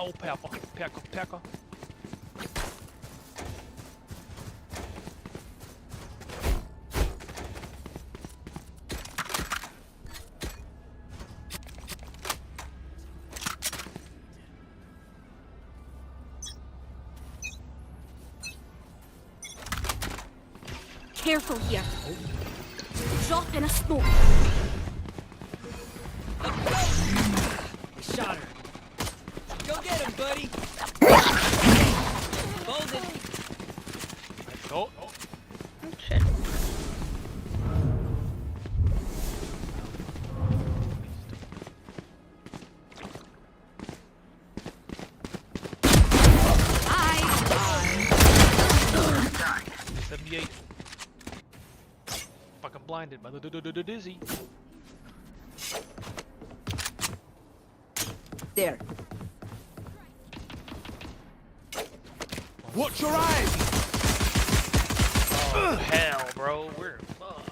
Oh, Pepper. Careful here. Drop in a smoke. Shot her. Go get him, buddy. Bolden. Oh. Shit. I 78. Fucking blinded by the dizzy. There. Watch your eyes! Oh, hell, bro. We're fucked.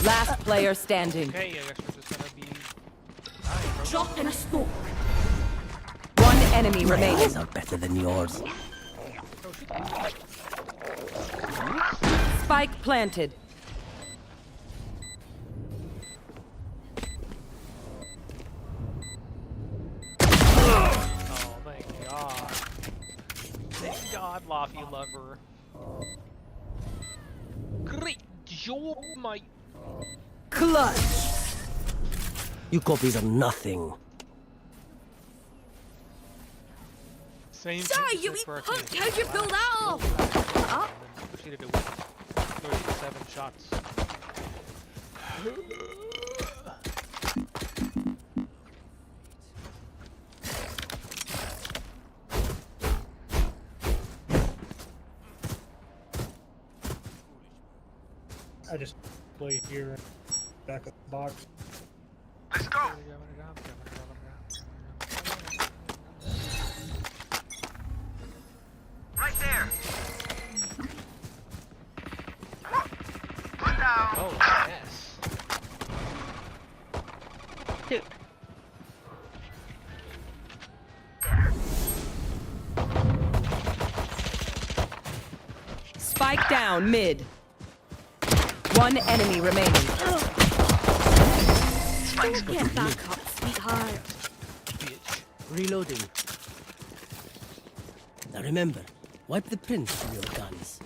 Last player standing. Okay, I guess we're just gonna be... Alright, bro. drop in a smoke. One enemy My remaining. eyes are better than yours. Spike planted. Oh, thank God. Thank God, Laffy Lover. Great job, mate. Clutch! You copies are nothing. Same Sorry, thing you as wee for our punk! team. How'd you pull that off? And then proceeded to win 37 shots. I just play here, back of the box. Right there. Put down. Oh, yes. Dude. Spike down mid. One enemy remaining. Don't get back up, sweetheart. Bitch. Reloading. Now remember, wipe the prints from your guns.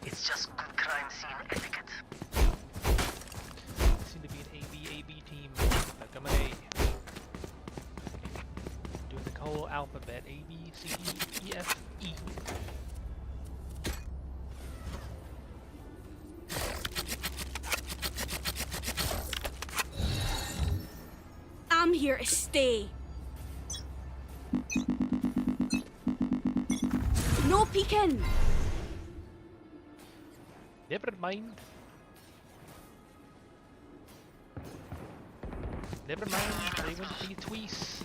It's just good crime scene etiquette. Seem to be an AB team. Like I'm an A. Doing the whole alphabet. A, B, C, D, E, F, E. I'm here to stay. No peeking. Never mind. Never mind. They went to be tweets.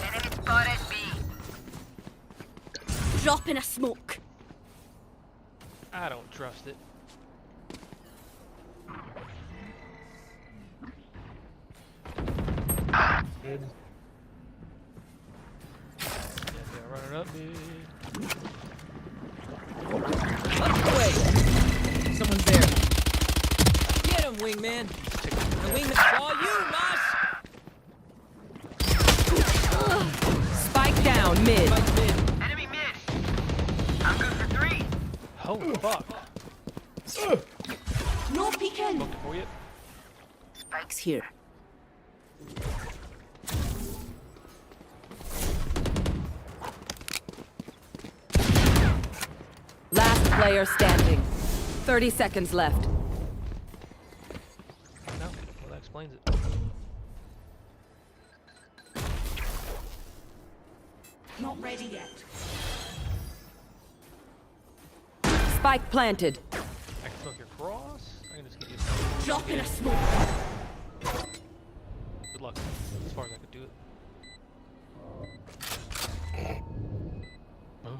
Enemy spotted B. Drop in a smoke. I don't trust it. Good. Yeah, they're running up mid. Up the way! Someone's there. Get him, wingman! The wingman saw you, Mosh! Spike down mid. Spike mid. Enemy mid. I'm good for 3. Holy fuck. No peeking. Smoked it for you. Spike's here. Last player standing. 30 seconds left. No. Well, that explains it. Not ready yet. Spike planted. I can smoke your cross. I can just give you Drop in a smoke. good luck. As far as I could do it. Oh.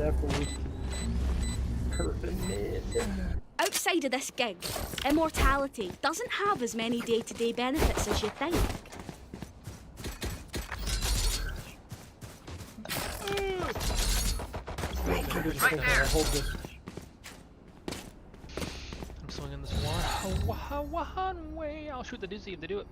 mid after we hurt the mid. Outside of this gig, immortality doesn't have as many day-to-day benefits as you think. Right there. Hold this. I'm swinging this one way. I'll shoot the dizzy if they do it.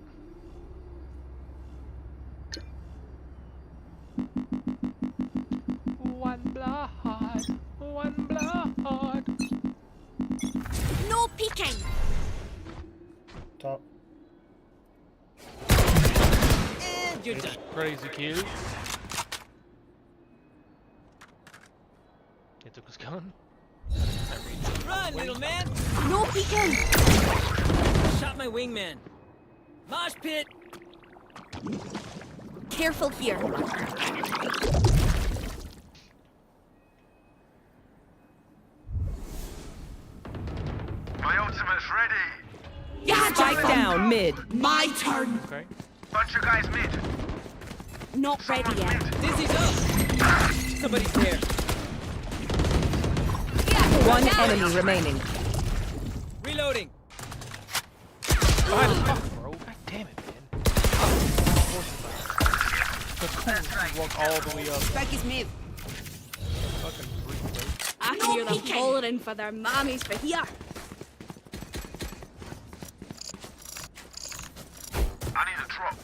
One blood. No peeking! Top. And you're done. Crazy kid. He took his gun. Run, little man! No peeking! Shot my wingman. Mosh pit! Careful here. My ultimate's ready. Yeah, Spike down mid. My turn. Okay. Bunch of guys mid. Not ready yet. Dizzy's up! Somebody's there. One enemy remaining. Reloading. Behind us, fuck, bro. God damn it, man. Walk all the way up. Spike is mid. Fucking freak, bro. I can hear them hollering for their mammies for here. I need a drop.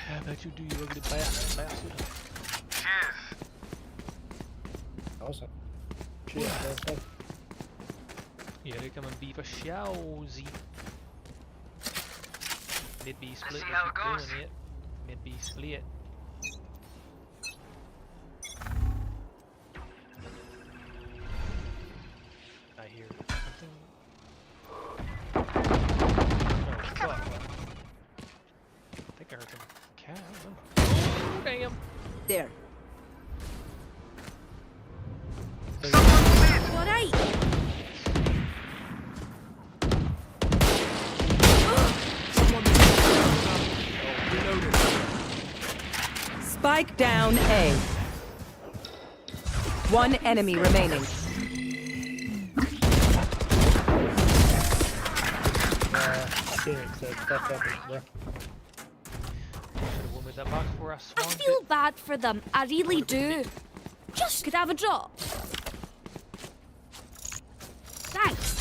I bet you do, you ugly bastard. Cheers. Awesome. Cheers, man. Yeah, they come and beef a showsy. Mid B split. see how it goes. Doing it. Mid B split. I hear something. Oh fuck. I think I heard some cat. Oh, damn. There. Alright. Spike down A. One enemy remaining. Phoenix, that stuff up, bro. Should've won that box before I I swung feel it. bad for them. I really do. Just could I have a drop. Thanks.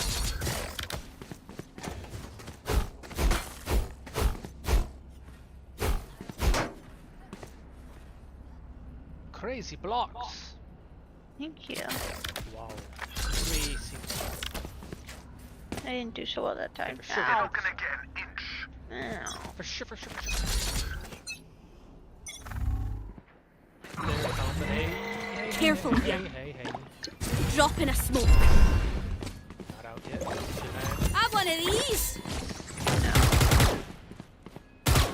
Crazy blocks. Thank you. Wow. Crazy. I didn't do so well that time. For sure. Ow. Not gonna get an inch. Ow. For sure. There's something. Hey, Careful hey, here. hey. Drop in a smoke. Not out yet. Have one of these.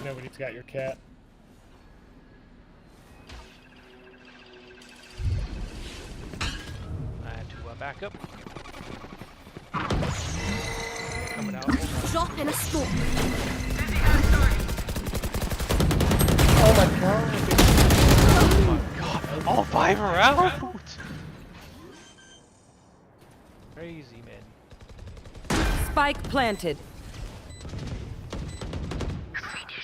Nobody's got your cat. I had to back up. Coming out. Drop in a smoke. Oh my god. Oh my god. All five are out. Crazy, man. Spike planted.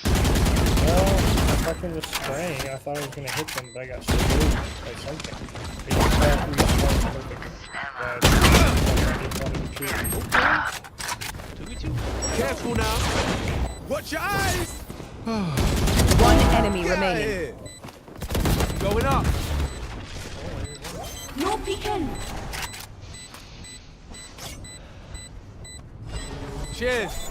Well, I fucking was spraying. I thought I was gonna hit them, but I got sprayed by something. They just had three smokes perfect. Careful now. Watch your eyes. One enemy Get remaining. here. Going up. No peeking. Cheers.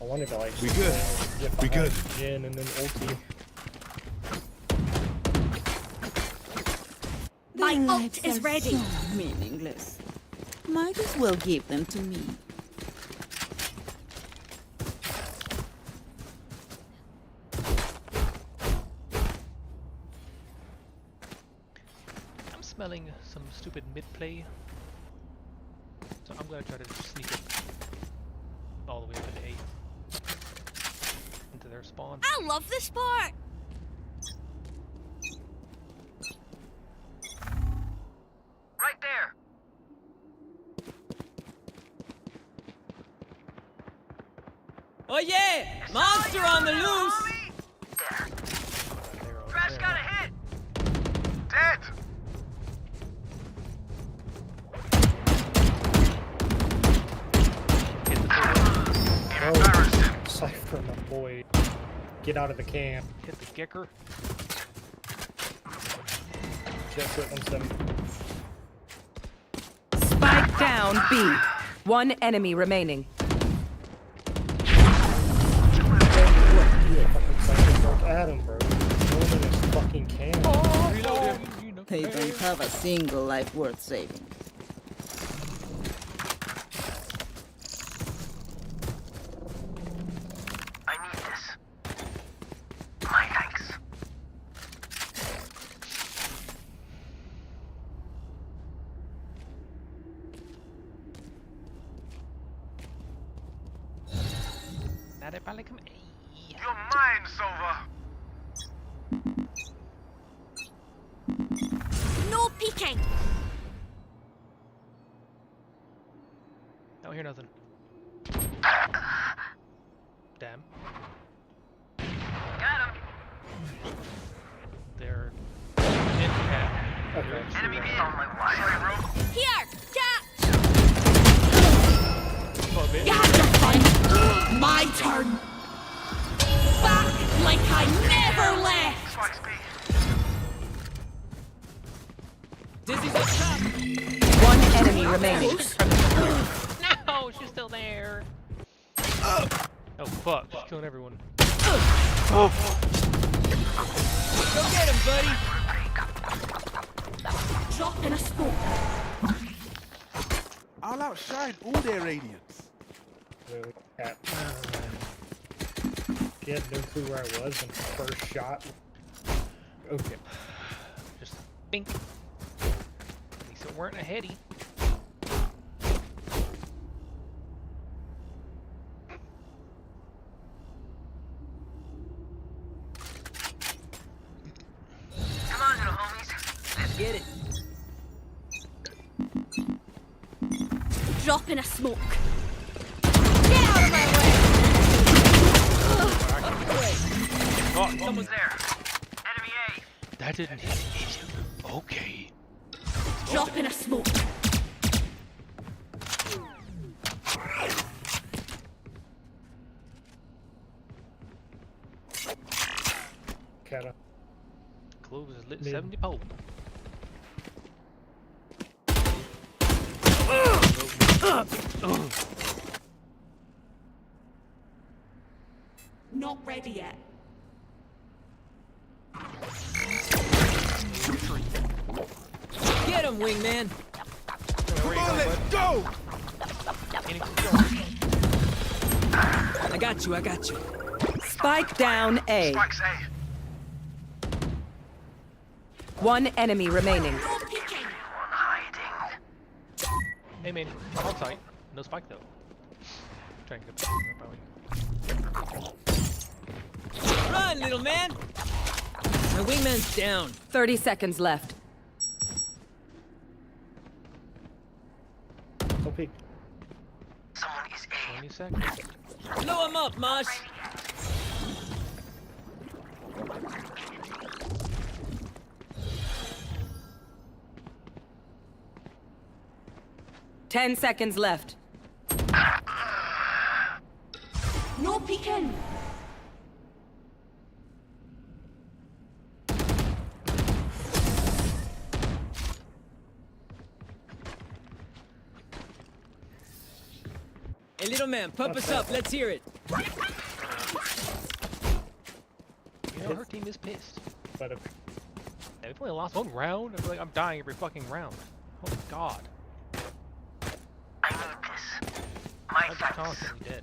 I wanted to like We good. get We behind good. Jin and then ulti. My ult is ready. Meaningless. Might as well give them to me. I'm smelling some stupid mid play. So I'm gonna try to sneak it all the way up into A. Into their spawn. I love this part. Oh yeah! Monster on the loose! Trash got a hit. Dead. Embarrassing. Cypher, my boy. Get out of the camp. Hit the kicker. Jet foot 170. Spike down B. One enemy remaining. At him, bro. No one in this fucking camp. They don't have a single life worth saving. I need this. My thanks. Nada para come. You're mine, Sova. No peeking! Don't hear nothing. Damn. Got him. They're in cat. Okay. Enemy B on my wire. Sorry, bro. Here! Catch! Oh, bitch. You had your fun! My turn! Back like I never left! Spikes B. Dizzy's up top! One enemy remaining. No, she's still there. Oh fuck, she's killing everyone. Go get him, buddy! Drop in a smoke. I'll outshine all their radiance. Cat. He had no clue where I was and first shot. Okay. Just bink. At least it weren't a heady. Come on, little homies. Let's get it. Drop in a smoke. Get out of my way! Up the way! Oh, Someone's there. Enemy A. that didn't hit. Okay. Drop in a smoke. Cat. Clove is lit Mid. 70 pole. Not ready yet. Get him, wingman! Come on, let's go! I got you, I got you. Spike down A. Spikes A. One enemy remaining. No peeking! One hiding. Hey man, I'm on site. No spike though. Trying to get back there, probably. Run, little man! My wingman's down. 30 seconds left. Don't peek. Someone is A. 20 seconds. Blow him up, Mosh! Ten seconds left. No peeking! Hey, little man, pump us up. Let's hear it. You know, her team is pissed. But if And we've only lost one round. I feel like I'm dying every fucking round. Oh my god. I need this. My I'm just thanks. constantly dead.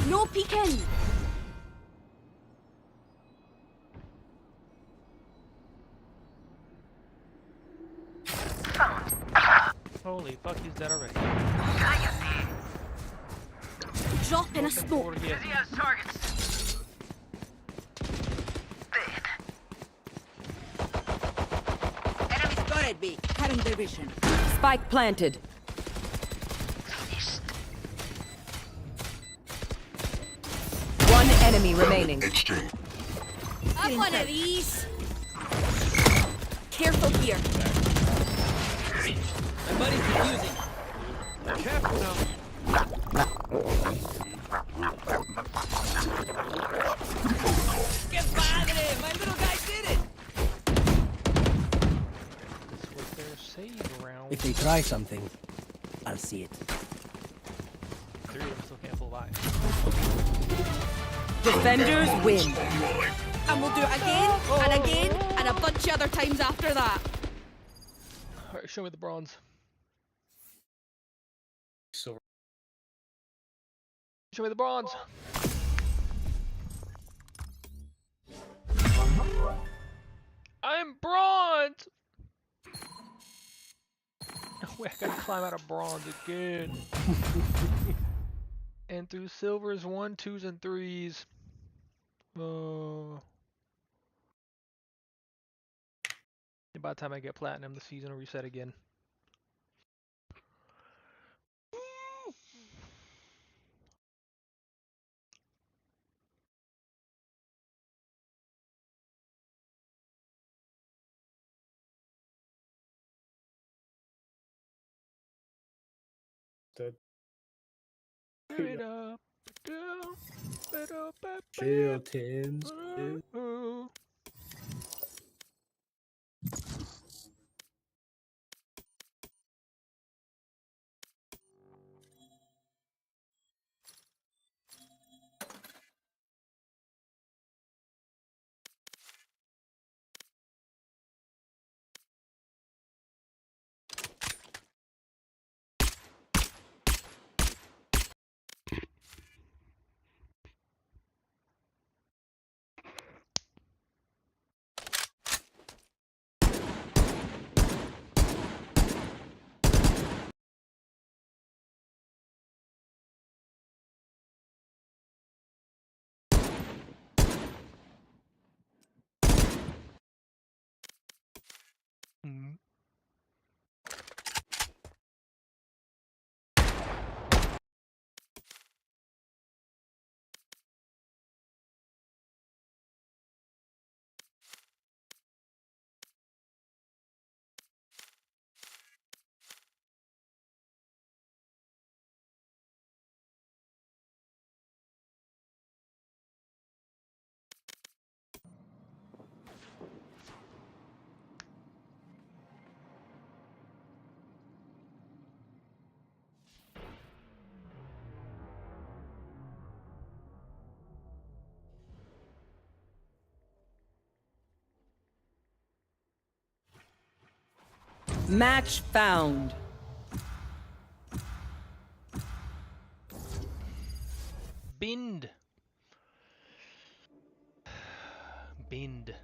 No peeking! Holy fuck, he's dead already. Drop in a smoke. Forward again. He has targets. deadbeat. Cutting their vision. Spike planted. One enemy remaining. Have one of these. Careful here. My buddy's defusing. Careful now. Que padre! My little guy did it! This was their save round. If they try something, I'll see it. 3 of them still can't pull by. Defenders win. And we'll do it again and again and a bunch of other times after that. Alright, show me the bronze. Silver. Show me the bronze. I'm bronze! No way, I gotta climb out of bronze again. And through silvers 1, 2s, and 3s. And by the time I get platinum, the season will reset again. The It up, down, it up, jail tins. Mm. Match found. Bind. Bind.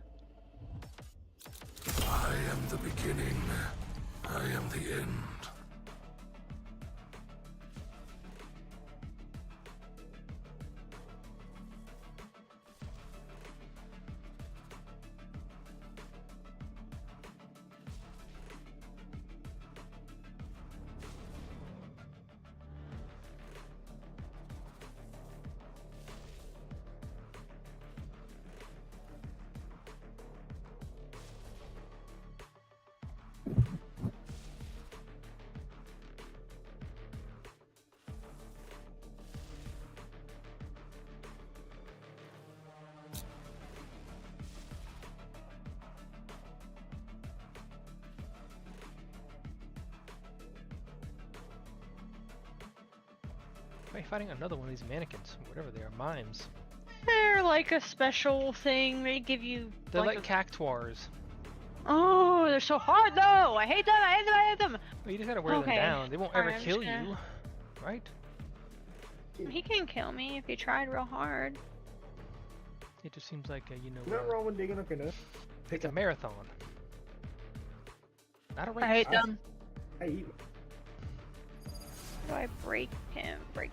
I am the beginning. I am the end. Am I fighting another one of these mannequins? Whatever they are, mimes. They're like a special thing. They give you. They're like cactuars. Oh, they're so hard though. I hate them. I hate them. I hate them. Well, you just gotta wear them Okay. down. They won't Alright, ever I'm kill just gonna- you, right? He can kill me if he tried real hard. It just seems like you know, Nothing wrong with digging a canoe. it's a marathon, not a race. I hate them. Hey, How do I break him? Break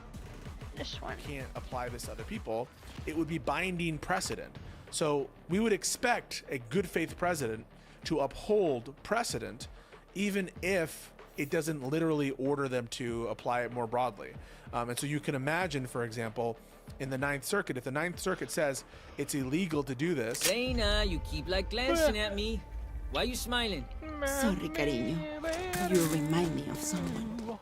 this one. Can't apply this to other people. It would be binding precedent. So we would expect a good faith president to uphold precedent, even if it doesn't literally order them to apply it more broadly. And so you can imagine, for example, in the Ninth Circuit, if the Ninth Circuit says it's illegal to do this, Dana, you keep like glancing at me. Why you smiling? Sorry, cariño. You remind me of someone.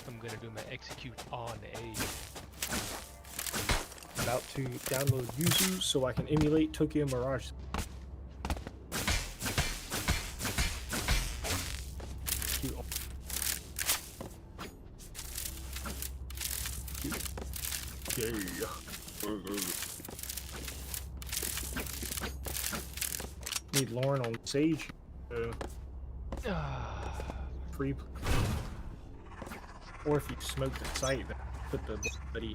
I'm gonna do my execute on A. About to download Yuzu so I can emulate Tokyo Mirage. Need Lauren on Sage. Free. Or if you smoke the site, then put the buddy.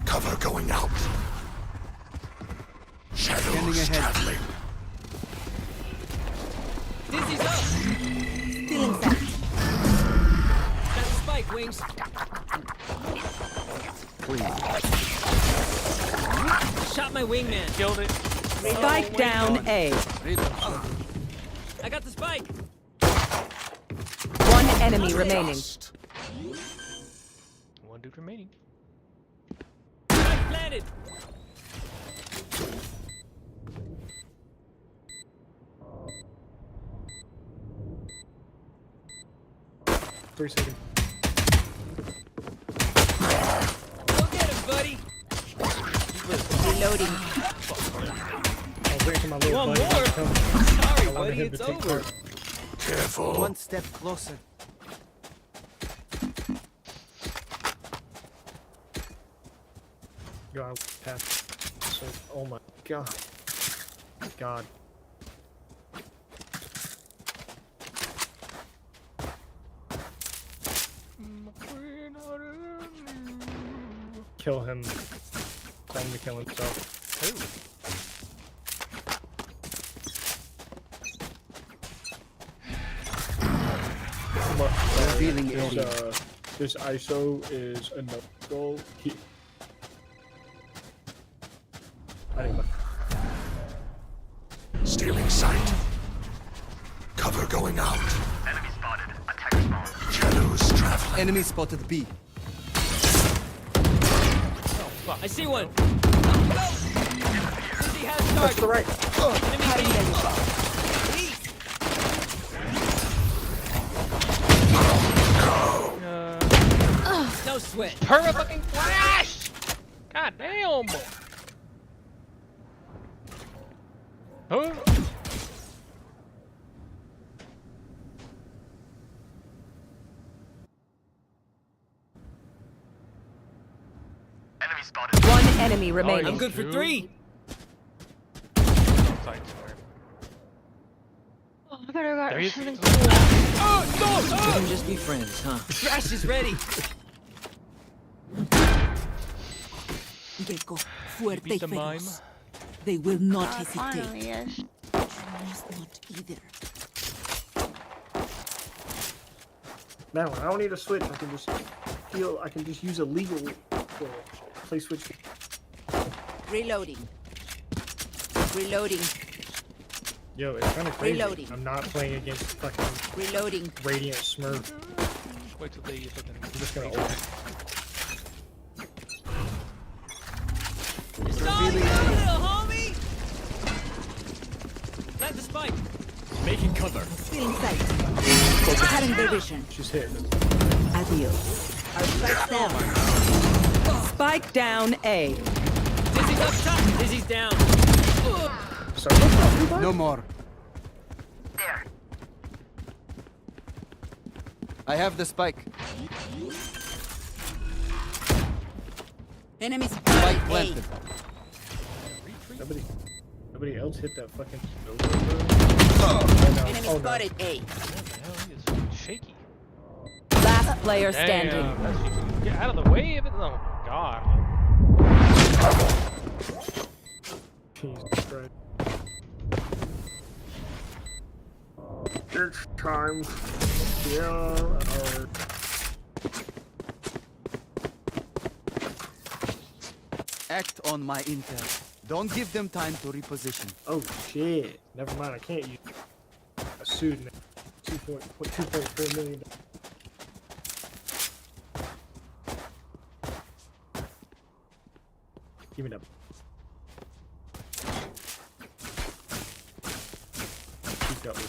Cover going out. Shadows traveling. Dizzy's up. Still intact. Got the spike, Wings. Shot my wingman. Killed it. Spike down A. I got the spike. One enemy remaining. One dude remaining. Spike planted. Three seconds. Go get him, buddy. Reloading. I'll bring it to my little One buddy. more. Come. Sorry, Allow buddy, him it's to take over. part. Careful. One step closer. God, pass. So, oh my god. God. Kill him. Tell him to kill himself. But, this ISO is a no goal. I didn't know. Stealing sight. Cover going out. Enemy spotted. Attack spawn. Shadows traveling. Enemy spotted B. I see one. Go. Dizzy has target. To the right. Enemy no sweat. Perma fucking flash! God damn! Huh? Enemy spotted. One enemy remaining. I'm good for 3. Side somewhere. Oh, I better got There he is. something We can just be friends, huh? Crash is ready. Gecko, fuerte y Beat the mime. feroz. They will not God, hesitate. finally, yes. You must not either. Now I don't need a switch. I can just heal. I can just use a legal play switch. Reloading. Reloading. Yo, it's kind of crazy. Reloading. I'm not playing against fucking Reloading. Radiant Smurf. Wait till they fucking. I'm just gonna ult. Sorry, little homie. Plant the spike. Making cover. Still in sight. Cutting their vision. She's hit. Adios. Our spike's down. Spike down A. Dizzy's up top. Dizzy's down. Sorry. No more. There. I have the spike. Enemies Spike spotted. planted. Nobody else hit that fucking. Oh, no. Enemy Oh, no. spotted A. What the hell? He is fucking shaky. Last player standing. Damn, that's- get out of the way of it. Oh god. Jesus Christ. It's time. Yeah. Act on my intel. Don't give them time to reposition. Oh shit. Never mind, I can't use a suit. $2.4 million. Give me that. Keep that one.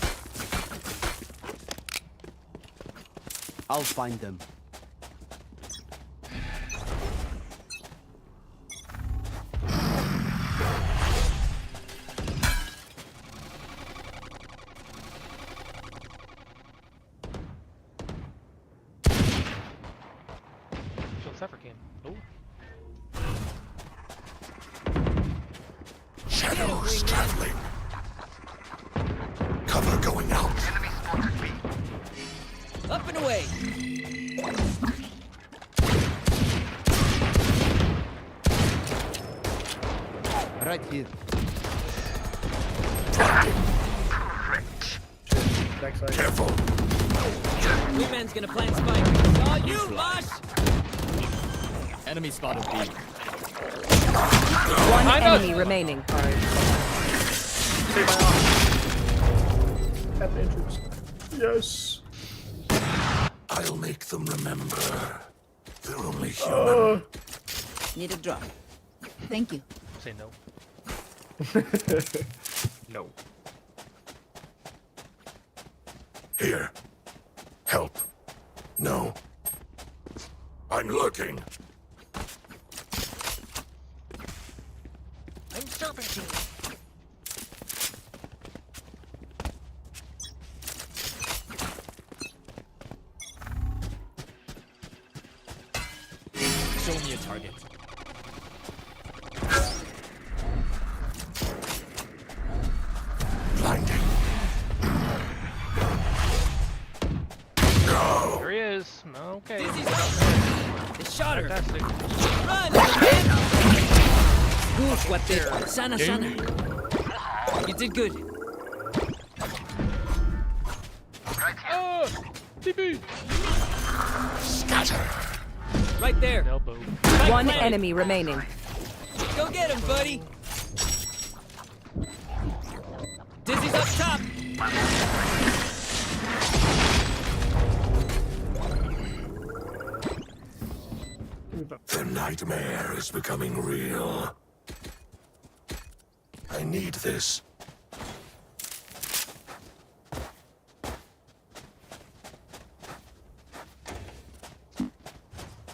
I'll find them. African. Oh. Shadows traveling. Cover going out. Enemy spotted B. Up and away. Right here. Backside. Careful. Wingman's gonna plant spike. It's all you, boss. Enemy spotted B. One enemy remaining. Stay by off. At the entrance. Yes. I'll make them remember. They're only human. Need a drop. Thank you. Say no. No. Here. Help. No. I'm looking. I'm serpentine. Show me a target. Blinding. There he is. Okay. Dizzy's up. They shot her. Fantastic. Run, man. Good, what the? Sana, sana. You did good. Oh! TP! Scatter. Right there. Elbow. One enemy remaining. Go get him, buddy. Dizzy's up top. The nightmare is becoming real. I need this.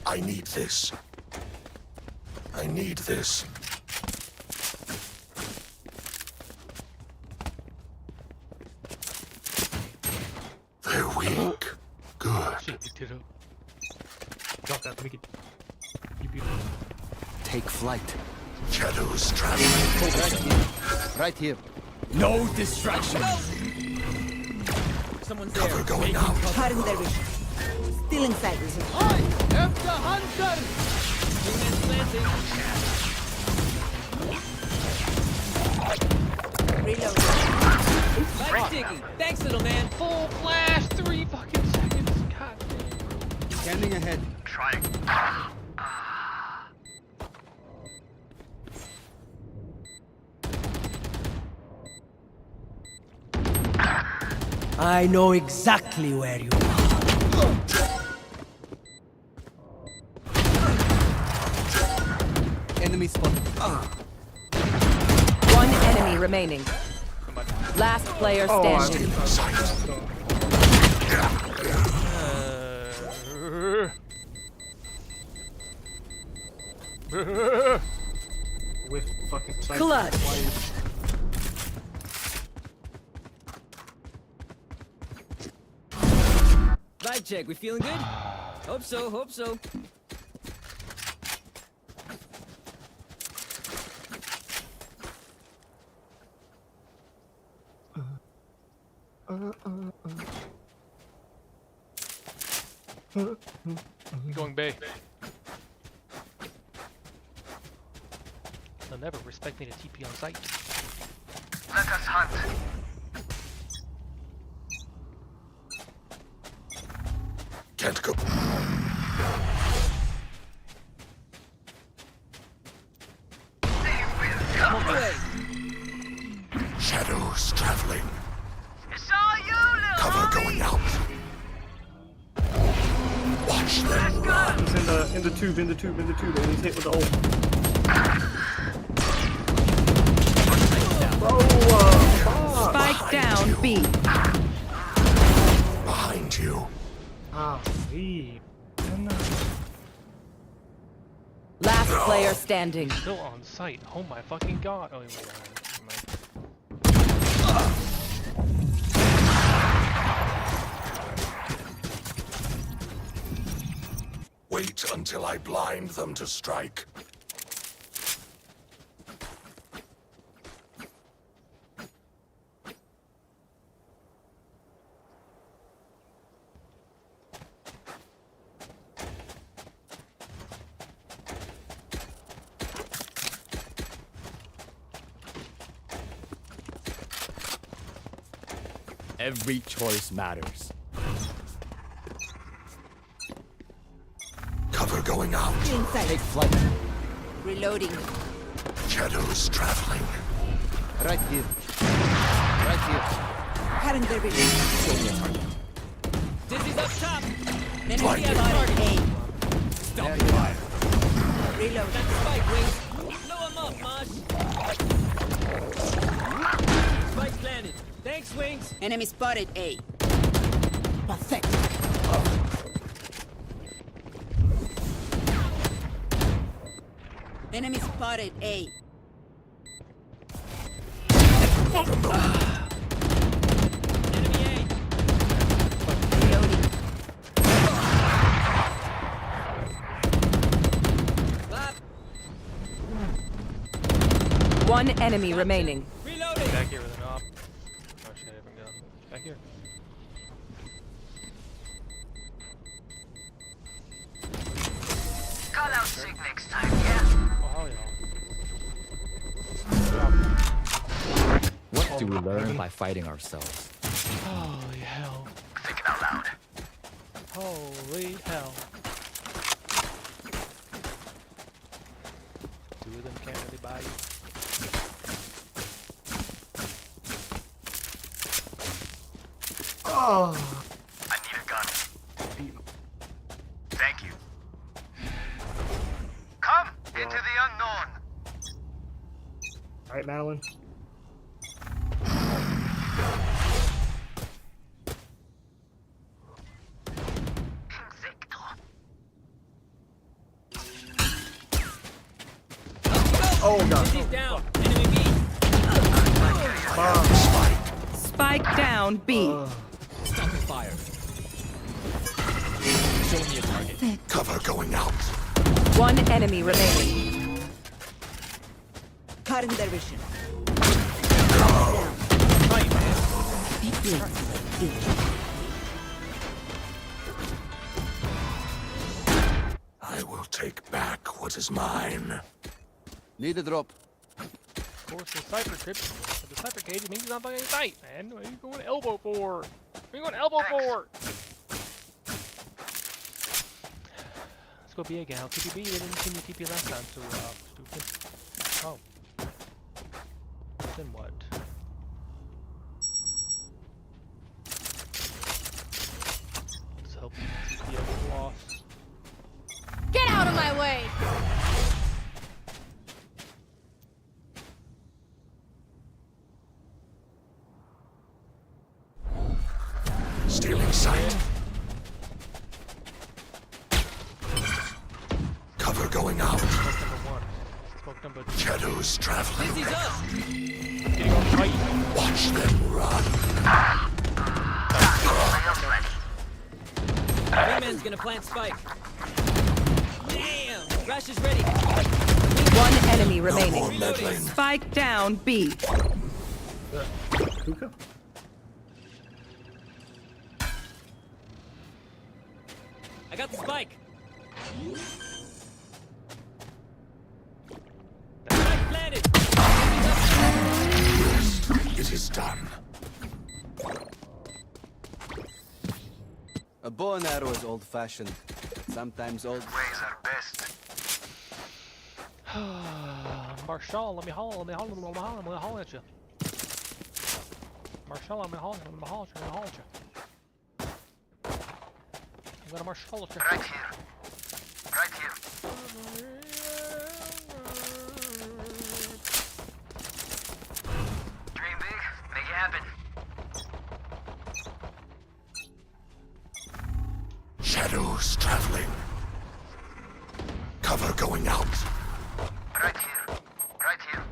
I need this. I need this. They're weak. Good. Shit, he did it. Drop that. Make it. You beautiful. Take flight. Shadows traveling. Right here. No distraction. Someone's there. Cover going out. Pardon their wish. Still inside this. I am the hunter. Wingman's planting. Reload. Like Diggy. Thanks, little man. Full flash, 3 fucking seconds. God damn. Standing ahead. Trying. I know exactly where you are. Enemy spotted. One enemy remaining. Last player standing. With fucking sight. Clutch. Vibe check. We feeling good? Hope so. Hope so. Going bay. They'll never respect me to TP on site. Let us hunt. Can't go. They will come. Out the way. Shadows traveling. It's all you, little Cover homie. going out. Watch them run. He's in the tube, and he's hit with the ult. Spike down B. Behind you. Ah, see. Last player standing. Still on site. Oh my fucking god. Oh my god. Wait until I blind them to strike. Every choice matters. Cover going out. Take flight. Reloading. Shadows traveling. Right here. Right here. Cutting their vision. Dizzy's up top. Enemy Blinded. spotted A. Stop the fire. Reload. Got the spike, Wings. Blow him up, Mosh. Spike planted. Thanks, Wings. Enemy spotted A. Pathetic. Enemy spotted A. Enemy A. Reloading. Clap. One enemy remaining. Reloading. Back here with an op. Oh shit, I haven't gone. Back here. Call out sick next time, yeah? Oh hell yeah. What do we learn by fighting ourselves? Holy hell. Thinking out loud. Holy hell. Two of them can't really buy you. Oh. I need a gun. Thank you. Come into the unknown. Alright, Madeline. Invicto. Oh god. Dizzy's down. Enemy B. Spike down B. Stop the fire. Show me a target. Cover going out. One enemy remaining. Cutting their vision. Right, man. I will take back what is mine. Need a drop. Of course, the sniper trips. The sniper cage means he's not fucking sight, man. What are you going elbow for? What are you going elbow for? Let's go B again. I'll TP B. They didn't see me TP last time, so stupid. Oh. Then what? Let's hope TP is lost. Get out of my way! Stealing sight. Cover going out. Smoke number one. Smoke number two. Shadows traveling. Dizzy's up. Getting on fight. Watch them run. Wingman's gonna plant spike. Damn! Rush is ready. One enemy No more remaining. meddling. Spike down B. Hookah? I got the spike. Spike planted. It is done. A bow and arrow is old-fashioned. Sometimes old. Ways are best. Marshall, let me haul at you. Marshall, let me haul at you. I'm gonna Marshall at you. Right here. Right here. Dream big, make it happen. Shadows traveling. Cover going out. Right here. Right here.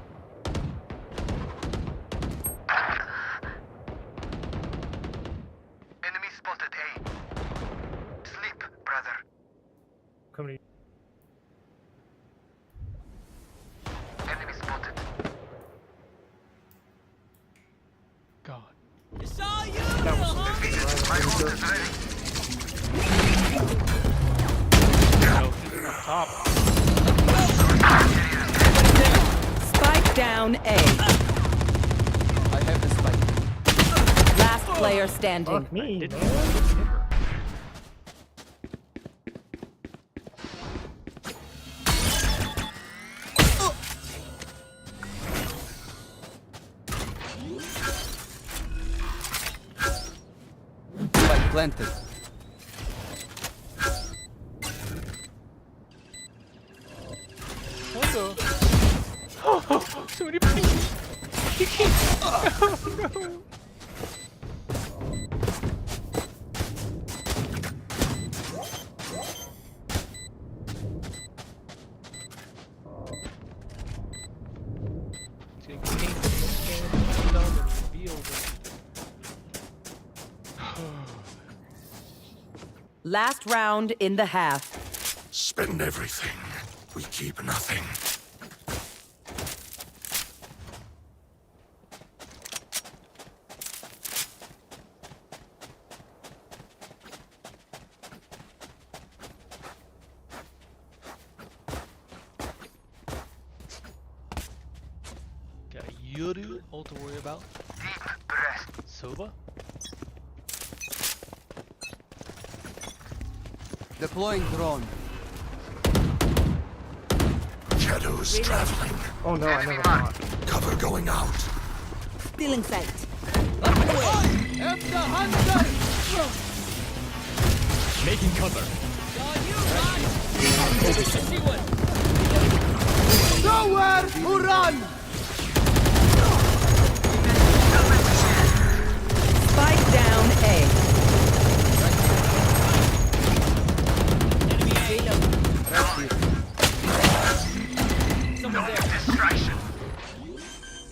Enemy spotted A. Sleep, brother. Coming. Enemy spotted. God. It's all you, That was little homie. My ult is ready. No, he's up top. Spike down A. I have the spike. Last player standing. Fuck me, Didn't man. hit her. Spike planted. What the? Oh, so many pings. Oh no. Last round in the half. Spend everything. We keep nothing. Got a Yoru all to worry about. Deep breath. Sova? Deploying drone. Shadows traveling. Oh no, I never thought. Cover going out. Stealing sight. After hunter. Making cover. See one. Nowhere to run. Spike down A. Someone there. Distraction.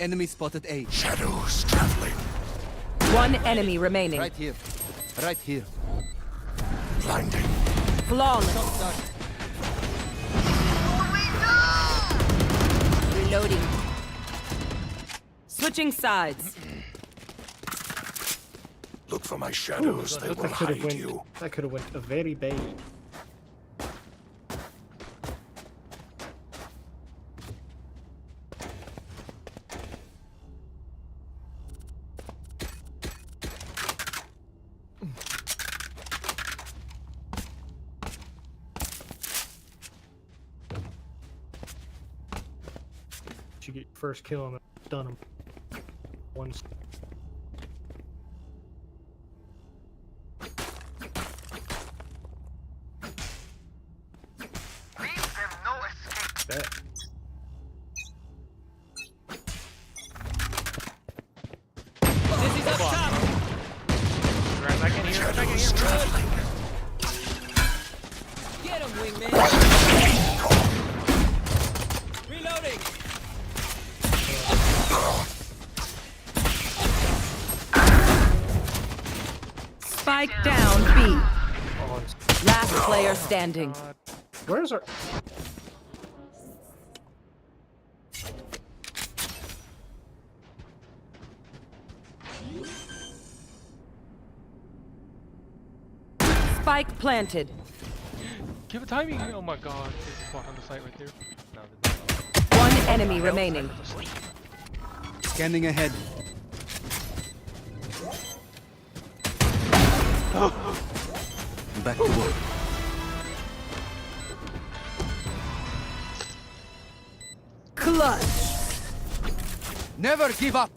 Enemy spotted A. Shadows traveling. One enemy remaining. Right here. Right here. Blinding. Flawless. Reloading. Switching sides. Look for my shadows. They will That could have hide went. you. That could have went a very bad. You get your first kill and done him. Once. Leave them no escape. Bet. This is up top. Right back in here, right back in Shadows here. traveling. Get him, wingman. Reloading. Spike down B. Oh, it's- Last player standing. where's our? Spike planted. Give it timing. Oh my god. There's a spot on the site right there. No, there's not. One enemy remaining. Asleep. Scanning ahead. Back to work. Clutch. Never give up.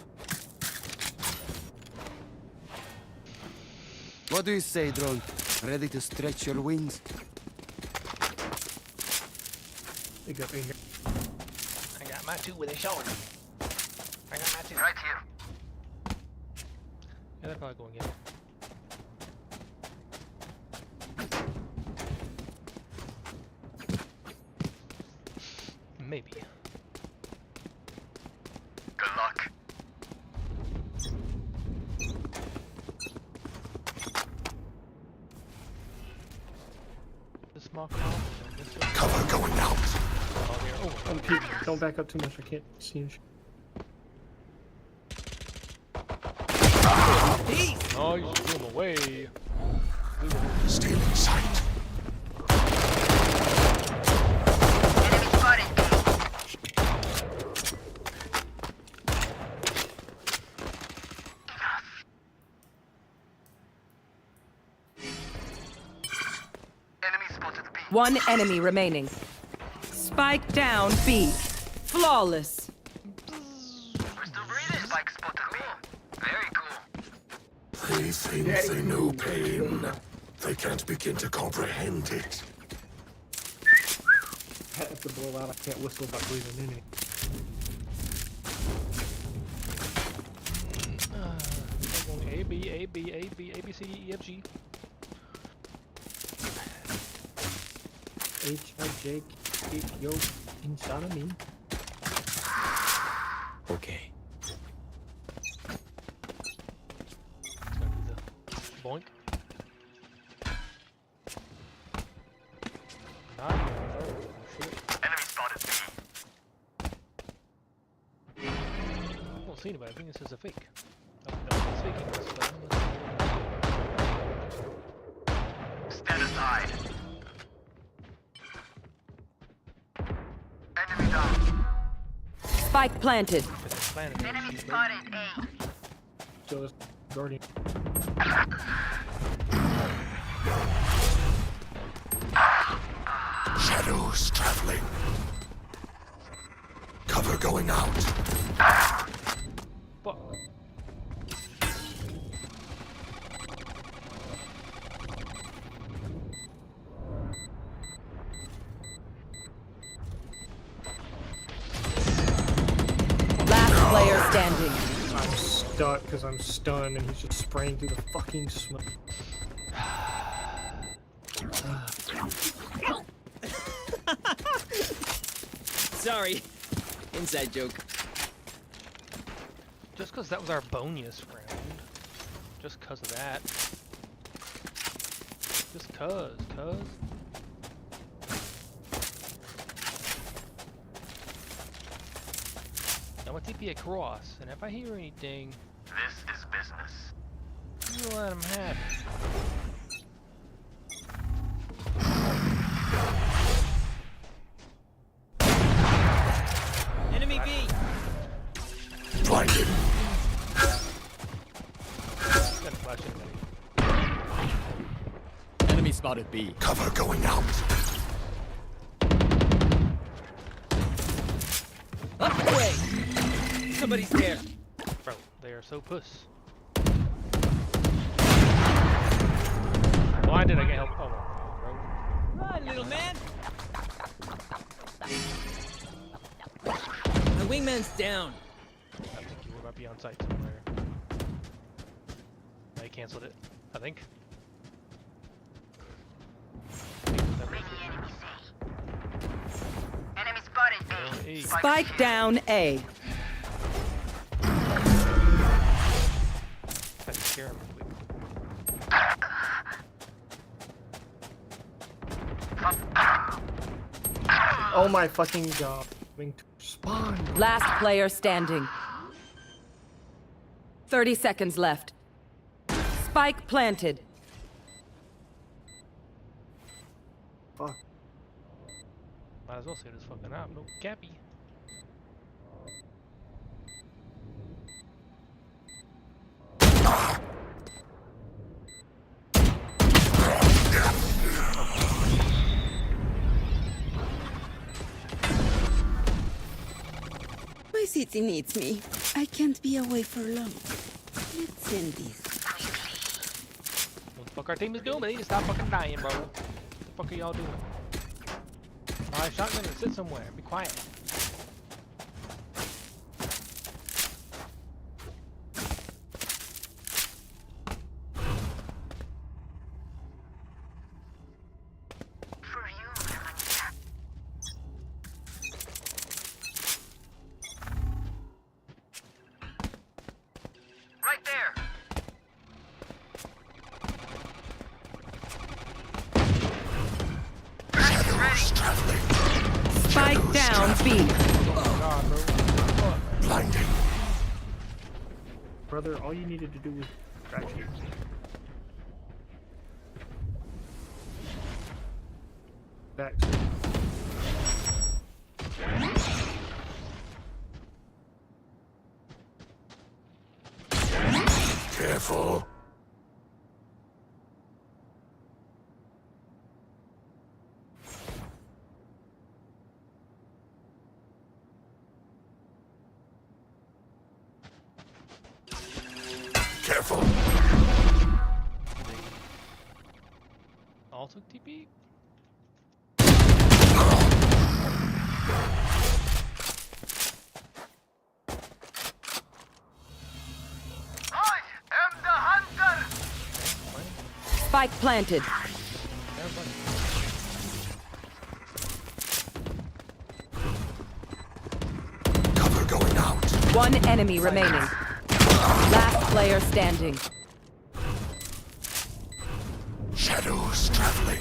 What do you say, drone? Ready to stretch your wings? They got me here. I got my two with a shoulder. I got my two. Right here. Yeah, they're probably going to get it. Maybe. Good luck. The small column. Cover going out. Oh, they're over. Pete, don't back up too much. I can't see you. Oh, you should threw him away. Stealing sight. Enemy spotted. Enemy spotted B. One enemy remaining. Spike down B. Flawless. We're still breathing. Spike spotted B. Very cool. They think they know pain. They can't begin to comprehend it. I have to blow out. I can't whistle without breathing in it. Going A, B, A, B, A, B, A, B, C, D, E, F, G. H, I, J, K, yo, inside of me. Okay. It's gonna do the boink. Not even. Oh, shit. Enemy spotted B. I don't see anybody. I think this is a fake. Oh, no, it's faking this, but Stand aside. Enemy down. Spike planted. it's a planet. Enemy spotted A. So this guardian. Shadows traveling. Cover going out. Fuck. Last player standing. I'm stuck because I'm stunned and he's just spraying through the fucking smoke. Sorry. Inside joke. Just because that was our bonus round. Just because of that. Just cuz. I'm gonna TP across, and if I hear anything, This is business. you let him have it. Enemy B. Blinded. Gotta flash anybody. Enemy spotted B. Cover going out. Up the way. Somebody's there. Bro, they are so puss. Why did I get help? Oh, no, bro. Run, little man. My wingman's down. I think you might be on site somewhere. I canceled it, I think. Enemy spotted A. Hey. Spike down A. I scare him quick. Oh my fucking god. Coming to spawn. Last player standing. 30 seconds left. Spike planted. Fuck. Might as well say this fucking out. No cappy. city needs me. I can't be away for long. Let's send this. What the fuck our team is doing? They need to stop fucking dying, bro. What the fuck are y'all doing? Buy a shotgun and sit somewhere. Be quiet. Right there. Shadows traveling. Spike down B. Blinding. Brother, all you needed to do was scratch it. Back. Careful. Careful. All took TP? I am the hunter. Spike planted. Cover going out. One enemy remaining. Last player standing. Shadows traveling.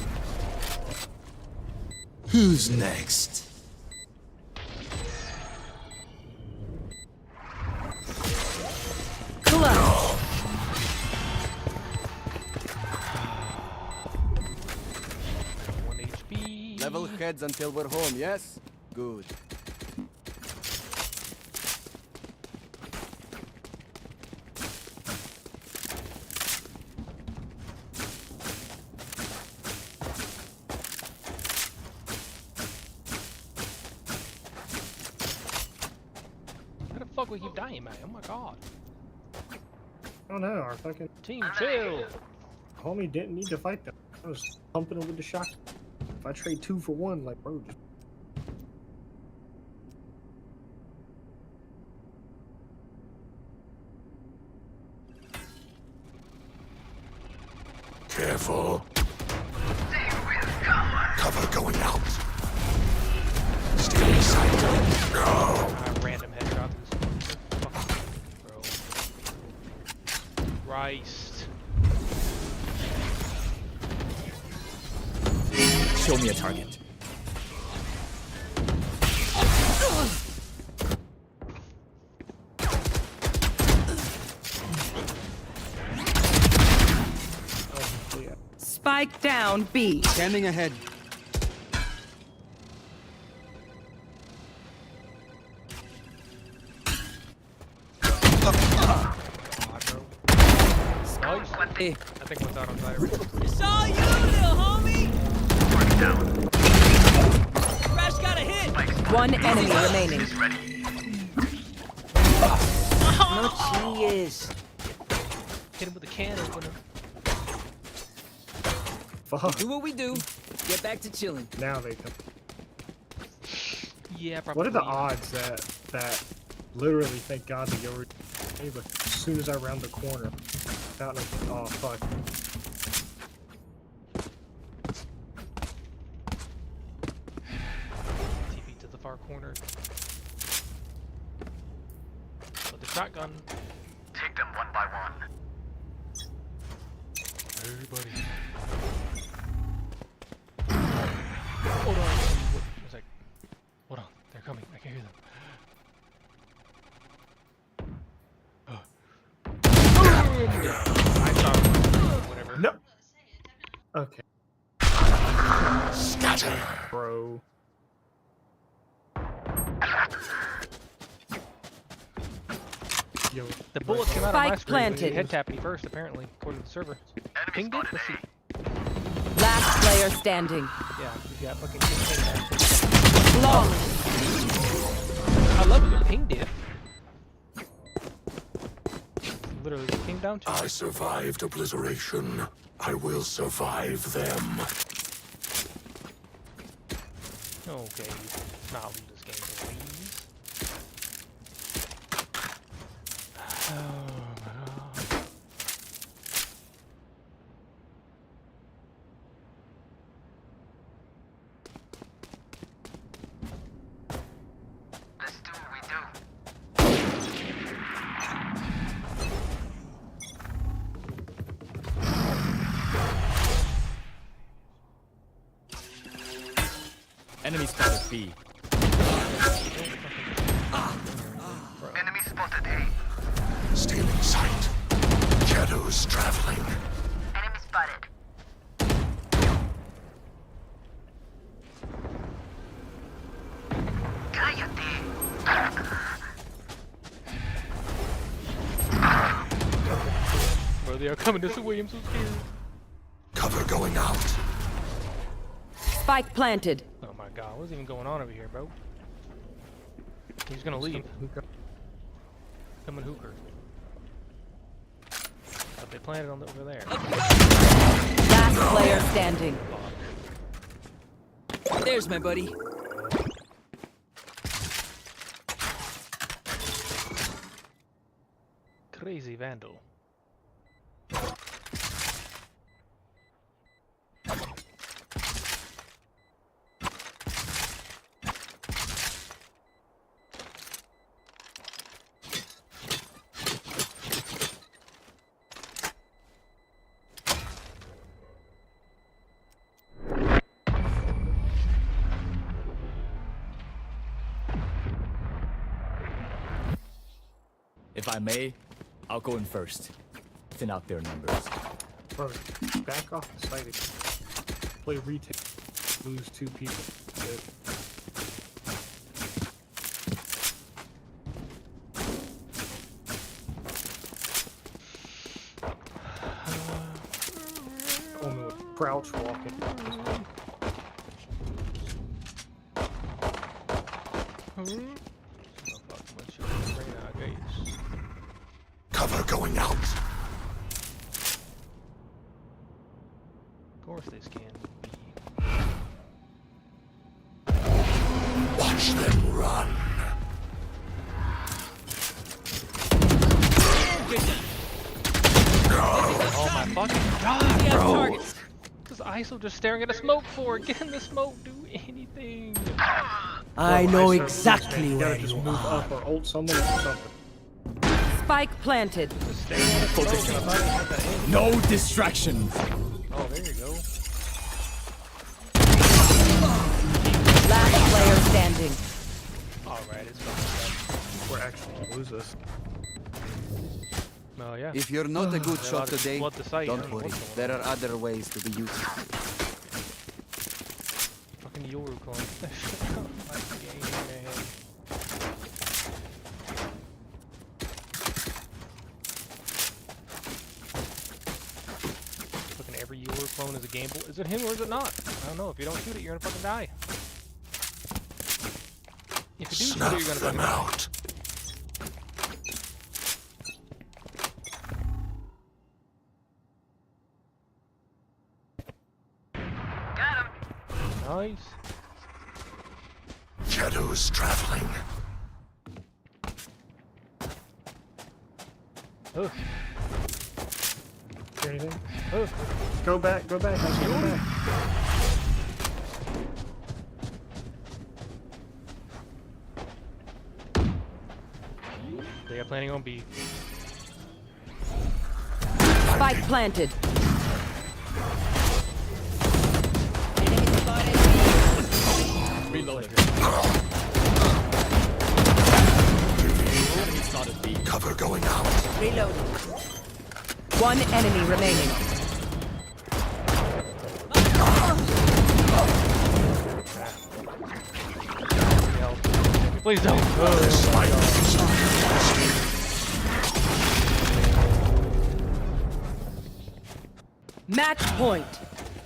Who's next? Clutch. One HP. Level heads until we're home, yes? Good. How the fuck we keep dying, man? Oh my god. I don't know, our fucking Team chill. homie didn't need to fight them. I was pumping him with the shot. If I trade 2 for 1, like, bro, just... Careful. Cover going out. Stay inside. No. Random headshot to this fucking bro. Christ. Show me a target. Spike down B. Scanning ahead. Nice. Hey. I think what's out on side. It's all you, little homie. Crash got a hit. One enemy remaining. No cheers. Hit him with a can opener. Fuck. Do what we do. Get back to chilling. Now they come. Yeah, probably. What are the odds that literally, thank God, the Yoru... Hey, but as soon as I round the corner, found him. Oh, fuck. TP to the far corner. With the shotgun. Take them one by one. Everybody. Hold on. It's like, hold on. They're coming. I can hear them. I saw them. Whatever. No. Okay, Scatter. bro. Yo, The bullets came out on my Spike screen. planted. Head tapped me first, apparently, according to the server. Enemy Pinged it? spotted Let's see. A. Last player standing. Yeah, we got fucking pinged it. Flawless. I love a good ping diff. came down to. I survived obliteration. I will survive them. Okay, not leave this game, please. Oh my god. Let's do what we do. Enemy spotted B. Enemy spotted A. Stealing sight. Shadows traveling. Enemy spotted. Bro, they are coming to Sue. I'm so scared. Cover going out. Spike planted. Oh my god, what's even going on over here, bro? He's gonna leave. Coming hooker. But they planted on over there. Last player standing. There's my buddy. Crazy vandal. If I may, I'll go in first. Thin out their numbers. Bro, back off the site again. Play retail. Lose 2 people. Good. Only with crouch walking. Cover going out. Of course this can be. Watch them run. Oh my fucking god, bro! This ISO just staring at a smoke for it. Get in the smoke, do anything. I know exactly where you just move up or ult someone or something. Spike planted. Just staring at a smoke. And I thought he had that aim. No distractions. Oh, there you go. Last player standing. Alright, it's fine. We're actually gonna lose this. Oh yeah. If you're not a good They shot oughta today, flood the site. I don't don't know worry. what's going There are other ways to be useful. Fucking Yoru clone. My game, man. Fucking every Yoru clone is a gamble. Is it him or is it not? I don't know. If you don't shoot it, you're gonna fucking die. If you do shoot it, Snuff you're gonna them fucking die. out. Nice. Shadows traveling. Oh. Hear anything? Oh. Go back, go back. Let's go back. They are planning on B. Spike planted. Reloading. Cover going out. Reloading. One enemy remaining. Please don't. Match point.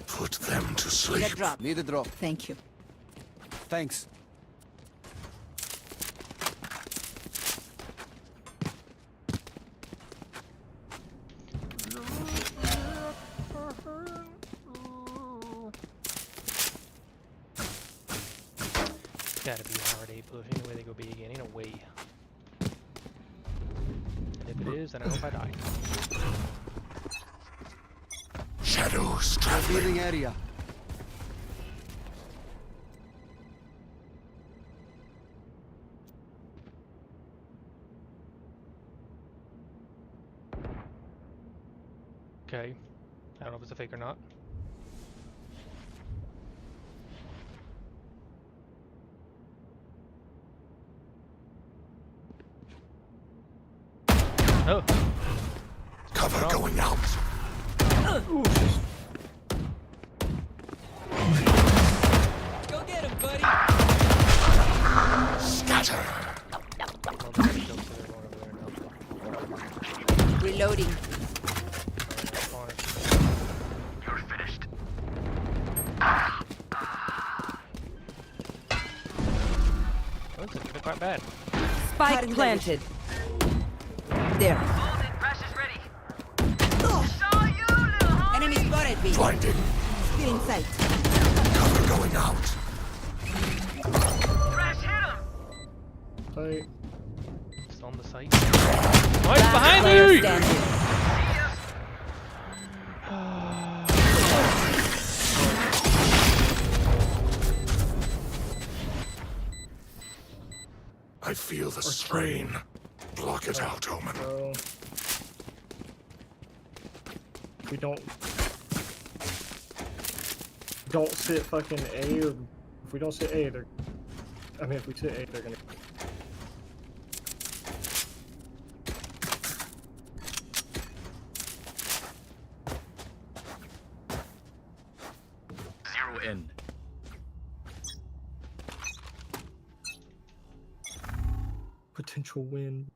Put them to sleep. Need a drop. Thank you. Thanks. It's gotta be a hard A push. Ain't no way they go B again. Ain't no way. And if it is, then I hope I die. Shadows traveling. Revealing area. Okay. I don't know if it's a fake or not. Oh. Cover going out. Go get him, buddy. Scatter. Well, there's a kill, so they're going over there now. Reloading. Corner. You're finished. Looks like they're quite bad. Spike planted. There. Golden crash is ready. Saw you, little homie. Enemy spotted me. Blinding. Still in sight. Cover going out. Crash hit him. Like, It's on the site. Oh, it's behind Player me! standing. I feel the strain. Block it out, Omen. bro. We don't sit fucking A, or if we don't sit A, they're. I mean, if we sit A, they're gonna. Zero in. Potential win.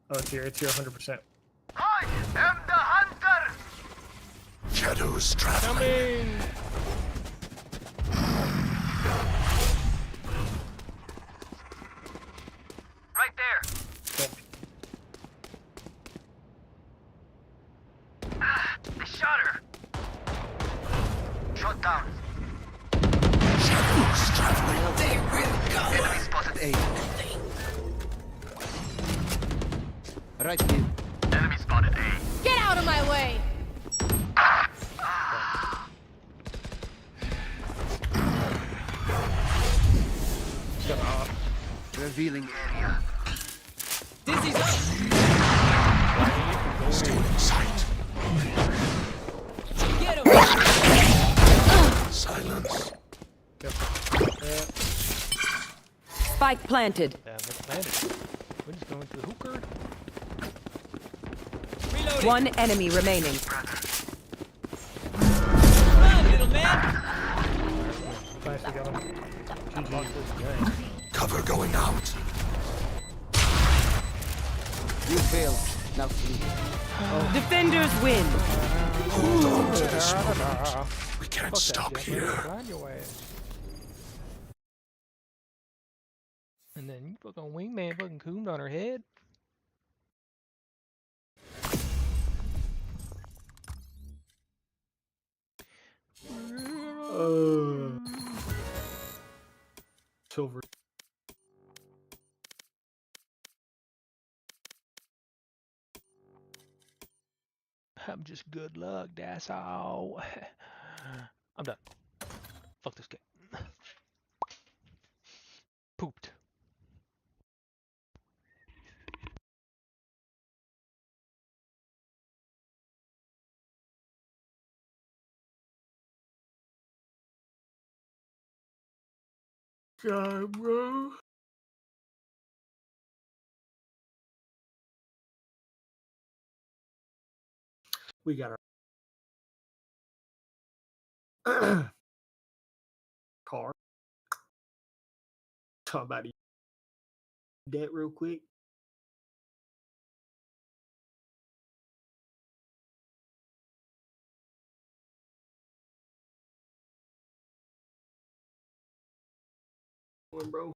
Oh, it's here. It's here 100%. I am the hunter. Shadows traveling. Right there. Don't- They shot her. Shot down. Shadows traveling. Enemy spotted A. Right here. Enemy spotted A. Get out of my way! Shut up. Revealing area. Dizzy's up. Still in sight. Get him. Silence. Yep. Spike planted. Damn, it's planted. We're just going to the hooker. Reloading. One enemy remaining. Come on, little man. Nice, we got him. Lock this gun. Cover going out. You failed. Now flee. Defenders win. Hold on to this moment. We can't Fuck that stop shit, man. here. Grind your ass. And then you fucking wingman fucking cooned on her head. Silver. I'm just good luck, that's all. I'm done. Fuck this game. Pooped. God, bro. We got our car. Talk about that real quick. Bro.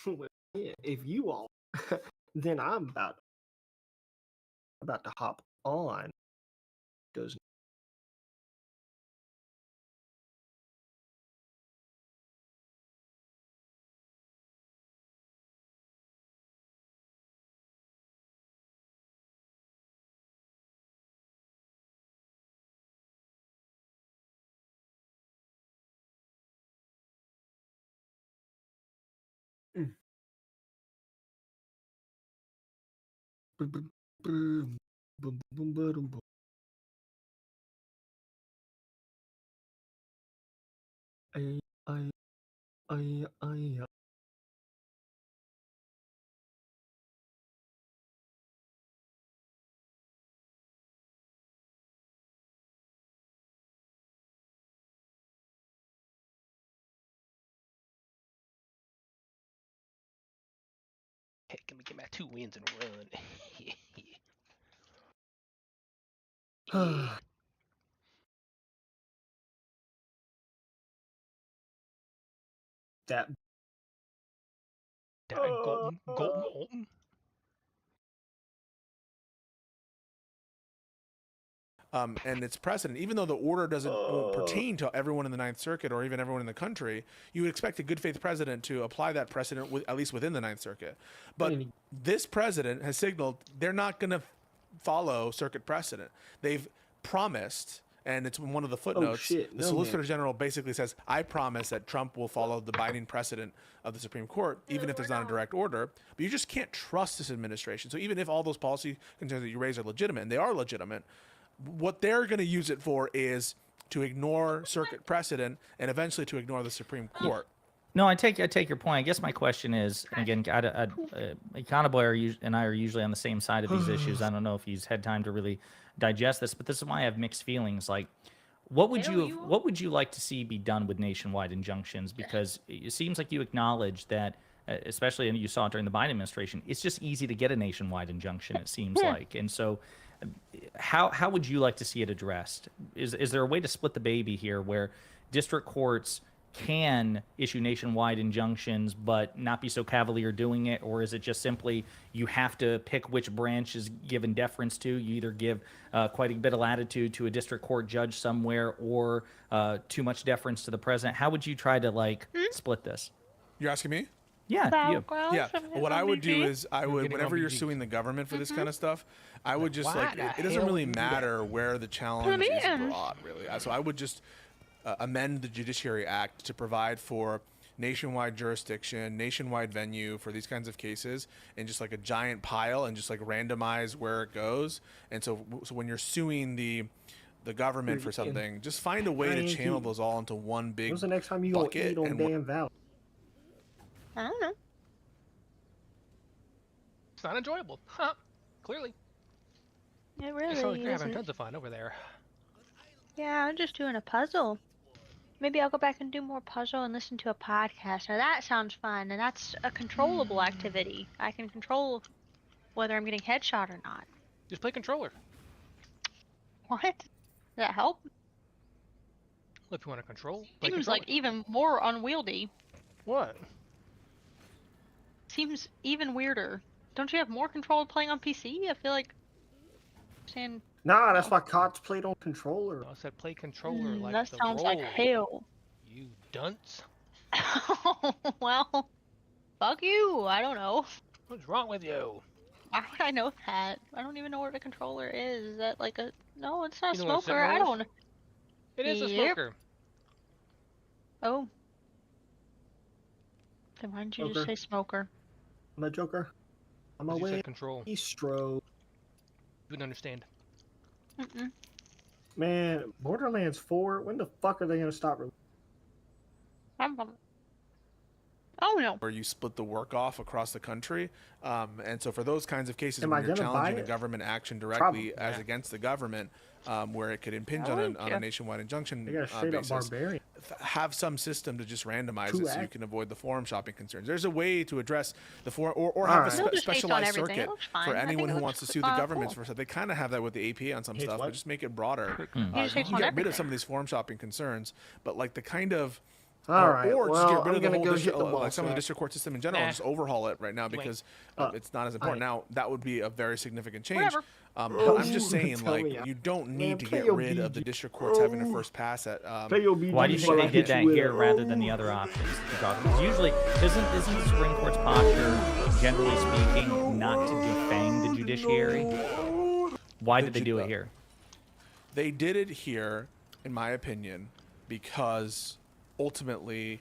Well, yeah, if you all, then I'm about to hop on. Goes. I, I, I. Hey, let me get my 2 wins and run. That. Golden Holton. And it's precedent, even though the order won't pertain to everyone in the Ninth Circuit or even everyone in the country, you would expect a good faith president to apply that precedent at least within the Ninth Circuit. But this president has signaled they're not going to follow circuit precedent. They've promised, and it's one of the footnotes, the Solicitor General basically says, I promise that Trump will follow the binding precedent of the Supreme Court, even if there's not a direct order. But you just can't trust this administration. So even if all those policy concerns that you raise are legitimate, and they are legitimate, what they're going to use it for is to ignore circuit precedent and eventually to ignore the Supreme Court. No, I take your point. I guess my question is, again, Econoboy and I are usually on the same side of these issues. I don't know if he's had time to really digest this, but this is why I have mixed feelings. Like, what would you like to see be done with nationwide injunctions? Because it seems like you acknowledge that, especially, and you saw it during the Biden administration, it's just easy to get a nationwide injunction, it seems like. And so how would you like to see it addressed? Is there a way to split the baby here where district courts can issue nationwide injunctions but not be so cavalier doing it? Or is it just simply you have to pick which branch is given deference to? You either give quite a bit of latitude to a district court judge somewhere or too much deference to the president? How would you try to split this? You're asking me? Yeah, you. Yeah. What I would do is whenever you're suing the government for this kind of stuff, I would just it doesn't really matter where the challenge is brought, really. So I would just amend the Judiciary Act to provide for nationwide jurisdiction, nationwide venue for these kinds of cases, and just like a giant pile and just like randomize where it goes. And so when you're suing the government for something, just find a way to channel those all into one big When's the next time you gonna eat on damn Valley? I don't know. It's not enjoyable. Huh. Clearly. It really It's like you're having isn't. tons of fun over there. Yeah, I'm just doing a puzzle. Maybe I'll go back and do more puzzle and listen to a podcast. Now that sounds fun, and that's a controllable activity. I can control whether I'm getting headshot or not. Just play controller. What? Does that help? Well, if you want to control, play Seems controller. like even more unwieldy. What? Seems even weirder. Don't you have more control playing on PC? I feel like saying Nah, that's why COD's played on controller. I said play controller like that the sounds like roll. hell. You dunce. Well, fuck you. I don't know. What's wrong with you? Why would I know that? I don't even know what a controller is. Is that like a... No, it's not a You know what a smoker. I Sentinel don't... It is a Yep. smoker. Oh. Then why didn't you just Joker. say smoker? I'm a Joker. I'm You away. said control. Estro. You wouldn't understand. Mm-mm. Man, Borderlands 4, when the fuck are they gonna stop? Oh no. Where you split the work off across the country. And so for those kinds of cases Am where I you're gonna buy challenging a it? government action directly Probably, as yeah. against the government, where it could impinge I on like a ya. nationwide injunction They got a straight up basis, barbarian. have some system to just randomize True it so you act. can avoid the forum shopping concerns. There's a way to address the forum, or All have right. a They'll just based on specialized everything. It circuit looks fine. for I think anyone it who looks wants to sue the government cool. for stuff. They kind of have that with the APA on some Hates stuff, what? but just make it broader. You just You hate can on get rid of everything. some of these forum shopping concerns, but like the kind of All right. Or just well, get rid I'm of the gonna whole go district, hit the like boss some of the back. district court system in general, and just overhaul it right now because it's not as important. Now that would be a very significant change. Whatever. But I'm just saying, Tell like, me, you don't man, need to play get your rid of the BG. district courts having to first pass at. Play your BG Why do you think while they I did hit that you with here a- rather than the other options? Because usually, isn't the Supreme Court's posture, generally speaking, not to defang the judiciary? Why did they do it here? They did it here, in my opinion, because ultimately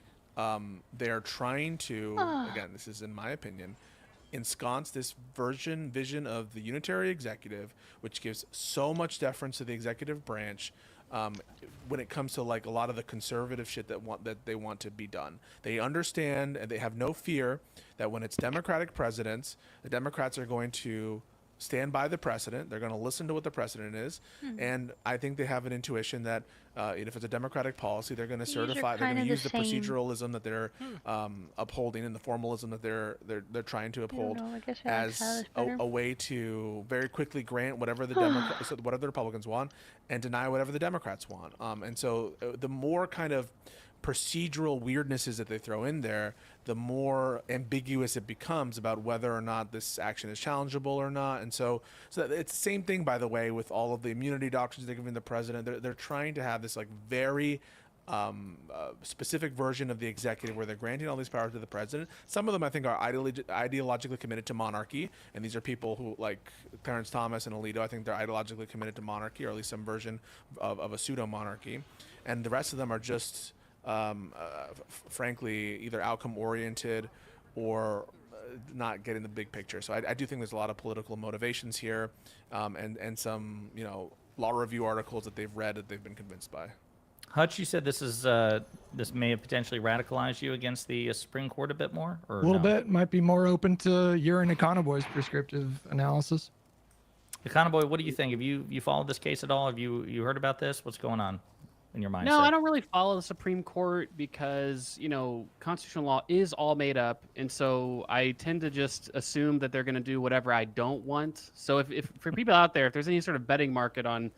they're trying to, again, this is in my opinion, ensconce this vision of the unitary executive, which gives so much deference to the executive branch when it comes to like a lot of the conservative shit that they want to be done. They understand and they have no fear that when it's Democratic presidents, the Democrats are going to stand by the precedent. They're going to listen to what the precedent is, and I think they have an intuition that if it's a Democratic policy, they're going to certify. They're going to use the proceduralism that they're upholding and the formalism that they're trying to uphold as a way to very quickly grant whatever the whatever the Republicans want and deny whatever the Democrats want. And so the more kind of procedural weirdnesses that they throw in there, the more ambiguous it becomes about whether or not this action is challengeable or not. And so it's the same thing, by the way, with all of the immunity doctrines they're giving the president. They're trying to have this like very specific version of the executive where they're granting all these powers to the president. Some of them I think are ideologically committed to monarchy, and these are people who, like Clarence Thomas and Alito, I think they're ideologically committed to monarchy, or at least some version of a pseudo-monarchy. And the rest of them are just frankly, either outcome oriented or not getting the big picture. So I do think there's a lot of political motivations here, and some law review articles that they've read that they've been convinced by. Hutch, you said this this may have potentially radicalized you against the Supreme Court a bit more, or a little no? bit. Might be more open to your and Econoboy's prescriptive analysis. Econoboy, what do you think? Have you followed this case at all? Have you heard about this? What's going on in your mindset? No, I don't really follow the Supreme Court because, constitutional law is all made up. And so I tend to just assume that they're going to do whatever I don't want. So if for people out there, if there's any sort of betting market on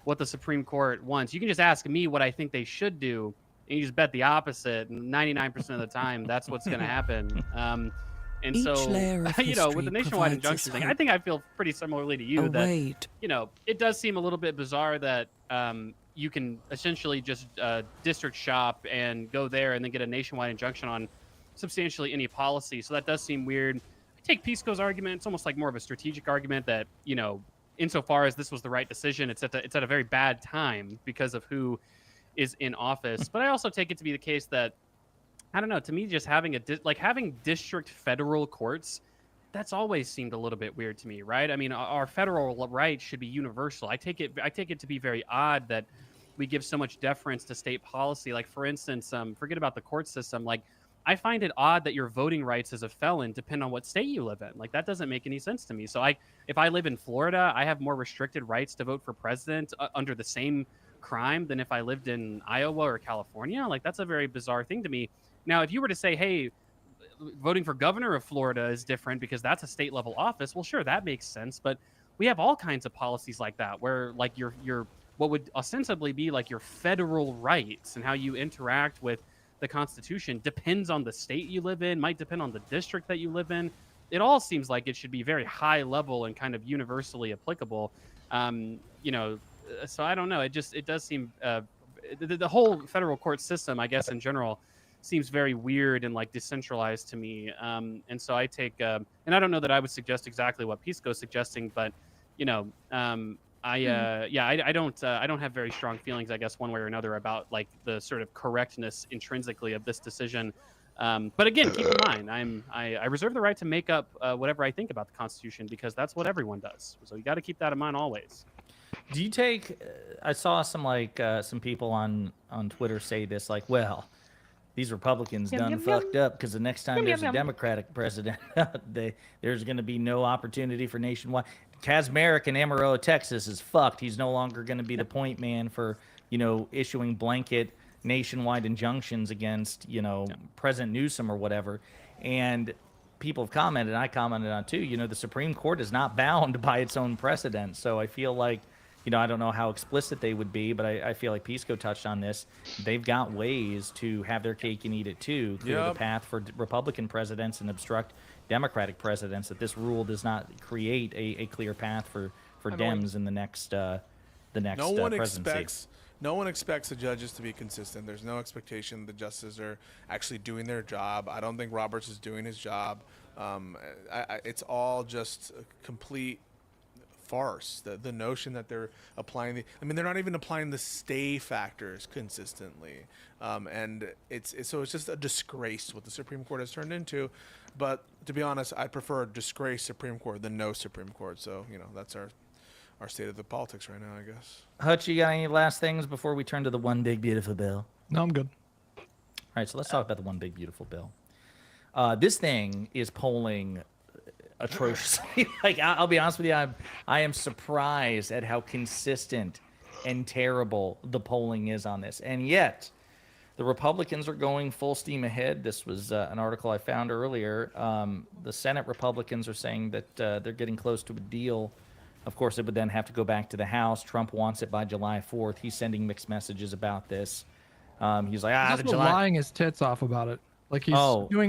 what the Supreme Court wants, you can just ask me what I think they should do. And you just bet the opposite. And 99% of the time, that's what's going to happen. And Each so, layer of with the nationwide injunction thing, I think I feel pretty similarly to you that, it does seem a little bit bizarre that you can essentially just district shop and go there and then get a nationwide injunction on substantially any policy. So that does seem weird. I take Pisco's argument. It's almost like more of a strategic argument that, insofar as this was the right decision, it's at a very bad time because of who is in office. But I also take it to be the case that, I don't know, to me, just having having district federal courts, that's always seemed a little bit weird to me, right? I mean, our federal rights should be universal. I take it to be very odd that we give so much deference to state policy. Like, for instance, forget about the court system. Like, I find it odd that your voting rights as a felon depend on what state you live in. Like, that doesn't make any sense to me. So if I live in Florida, I have more restricted rights to vote for president under the same crime than if I lived in Iowa or California. Like, that's a very bizarre thing to me. Now, if you were to say, hey, voting for governor of Florida is different because that's a state level office, well, sure, that makes sense. But we have all kinds of policies like that where like your what would ostensibly be like your federal rights and how you interact with the Constitution depends on the state you live in, might depend on the district that you live in. It all seems like it should be very high level and kind of universally applicable. So I don't know. It does seem the whole federal court system, I guess, in general, seems very weird and like decentralized to me. And so I take, and I don't know that I would suggest exactly what Pisco's suggesting, but I don't have very strong feelings, I guess, one way or another about like the sort of correctness intrinsically of this decision. But again, keep in mind, I reserve the right to make up whatever I think about the Constitution because that's what everyone does. So you got to keep that in mind always. Do you take? I saw some people on Twitter say this, like, well, these Republicans fucked up because the next time there's a Democratic president, there's going to be no opportunity for nationwide. Kazmarek in Amarillo, Texas is fucked. He's no longer going to be the point man for, issuing blanket nationwide injunctions against, President Newsom or whatever. And people have commented, and I commented on too, the Supreme Court is not bound by its own precedent. So I feel like, you know, I don't know how explicit they would be, but I feel like Pisco touched on this. They've got ways to have their cake and eat it too, clear the path for Republican presidents and obstruct Democratic presidents. That this rule does not create a clear path for Dems in the next presidency. No one expects the judges to be consistent. There's no expectation the justices are actually doing their job. I don't think Roberts is doing his job. It's all just a complete farce. The notion that they're applying they're not even applying the stay factors consistently, and it's just a disgrace what the Supreme Court has turned into. But to be honest, I prefer a disgraced Supreme Court than no Supreme Court. So that's our state of the politics right now, I guess. Hutch, you got any last things before we turn to the one big beautiful bill? No, I'm good. All right, so let's talk about the one big beautiful bill. This thing is polling atrociously. Like, I'll be honest with you, I am surprised at how consistent and terrible the polling is on this. And yet, the Republicans are going full steam ahead. This was an article I found earlier. The Senate Republicans are saying that they're getting close to a deal. Of course, it would then have to go back to the House. Trump wants it by July 4th. He's sending mixed messages about this. He's like, he's lying his tits off about it. Like he's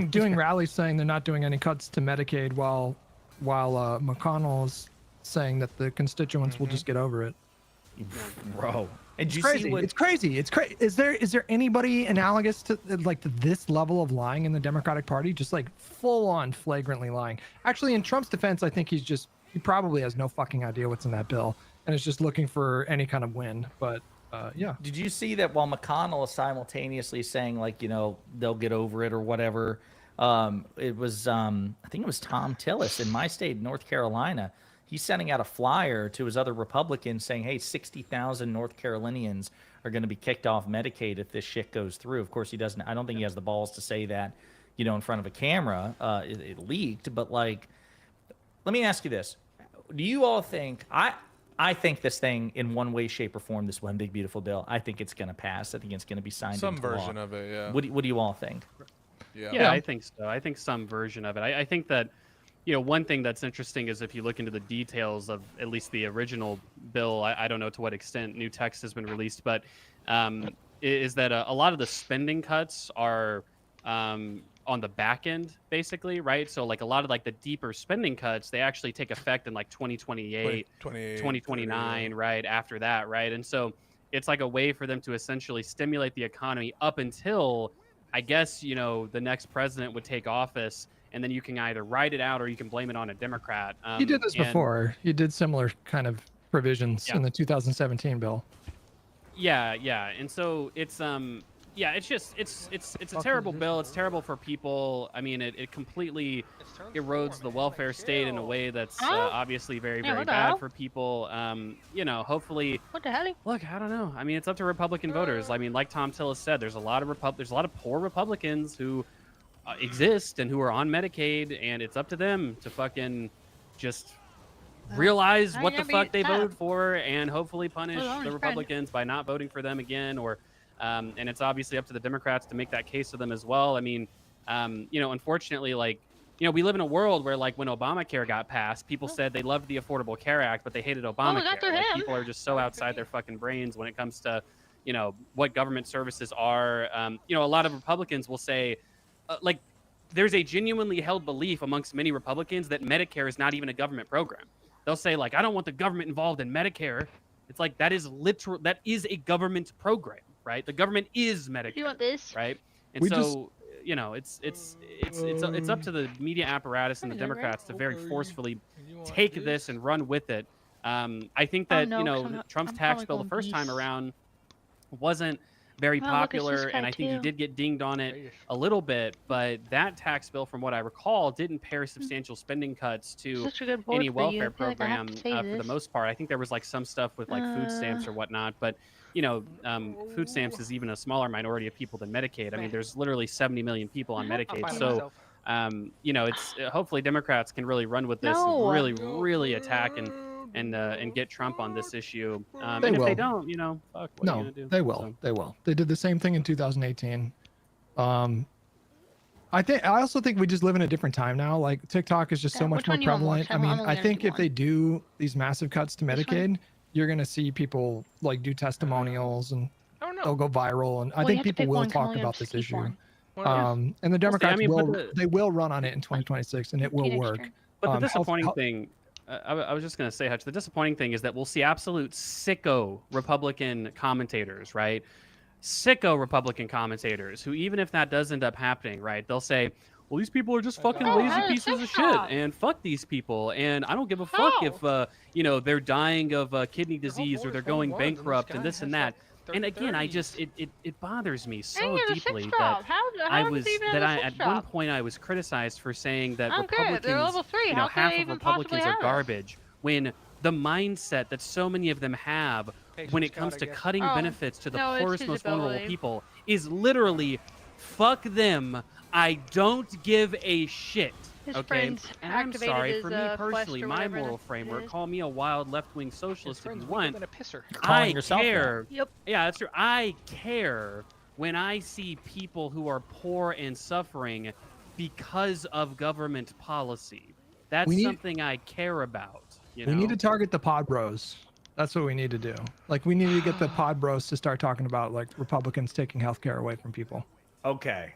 doing rallies saying they're not doing any cuts to Medicaid, while McConnell is saying that the constituents will just get over it. Bro, it's crazy. It's crazy. It's crazy. Is there anybody analogous to this level of lying in the Democratic Party? Just like full on flagrantly lying. Actually, in Trump's defense, I think he probably has no fucking idea what's in that bill and is just looking for any kind of win. But yeah. Did you see that while McConnell is simultaneously saying they'll get over it or whatever? It was I think it was Tom Tillis in my state, North Carolina. He's sending out a flyer to his other Republicans saying, hey, 60,000 North Carolinians are going to be kicked off Medicaid if this shit goes through. Of course, he doesn't. I don't think he has the balls to say that, in front of a camera. It leaked, but let me ask you this. Do you all think, I think this thing in one way, shape, or form, this one big beautiful bill, I think it's going to pass. I think it's going to be signed some into version law. Of it, yeah. What do you all think? Yeah, I think so. I think some version of it. I think that, one thing that's interesting is if you look into the details of at least the original bill, I don't know to what extent new text has been released, but is that a lot of the spending cuts are on the back end, basically, right? So like a lot of the deeper spending cuts, they actually take effect in 2028, 2029, right? After that, right? And so it's like a way for them to essentially stimulate the economy up until, I guess, the next president would take office, and then you can either write it out or you can blame it on a Democrat. He did this before. He did similar kind of provisions in the 2017 bill. Yeah. And so it's it's a terrible bill. It's terrible for people. I mean, it completely erodes the welfare state in a way that's obviously very, very bad for people. Hopefully. What the hell? Look, I don't know. I mean, it's up to Republican voters. I mean, like Tom Tillis said, there's a lot of poor Republicans who exist and who are on Medicaid, and it's up to them to fucking just realize what the fuck they voted for and hopefully punish the Republicans by not voting for them again, or and it's obviously up to the Democrats to make that case to them as well. I mean, unfortunately, we live in a world where when Obamacare got passed, people said they loved the Affordable Care Act, but they hated Obamacare. People are just so outside their fucking brains when it comes to, what government services are. A lot of Republicans will say, there's a genuinely held belief amongst many Republicans that Medicare is not even a government program. They'll say I don't want the government involved in Medicare. It's that is a government program, right? The government is Medicare. You want this? Right? And it's up to the media apparatus and the Democrats to very forcefully take this and run with it. I think that Trump's tax bill the first time around wasn't very popular, and I think he did get dinged on it a little bit, but that tax bill, from what I recall, didn't pair substantial spending cuts to any welfare program for the most part. I think there was some stuff with food stamps or whatnot, but food stamps is even a smaller minority of people than Medicaid. I mean, there's literally 70 million people on Medicaid, so it's hopefully Democrats can really run with this, and really attack and get Trump on this issue. And if they don't, fuck, what are you gonna do? They will. So. They will. They did the same thing in 2018. I also think we just live in a different time now. TikTok is just so much more prevalent. I mean, I think if they do these massive cuts to Medicaid, you're gonna see people like do testimonials and I don't know. they'll go viral, and I Well, you think have to people pick will one, can talk only about just this keep issue. one. And the We'll see. Democrats I mean, but they will run on it in 2026, and it will Phoenix work. turn. But the Health- disappointing health- thing, I was just going to say, Hutch, the disappointing thing is that we'll see absolute sicko Republican commentators, right? Sicko Republican commentators who, even if that does end up happening, right, they'll say, well, these people are just fucking lazy how does pieces this of shit, stop? and fuck these people, and I don't give a fuck if, they're dying of kidney disease or they're going bankrupt and this and that. And again, I just it bothers me so deeply that at one point I was criticized for saying that I'm good. They're level 3. How could half they of even Republicans possibly are have it? garbage when the mindset that so many of them have when it comes to cutting benefits to the no, it's poorest, his most vulnerable ability. people is literally fuck them. I don't give a shit. His Okay, friends and I'm activated sorry his, for me quest personally, or my whatever moral it framework. is. Call me a wild left-wing socialist if you want. Than a pisser. calling I yourself that. care. Yep. Yeah, that's true. I care when I see people who are poor and suffering because of government policy. That's something I care about. You know? We need to target the pod bros. That's what we need to do. Like, we need to get the pod bros to start talking about like Republicans taking healthcare away from people. Okay.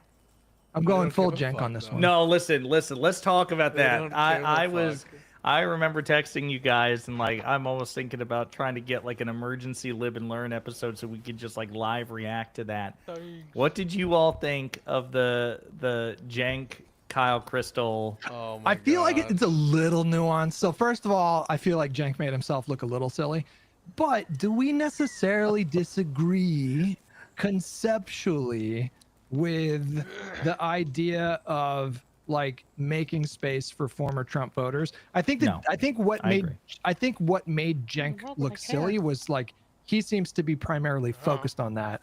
I'm going full jank on this one. No, listen. Let's talk about They that. don't give a fuck. I remember texting you guys, and like I'm almost thinking about trying to get like an emergency live and learn episode so we could just like live react to that. What did you all think of the jank Kyle Crystal? Oh my I feel like God. it's a little nuanced. So first of all, I feel like Jank made himself look a little silly. But do we necessarily disagree conceptually with the idea of like making space for former Trump voters? I think that No, I think what I made agree. Jank Well, look I silly was like he seems to be primarily focused on that.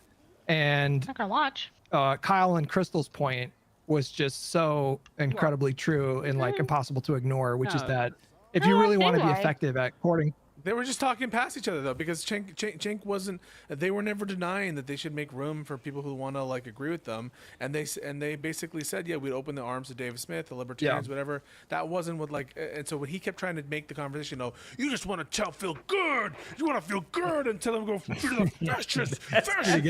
And Not gonna watch. Kyle and Crystal's point was just so incredibly true and like impossible to ignore, which is No. that if you No, I really want to feel be like- effective at courting, They were just talking past each other though, because Cenk wasn't. They were never denying that they should make room for people who want to like agree with them, and they basically said, yeah, we'd open the arms to David Smith, the libertarians, whatever. That wasn't what like. And so when he kept trying to make the conversation, you just want to feel good. You want to feel good and tell them go to the fascists. That's actually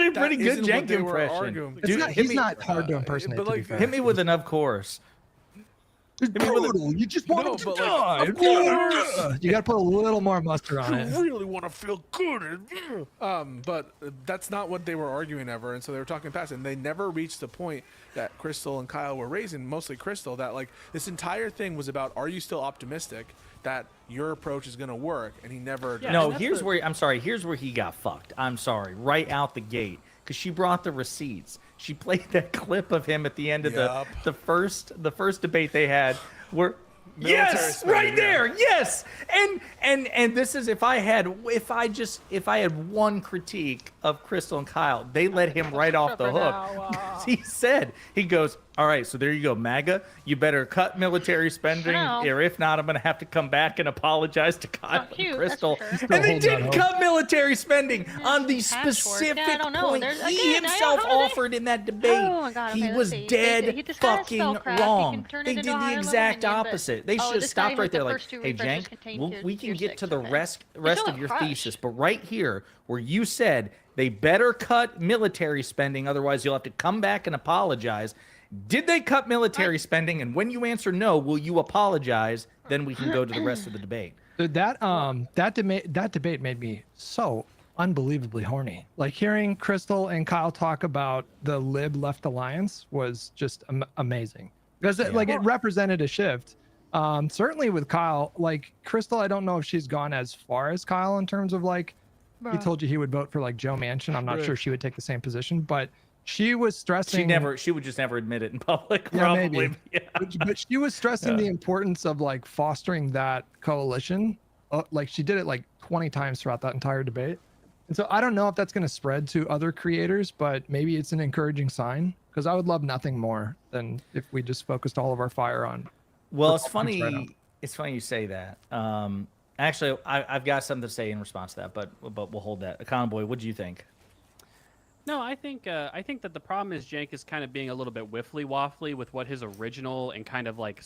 a pretty good Jank impression. he's not hard to impersonate. but to be like, fair. Hit me with an of course. It's brutal. You just want No, him to but, die. like, of course. You got to put a little more mustard on it. You really want to feel good. But that's not what they were arguing ever, and so they were talking past it, and they never reached the point that Crystal and Kyle were raising, mostly Crystal, that like this entire thing was about, are you still optimistic that your approach is going to work? And he never. Yeah, No, and that's here's the- where I'm sorry. Here's where he got fucked. I'm sorry. Right out the gate, because she brought the receipts. She played that clip of him at the end of Yup. the first debate they had, where. Military Yes, spending, right yeah. there. Yes, and this is if I had one critique of Crystal and Kyle, they let him right off the hook. He said, he goes, all right, so there you go, MAGA. You better cut military spending, No. or if not, I'm gonna have to come back and apologize to Kyle Not cute, and that's Crystal. for sure. And they Hold that didn't hope. cut military spending on the Patchwork. specific Yeah, I don't know. point There's- he again, I himself don't know. offered in that debate. Oh my God, He okay, was let's see. dead He just kinda fucking spellcraft. He can wrong. turn They it did into a the higher exact level minion, but- opposite. They Oh, should have this guy stopped right with the there like, first two hey, refreshes Jank, contain we can tier get 6, to the okay. rest still of your crushed. thesis, but right here where you said they better cut military spending, otherwise you'll have to come back and apologize. Did they cut military spending? And when you answer no, will you apologize? Then we can go to the rest of the debate. Dude, that debate made me so unbelievably horny. Like hearing Crystal and Kyle talk about the Lib Left Alliance was just amazing because it represented a shift. Certainly with Kyle, like Crystal, I don't know if she's gone as far as Kyle in terms of like he told you he would vote for like Joe Manchin. I'm not sure she would take the same position, but she was stressing. She would just never admit it in public. Yeah, Probably. maybe. Yeah. But she was stressing the importance of like fostering that coalition. Like she did it like 20 times throughout that entire debate. And so I don't know if that's going to spread to other creators, but maybe it's an encouraging sign because I would love nothing more than if we just focused all of our fire on. Well, it's Republicans right now. funny. It's funny you say that. Actually, I've got something to say in response to that, but we'll hold that. Econo Boy, what do you think? No, I think that the problem is Jank is kind of being a little bit whiffly waffly with what his original and kind of like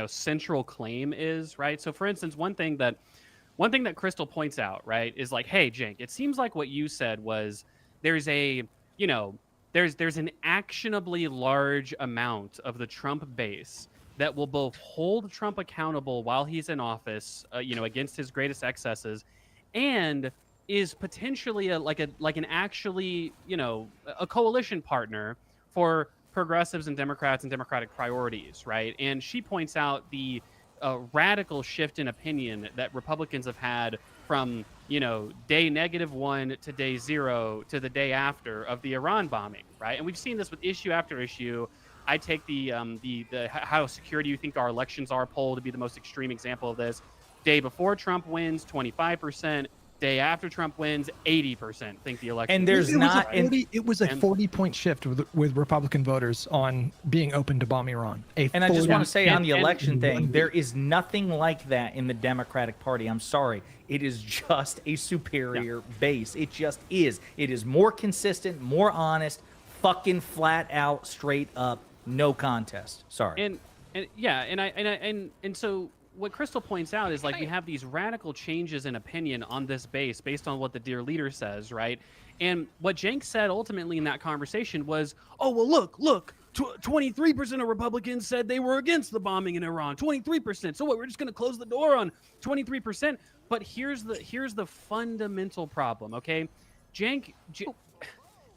central claim is, right? So, for instance, one one thing that Crystal points out, right, is like, hey, Cenk, it seems like what you said was there's a, you know, there's an actionably large amount of the Trump base that will both hold Trump accountable while he's in office, you know, against his greatest excesses, and is potentially an actually, you know, a coalition partner for progressives and Democrats and Democratic priorities, right? And she points out the radical shift in opinion that Republicans have had from, you know, day -1 to day 0 to the day after of the Iran bombing, right? And we've seen this with issue after issue. I take the how secure do you think our elections are poll to be the most extreme example of this. Day before Trump wins, 25%. Day after Trump wins, 80% think the election. And there's not. It was a 40-point shift with Republican voters on being open to bomb Iran. And I just want to say on the election thing, there is nothing like that in the Democratic Party. I'm sorry. It is just a superior base. It just is. It is more consistent, more honest, fucking flat out, straight up, no contest. Sorry. And so what Crystal points out is like we have these radical changes in opinion on this base based on what the dear leader says, right? And what Cenk said ultimately in that conversation was, oh, well, look, 23% of Republicans said they were against the bombing in Iran. 23%. So what? We're just going to close the door on 23%. But here's the fundamental problem, okay? Cenk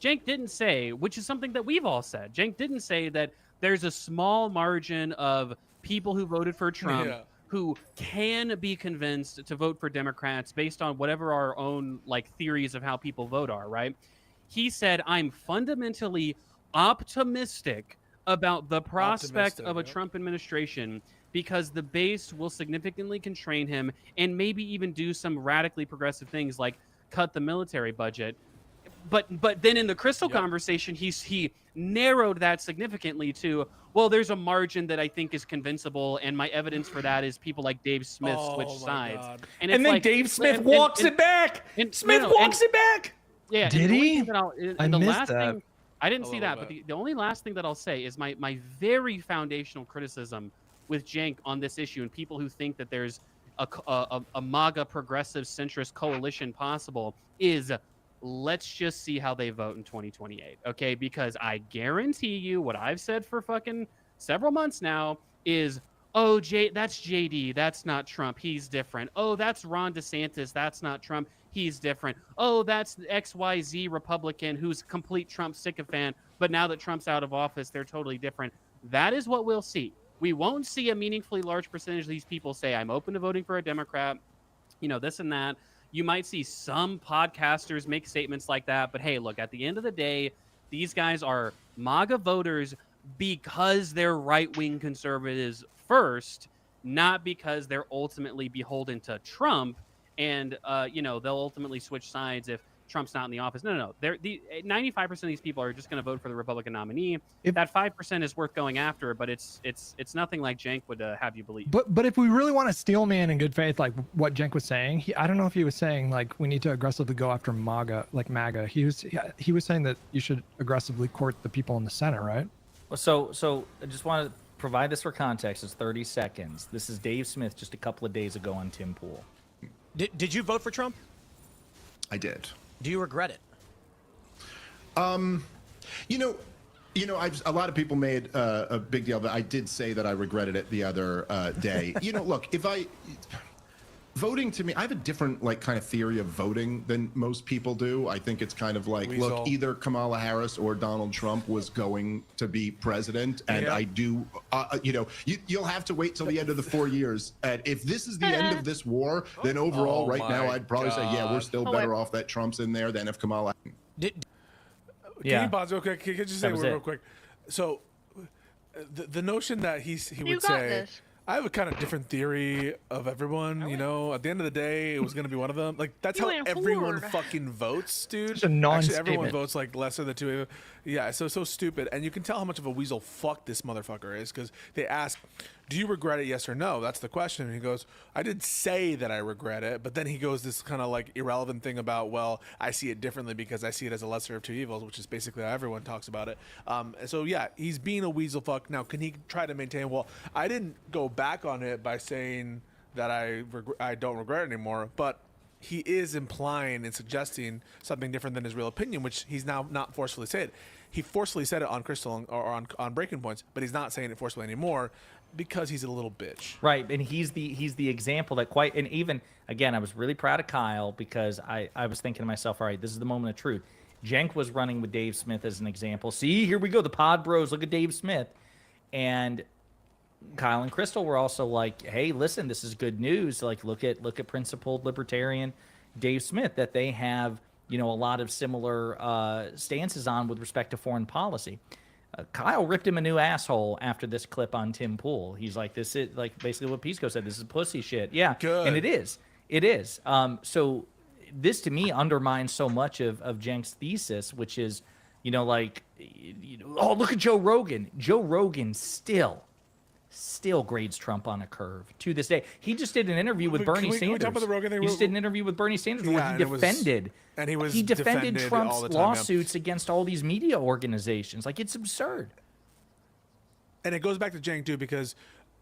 didn't say, which is something that we've all said. Cenk didn't say that there's a small margin of people who voted for Trump who can be convinced to vote for Democrats based on whatever our own like theories of how people vote are, right? He said, I'm fundamentally optimistic about the prospect of a Trump administration because the base will significantly constrain him and maybe even do some radically progressive things like cut the military budget. But then in the Crystal conversation, he narrowed that significantly to, well, there's a margin that I think is convincible, and my evidence for that is people like Dave Smith switch sides. And then like, Dave Smith walks it back. Smith walks it back. Yeah. Did he? I missed that. I didn't see that, but the only last thing that I'll say is my very foundational criticism with Cenk on this issue and people who think that there's a MAGA progressive centrist coalition possible is let's just see how they vote in 2028, okay? Because I guarantee you what I've said for fucking several months now is, oh, that's JD, that's not Trump, he's different. Oh, that's Ron DeSantis, that's not Trump, he's different. Oh, that's XYZ Republican who's complete Trump sycophant, but now that Trump's out of office, they're totally different. That is what we'll see. We won't see a meaningfully large percentage of these people say, I'm open to voting for a Democrat, you know, this and that. You might see some podcasters make statements like that, but hey, look, at the end of the day, these guys are MAGA voters because they're right-wing conservatives first, not because they're ultimately beholden to Trump and, you know, they'll ultimately switch sides if Trump's not in the office. No. 95% of these people are just going to vote for the Republican nominee. That 5% is worth going after, but it's nothing like Cenk would have you believe. But if we really want to steel man in good faith, like what Cenk was saying, I don't know if he was saying like we need to aggressively go after MAGA. He was saying that you should aggressively court the people in the Senate, right? So I just want to provide this for context. It's 30 seconds. This is Dave Smith just a couple of days ago on Tim Pool. Did you vote for Trump? I did. Do you regret it? You know, a lot of people made a big deal, but I did say that I regretted it the other day. You know, look, voting to me, I have a different kind of theory of voting than most people do. I think it's kind of like, look, either Kamala Harris or Donald Trump was going to be president, and I do, you'll have to wait till the end of the 4 years. And if this is the end of this war, then overall, now, I'd probably say, yeah, we're still better off that Trump's in there than if Kamala. Can you pause real quick? Can you just say real quick? So, the notion that he would say. This. I have a kind of different theory of everyone, you know. At the end of the day, it was going to be one of them. Like, that's how everyone fucking votes, dude. It's a non-statement. Actually, everyone votes, like, lesser than two. Yeah, so stupid. And you can tell how much of a weasel fuck this motherfucker is, because they ask, do you regret it, yes or no? That's the question. And he goes, I did say that I regret it. But then he goes this kind of, like, irrelevant thing about, well, I see it differently because I see it as a lesser of two evils, which is basically how everyone talks about it. So, yeah, he's being a weasel fuck. Now, can he try to maintain, well, I didn't go back on it by saying that I don't regret anymore, but he is implying and suggesting something different than his real opinion, which he's now not forcefully said. He forcefully said it on Crystal or on Breaking Points, but he's not saying it forcefully anymore because he's a little bitch. Right, and he's the example that quite, and even again, I was really proud of Kyle because I was thinking to myself, all right, this is the moment of truth. Jenk was running with Dave Smith as an example. See, here we go, the pod bros. Look at Dave Smith, and Kyle and Crystal were also like, hey, listen, this is good news. Like, look at principled libertarian Dave Smith, that they have, you know, a lot of similar stances on with respect to foreign policy. Kyle ripped him a new asshole after this clip on Tim Pool. He's like, this is like basically what Pisco said. This is pussy shit. Yeah, good. And it is. So this to me undermines so much of Jenk's thesis, which is, you know, like, you know, oh, look at Joe Rogan. Joe Rogan still grades Trump on a curve to this day. He just did an interview with Bernie Sanders. Can we talk about the Rogan thing? He just did an interview with Bernie Sanders where he defended he defended Trump's lawsuits against all these media organizations. Like, it's absurd. And it goes back to Jank too, because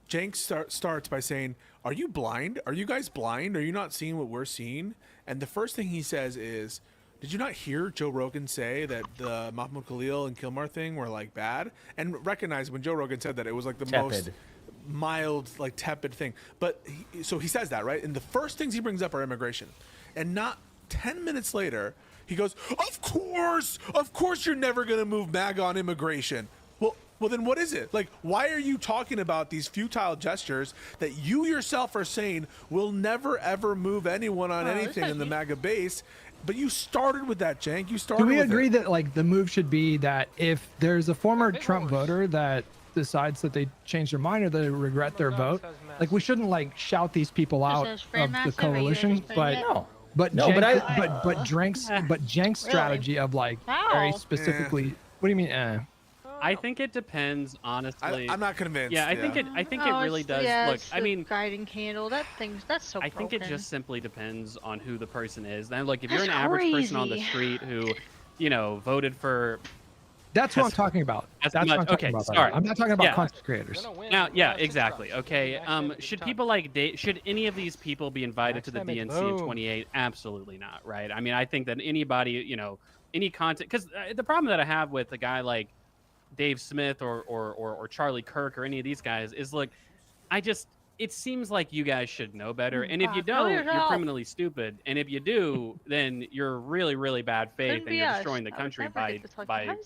Jank starts by saying, "Are you blind? Are you guys blind? Are you not seeing what we're seeing?" And the first thing he says is, "Did you not hear Joe Rogan say that the Mahmoud Khalil and Kilmar thing were like bad?" And recognize when Joe Rogan said that, it was like the most mild, like tepid thing. But so he says that, right? And the first things he brings up are immigration, and not 10 minutes later he goes, of course you're never gonna move MAGA on immigration." Well, then what is it? Like, why are you talking about these futile gestures that you yourself are saying will never ever move anyone on anything in the MAGA base? But you started with that, Jank. You started. Do we with agree it. that like the move should be that if there's a former Trump voter that decides that they change their mind or they regret their vote, like we shouldn't like shout these people out of the coalition, but Jenk's strategy of like very specifically. What do you mean? I think it depends, honestly. I'm not convinced. Yeah, I think it really does. Look, it's I the mean, guiding candle. That's so. I think it broken. just simply depends on who the person is. Then, like, if you're an average person on the street who, you know, voted for. That's what I'm talking about. That's what I'm talking about. Sorry. I'm not talking about content creators. Now, yeah, exactly. Okay. Should people like should any of these people be invited to the DNC in 28? Absolutely not. Right. I mean, I think that anybody, you know, any content, because the problem that I have with a guy like Dave Smith or Charlie Kirk or any of these guys is, look, it seems like you guys should know better. And if you don't, you're criminally stupid. And if you do, then you're really, really bad faith and you're destroying the country by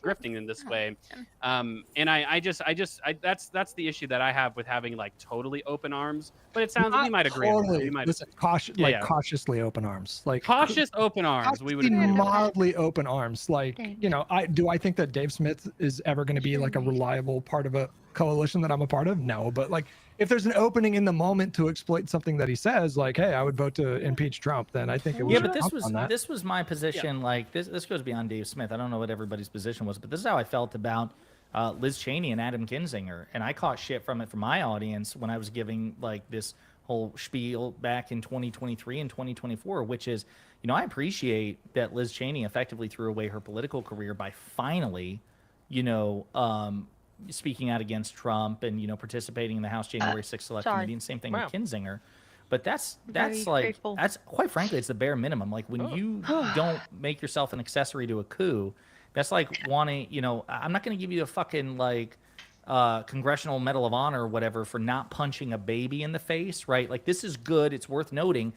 grifting in this way. And that's the issue that I have with having like totally open arms. But it sounds like we might agree. Totally. Listen, cautiously open arms. Like cautious open arms. We would mildly open arms. Like, you know, I think that Dave Smith is ever going to be like a reliable part of a coalition that I'm a part of? No, but like if there's an opening in the moment to exploit something that he says, like, hey, I would vote to impeach Trump, then I think it was. Yeah, but this was my position. Yeah. Like this goes beyond Dave Smith. I don't know what everybody's position was, but this is how I felt about Liz Cheney and Adam Kinzinger, and I caught shit from it from my audience when I was giving like this whole spiel back in 2023 and 2024, which is, you know, I appreciate that Liz Cheney effectively threw away her political career by finally, you know, speaking out against Trump and, you know, participating in the House January 6th Select Committee, and same thing with Kinzinger. But that's quite frankly, it's the bare minimum. Like when you don't make yourself an accessory to a coup, that's like wanting, you know, I'm not going to give you a fucking like Congressional Medal of Honor or whatever for not punching a baby in the face, right? Like this is good. It's worth noting.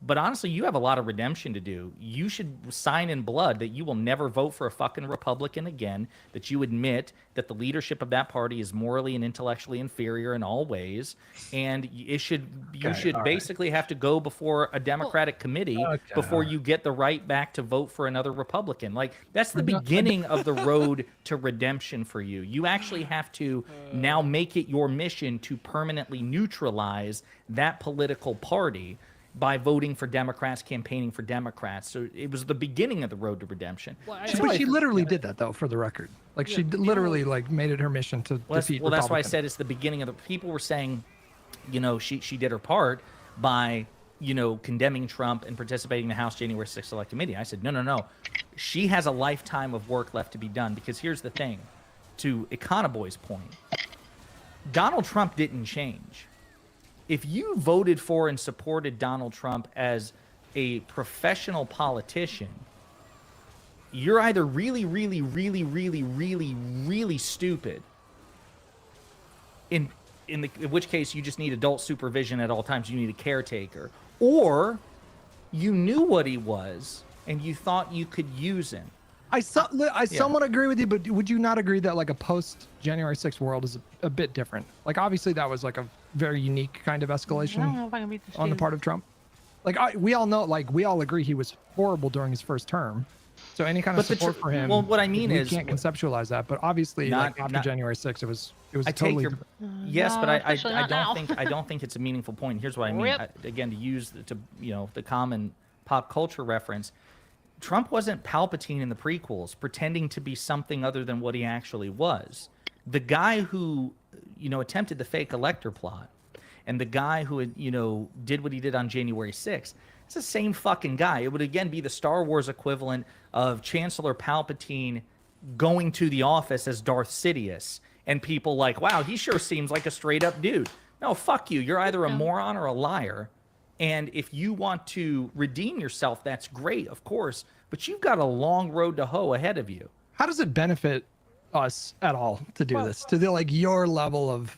But honestly, you have a lot of redemption to do. You should sign in blood that you will never vote for a fucking Republican again, that you admit that the leadership of that party is morally and intellectually inferior in all ways, and you should basically have to go before a Democratic committee before you get the right back to vote for another Republican. Like, that's the beginning of the road to redemption for you. You actually have to now make it your mission to permanently neutralize that political party by voting for Democrats, campaigning for Democrats. So it was the beginning of the road to redemption. Well, she literally did that, though, for the record. Like, she literally like made it her mission to defeat Well, that's why I said it's the beginning of the... People were saying, you know, she did her part by, you know, condemning Trump and participating in the House January 6th Select Committee. I said, no. She has a lifetime of work left to be done, because here's the thing. To Econoboy's point, Donald Trump didn't change. if you voted for and supported Donald Trump as a professional politician, you're either really, really, really, really, really, really stupid, in which case you just need adult supervision at all times, you need a caretaker, or you knew what he was and you thought you could use him. I somewhat agree with you, but would you not agree that like a post January 6th world is a bit different? Like obviously that was like a very unique kind of escalation I don't know if I can beat this on the dude. part of Trump. Like we all know, like we all agree he was horrible during his first term. So any kind of But the support for him. well, what I mean we is- can't conceptualize that. But obviously, like after January 6th, it was I totally. take your different. yes, No, but I especially not now. don't think it's a meaningful point. Here's what I mean. Rip. Again, to use the common pop culture reference, Trump wasn't Palpatine in the prequels, pretending to be something other than what he actually was. The guy who attempted the fake elector plot, and the guy who did what he did on January 6th. It's the same fucking guy. It would again be the Star Wars equivalent of Chancellor Palpatine going to the office as Darth Sidious, and people like, wow, he sure seems like a straight up dude. No, fuck you. You're either a moron or a liar. And if you want to redeem yourself, that's great, of course. But you've got a long road to hoe ahead of you. How does it benefit us at all to do this? To the your level of,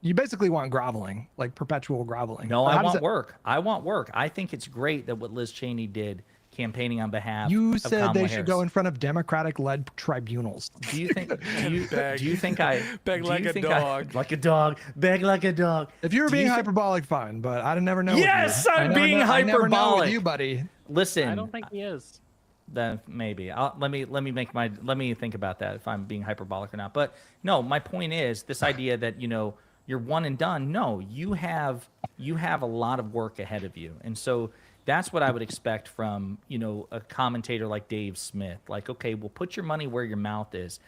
you basically want groveling, like perpetual groveling. No, But I how does want it- work. I want work. I think it's great that what Liz Cheney did, campaigning on behalf You of said Kamala they should Harris. go in front of Democratic-led tribunals. Do you think? Do you think I Beg do like you a think dog. like a dog? Beg like a dog. If you were Do being think- hyperbolic, fine, but I never know. with Yes, you. I I'm never being know- I never know hyperbolic. with you, buddy. Listen, I don't think he is. then maybe let me think about that if I'm being hyperbolic or not. But no, my point is this idea that you're one and done. No, you have a lot of work ahead of you, and so that's what I would expect from a commentator like Dave Smith. Like, okay, well, put your money where your mouth is.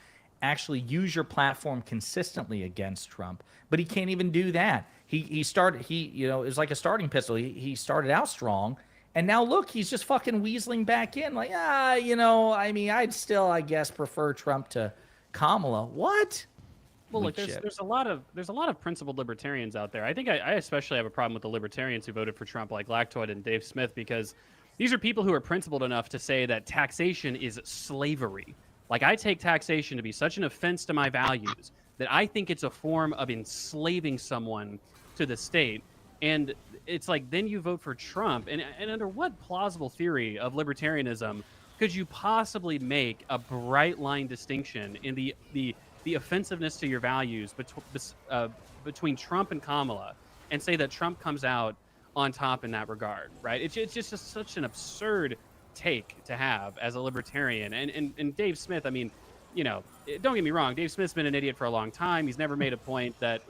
Actually, use your platform consistently against Trump, but he can't even do that. He started it was like a starting pistol. He started out strong. And now look, he's just fucking weaseling back in like, I'd still, I guess, prefer Trump to Kamala. What? Well, Weak look, shit. there's a lot of principled libertarians out there. I think I especially have a problem with the libertarians who voted for Trump, like Lactoid and Dave Smith, because these are people who are principled enough to say that taxation is slavery. Like, I take taxation to be such an offense to my values that I think it's a form of enslaving someone to the state. And it's like, then you vote for Trump. And under what plausible theory of libertarianism could you possibly make a bright line distinction in the offensiveness to your values between Trump and Kamala, and say that Trump comes out on top in that regard, right? It's just such an absurd take to have as a libertarian. And Dave Smith, I mean, don't get me wrong, Dave Smith's been an idiot for a long time. He's never made a point that,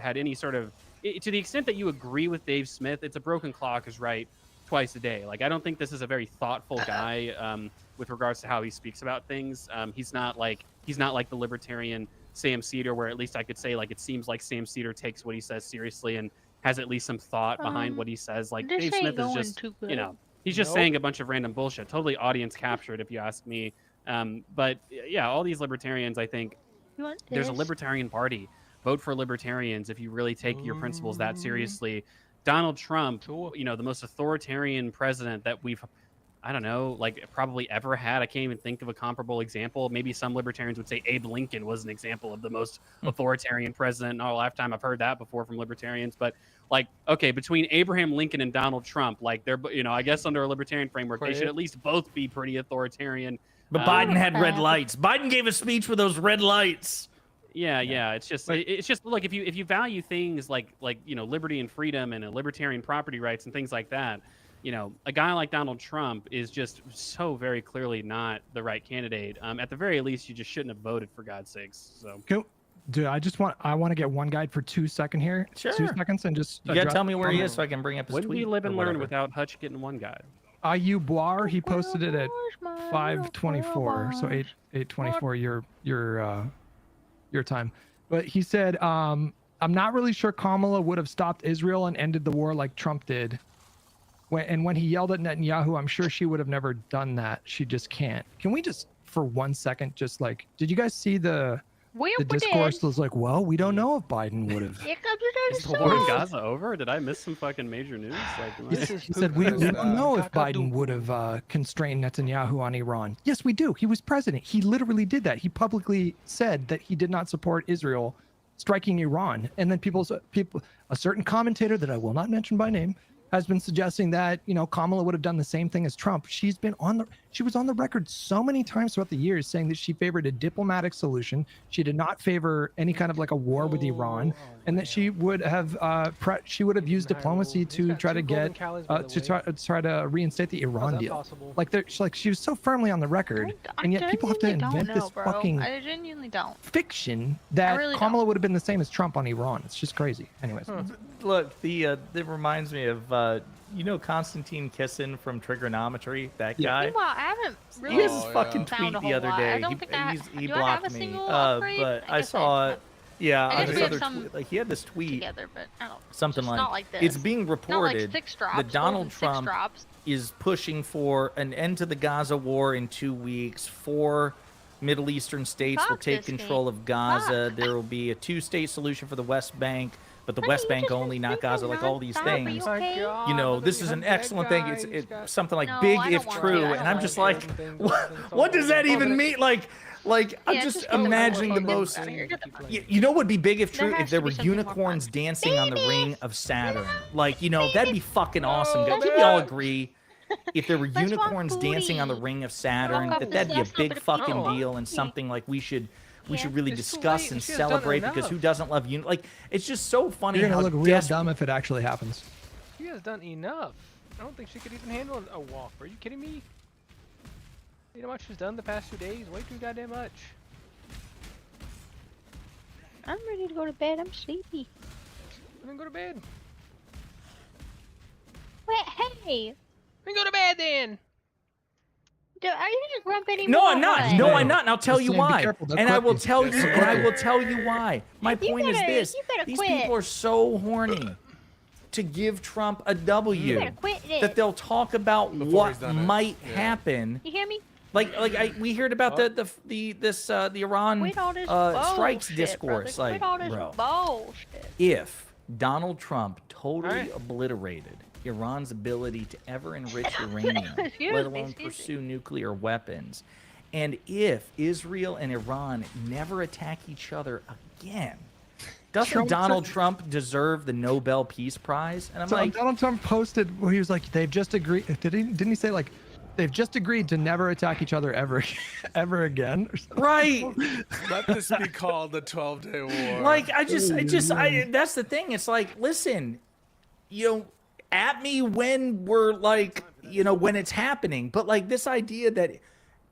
had any sort of, to the extent that you agree with Dave Smith, it's a broken clock is right twice a day. Like, I don't think this is a very thoughtful guy with regards to how he speaks about things. He's not like the libertarian Sam Cedar, where at least I could say, like, it seems like Sam Cedar takes what he says seriously and has at least some thought behind what he says. Like, this Dave ain't Smith is going just, too good. he's just saying a bunch of random bullshit, totally audience captured, if you ask me. But yeah, all these libertarians, I think You want there's a this? libertarian party. Vote for libertarians if you really take your principles that seriously. Donald Trump, the most authoritarian president that we've, I don't know, like, probably ever had. I can't even think of a comparable example. Maybe some libertarians would say Abe Lincoln was an example of the most authoritarian president in our lifetime. I've heard that before from libertarians. But, like, okay, between Abraham Lincoln and Donald Trump, like, they're, I guess under a libertarian framework, they should at least both be pretty authoritarian. But Biden had red lights. Biden gave a speech with those red lights. Yeah. It's just look, if you value things like liberty and freedom and libertarian property rights and things like that, a guy like Donald Trump is just so very clearly not the right candidate. At the very least, you just shouldn't have voted, for God's sakes. So, Cool. Dude, I want to get one guide for 2 seconds here. Sure. 2 seconds and just. You gotta tell me where he is so I can bring up his when tweet. we live or and learn whatever. without Hutch getting one guy. IU Boar, he posted it at 5:24, so 8:24 your time. But he said, I'm not really sure Kamala would have stopped Israel and ended the war like Trump did. When he yelled at Netanyahu, I'm sure she would have never done that. She just can't. Can we just, for 1 second, just like, did you guys see the We the discourse was like, well, we don't know if Biden would have. Is the war in Gaza over? Did I miss some fucking major news? Like, am I- He said, we don't know if Biden would have constrained Netanyahu on Iran. Yes, we do. He was president. He literally did that. He publicly said that he did not support Israel striking Iran. And then a certain commentator that I will not mention by name has been suggesting that, Kamala would have done the same thing as Trump. She was on the record so many times throughout the years saying that she favored a diplomatic solution. She did not favor any kind of like a war with Iran, and that she would have used diplomacy to try to get try to reinstate the Iran deal. She was so firmly on the record, and yet people have to invent this fucking I genuinely don't. fiction that really Kamala don't. would have been the same as Trump on Iran. It's just crazy. Anyways. Look, it reminds me of Konstantin Kissin from Trigonometry. That guy. Meanwhile, I haven't really He has his fucking found tweet a the whole other lot. day. I don't think I He do I have blocked a me. single upgrade? But I guess saw it. Yeah, I on guess his we have other some tweet. Like he had this tweet. together, but I don't. Something just like, not like this. it's being Not like reported 6 drops, that Donald six Trump drops. is pushing for an end to the Gaza war in 2 weeks. 4 Middle Eastern states will Fuck take this control of Gaza. There will be a 2-state solution for the West Bank, but the West Bank only, not Gaza. Like all these things. This is an excellent thing. It's something like No, big I don't if want true, to. I and don't I'm want just to. like, what does that even mean? Like I'm Yeah, just just get the imagining the motherfuckers most. out of here. Get the fuck- You know what would be big if There true? has If there to were be something more unicorns fun. dancing on the ring of Saturn. Like, that'd be fucking awesome. That's Can we all fun. agree? If there were Let's walk unicorns dancing on the booty. ring of Saturn, Walk up that'd be a and stuff, big but fucking no. deal and something like we should really It's too discuss late. and She has done celebrate because enough. who doesn't love like it's just so funny You're how gonna look real desperate. dumb if it actually happens. She has done enough. I don't think she could even handle a walk. Are you kidding me? You know how much she's done the past 2 days? Way too goddamn much. I'm ready to go to bed. I'm sleepy. Then go to bed. Wait, hey. Then go to bed then. Are you gonna grump anymore? No, I'm not. What? No, I'm not. And I'll tell Just you saying, be why. careful, don't And I quit will me. tell you. And I will tell you why. My You point is better- this: you better these quit. people are so horny to give Trump a You W better quit this. that they'll talk about Before what he's done it. might Yeah. happen. You hear me? We heard about the Iran Quit all this strikes bullshit, discourse. brother. Like, Quit all this bro, bullshit. if Donald Trump totally Alright. obliterated Iran's ability to ever enrich uranium, Excuse let me, alone excuse me. pursue nuclear weapons, and if Israel and Iran never attack each other again, doesn't Trump Donald said- Trump deserve the Nobel Peace Prize? And I'm So like, Donald Trump posted where he was like, they've just agreed. Didn't he say like, they've just agreed to never attack each other ever again? Or something? right. Let this be called the 12-day war. Like that's the thing. It's like, listen, at me when we're like, when it's happening. But like this idea that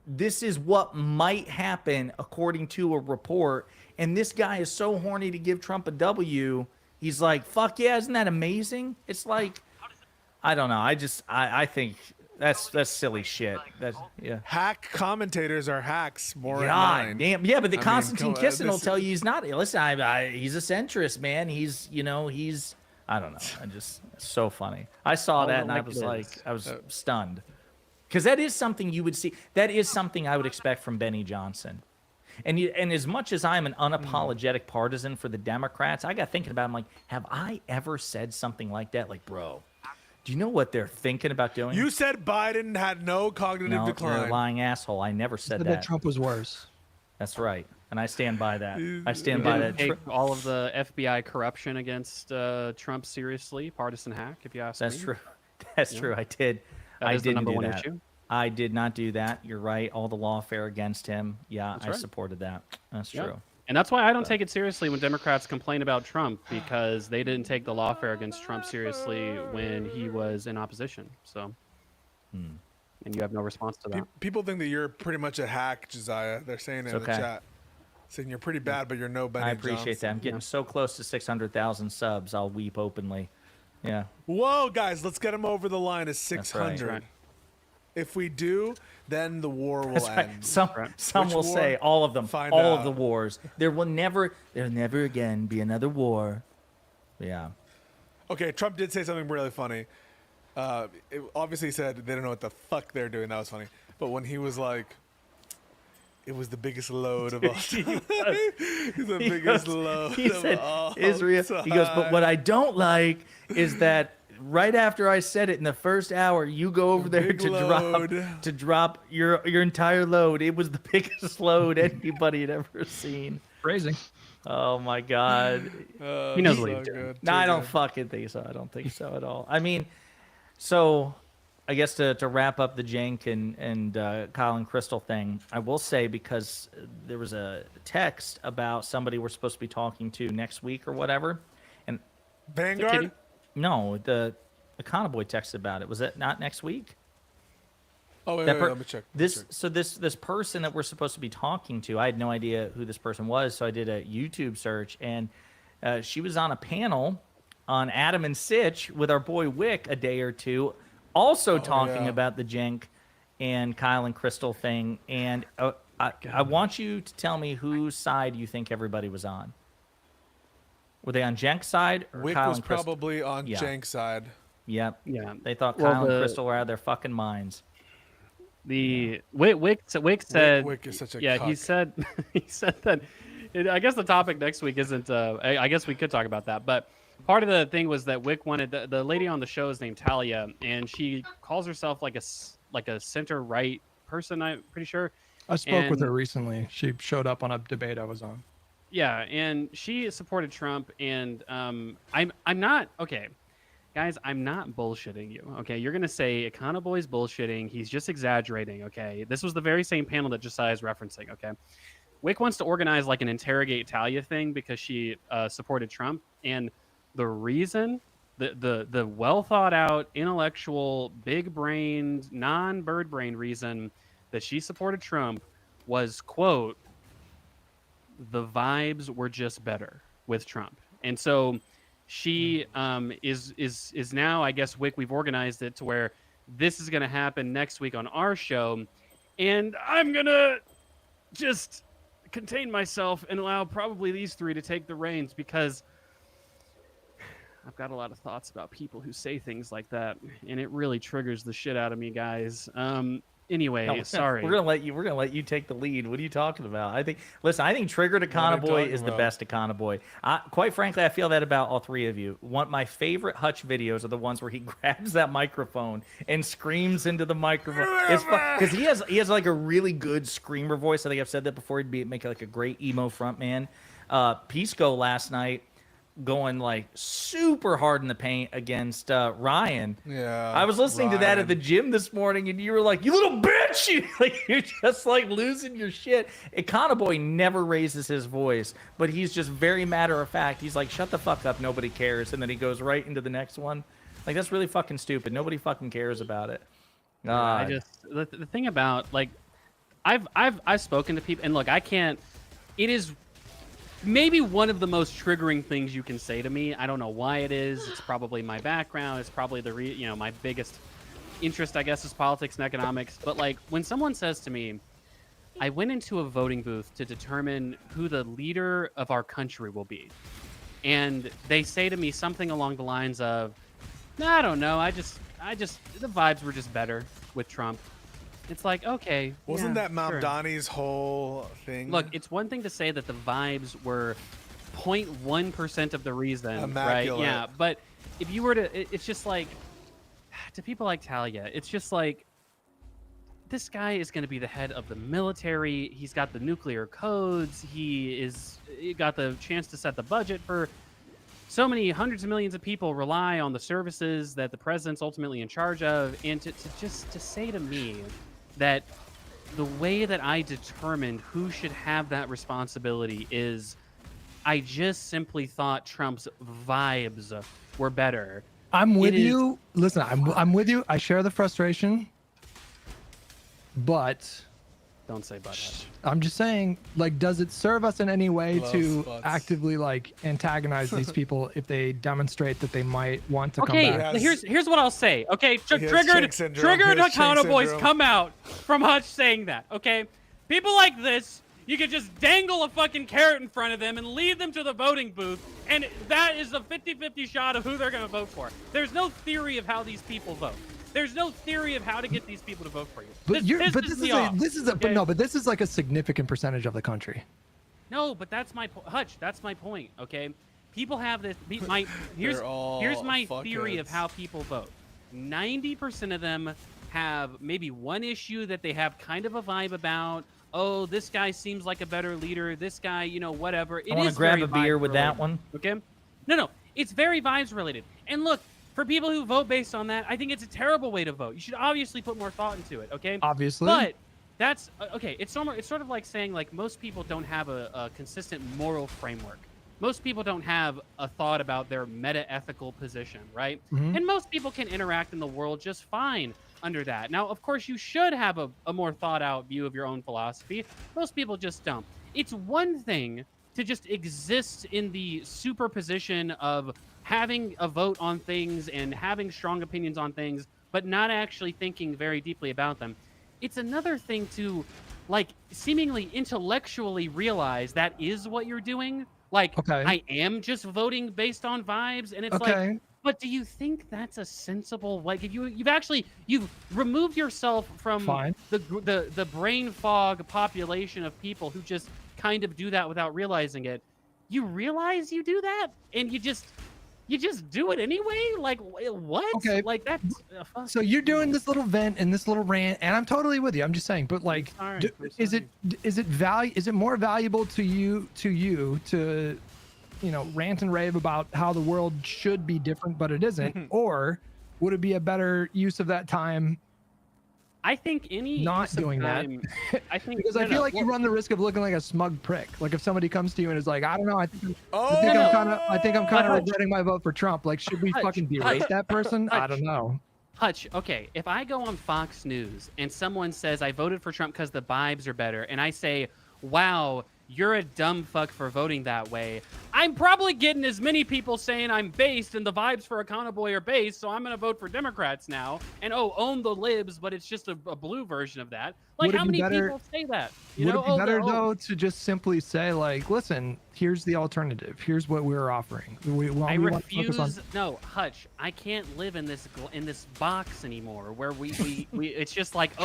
this is what might happen according to a report, and this guy is so horny to give Trump a W. He's like, fuck yeah, isn't that amazing? It's like, I don't know. I think that's silly shit. That's yeah. Hack commentators are hacks more God in mind. damn. Yeah, but the I mean, Konstantin come on, Kissin will this tell is- you he's not. Listen, he's a centrist, man. He's, I don't know. It's so funny. I saw All that the and I was like, liquids. I was stunned. Because that is something you would see. That is something I would expect from Benny Johnson. And as much as I'm an unapologetic partisan for the Democrats, I got thinking about it. I'm like, have I ever said something like that? Like, bro, do you know what they're thinking about doing? You said Biden had no cognitive no, you're a decline. lying asshole. I never said Said that. that Trump was worse. That's right. And I stand by that. I stand by that. Take all of the FBI corruption against Trump seriously. Partisan hack, if you ask That's me. true. That's true. I did. That I is the didn't number do one that. issue. I did not do that. You're right. All the lawfare against him. Yeah, That's I right. supported that. That's Yeah. true. And that's why I don't take it seriously when Democrats complain about Trump, because they didn't take the lawfare against Trump seriously when he was in opposition. So, and you have no response to that. People think that you're pretty much a hack, Josiah. They're saying it It's in the okay. chat. Saying you're pretty bad, but you're no Benny I appreciate that. I'm Johnson. getting so close to 600,000 subs. I'll weep openly. Yeah. Whoa, guys, let's get him over the line to 600. That's right. If we do, then the war will That's right. end. Some Which will war? say all of them. Find all out. of the wars. There'll never again be another war. Yeah. Okay, Trump did say something really funny. It obviously said they don't know what the fuck they're doing. That was funny. But when he was like, It was the biggest load of all time. He's the He biggest goes- load he of said, all Israel. time. He goes, but what I don't like is that right after I said it in the first hour, you go over there Big to drop your entire load. It was the biggest load anybody had ever seen. Phrasing. Oh my God. He knows what he's doing. No, I don't fucking think so. I don't think so at all. I mean, so I guess to wrap up the Jank and Kyle and Crystal thing, I will say, because there was a text about somebody we're supposed to be talking to next week or whatever, and Vanguard. No, the Econoboy texted about it. Was it not next week? Oh, wait, That let me check. This person that we're supposed to be talking to, I had no idea who this person was, so I did a YouTube search, and she was on a panel on Adam and Sitch with our boy Wick a day or two, also talking about the Jank and Kyle and Crystal thing. And I want you to tell me whose side you think everybody was on. Were they on Jank's side or Wick Kyle was and Crystal? probably on Jank's side. Yep. Yeah. They thought Well, Kyle and Crystal were out of their fucking minds. Wick said, Wick is such a he cuck. said that. I guess the topic next week isn't. I guess we could talk about that, but part of the thing was that Wick wanted the lady on the show is named Talia, and she calls herself like a center right person. I'm pretty sure. I spoke with her recently. She showed up on a debate I was on. Yeah, and she supported Trump, and I'm not okay. Guys, I'm not bullshitting you, okay? You're going to say Econoboy's bullshitting. He's just exaggerating, okay? This was the very same panel that Josiah is referencing, okay? Wick wants to organize like an interrogate Talia thing because she supported Trump. And the reason, the well-thought-out, intellectual, big-brained, non-bird-brained reason that she supported Trump was, quote, the vibes were just better with Trump. And so she is now, I guess, Wick, we've organized it to where this is going to happen next week on our show. And I'm going to just contain myself and allow probably these three to take the reins, because I've got a lot of thoughts about people who say things like that, and it really triggers the shit out of me, guys. Anyway, No, sorry. We're gonna let you take the lead. What are you talking about? I think Triggered Econoboy is the best Econoboy. Quite frankly, I feel that about all three of you. My favorite Hutch videos are the ones where he grabs that microphone and screams into the microphone. It's because he has like a really good screamer voice. I think I've said that before. He'd make like a great emo frontman. Pisco last night, going like super hard in the paint against Ryan. Yeah. I was listening to that at the gym this morning, and you were like, "You little bitch!" You're just like losing your shit. Econoboy never raises his voice, but he's just very matter of fact. He's like, "Shut the fuck up, nobody cares," and then he goes right into the next one. Like, that's really fucking stupid. Nobody fucking cares about it. I just the thing about, like, I've spoken to people, and look, I can't. It is maybe one of the most triggering things you can say to me. I don't know why it is. It's probably my background. It's probably my biggest interest, I guess, is politics and economics. But like, when someone says to me, I went into a voting booth to determine who the leader of our country will be, and they say to me something along the lines of, no, I don't know. I just the vibes were just better with Trump. It's like, okay. Wasn't yeah, that sure. Mamdani's whole thing? Look, it's one thing to say that the vibes were 0.1% of the reason, Immaculate. right? Yeah, but if you were to, it's just like, to people like Talia, it's just like, this guy is going to be the head of the military. He's got the nuclear codes. He got the chance to set the budget for so many hundreds of millions of people rely on the services that the president's ultimately in charge of. And to say to me that the way that I determined who should have that responsibility is, I just simply thought Trump's vibes were better. I'm with you. Listen, I'm with you. I share the frustration, but don't say but. I'm just saying, like, does it serve us in any way Love to spots. actively like antagonize these people if they demonstrate that they might want to Okay, come back? here's what I'll say. Okay, He has triggered Chink syndrome. He has Chink Econoboys syndrome. come out from Hutch saying that. Okay, people like this, you could just dangle a fucking carrot in front of them and lead them to the voting booth, and that is a 50-50 shot of who they're going to vote for. There's no theory of how these people vote. There's no theory of how to get these people to vote for you. But this is okay? but this is like a significant percentage of the country. No, but that's my Hutch. That's my point. Okay, people have this. Here's my theory of how people vote. 90% of them have maybe one issue that they have kind of a vibe about. Oh, this guy seems like a better leader. This guy, you know, whatever. I want to grab a beer with that one. Okay, no, it's very vibes related. And look, for people who vote based on that, I think it's a terrible way to vote. You should obviously put more thought into it. Okay, obviously, but. That's okay. It's sort of like saying like most people don't have a consistent moral framework. Most people don't have a thought about their meta-ethical position, right? And most people can interact in the world just fine under that. Now, of course, you should have a more thought-out view of your own philosophy. Most people just don't. It's one thing to just exist in the superposition of having a vote on things and having strong opinions on things, but not actually thinking very deeply about them. It's another thing to, like, seemingly intellectually realize that is what you're doing. Like, I am just voting based on vibes, and it's like, but do you think that's a sensible, like, if you've removed yourself from the brain fog population of people who just kind of do that without realizing it. You realize you do that, and you just do it anyway? Like, what? Okay. Like, that's... So you're doing this little vent and this little rant, and I'm totally with you. I'm just saying, but like, is it more valuable to you to, you know, rant and rave about how the world should be different, but it isn't, or would it be a better use of that time? I think any not doing that. I think because I feel like you run the risk of looking like a smug prick. Like if somebody comes to you and is like, I don't know, I think I'm kind of regretting my vote for Trump. Like, should we fucking berate that person? I don't know. Hutch, okay, if I go on Fox News and someone says I voted for Trump because the vibes are better, and I say, wow, you're a dumb fuck for voting that way, I'm probably getting as many people saying I'm based and the vibes for Econoboy are based, so I'm going to vote for Democrats now. And, own the libs, but it's just a blue version of that. Like, how many people say that? Would it be better, though, to just simply say, like, listen, here's the alternative. Here's what we're offering. I refuse. No, Hutch, I can't live in this box anymore where we it's just like,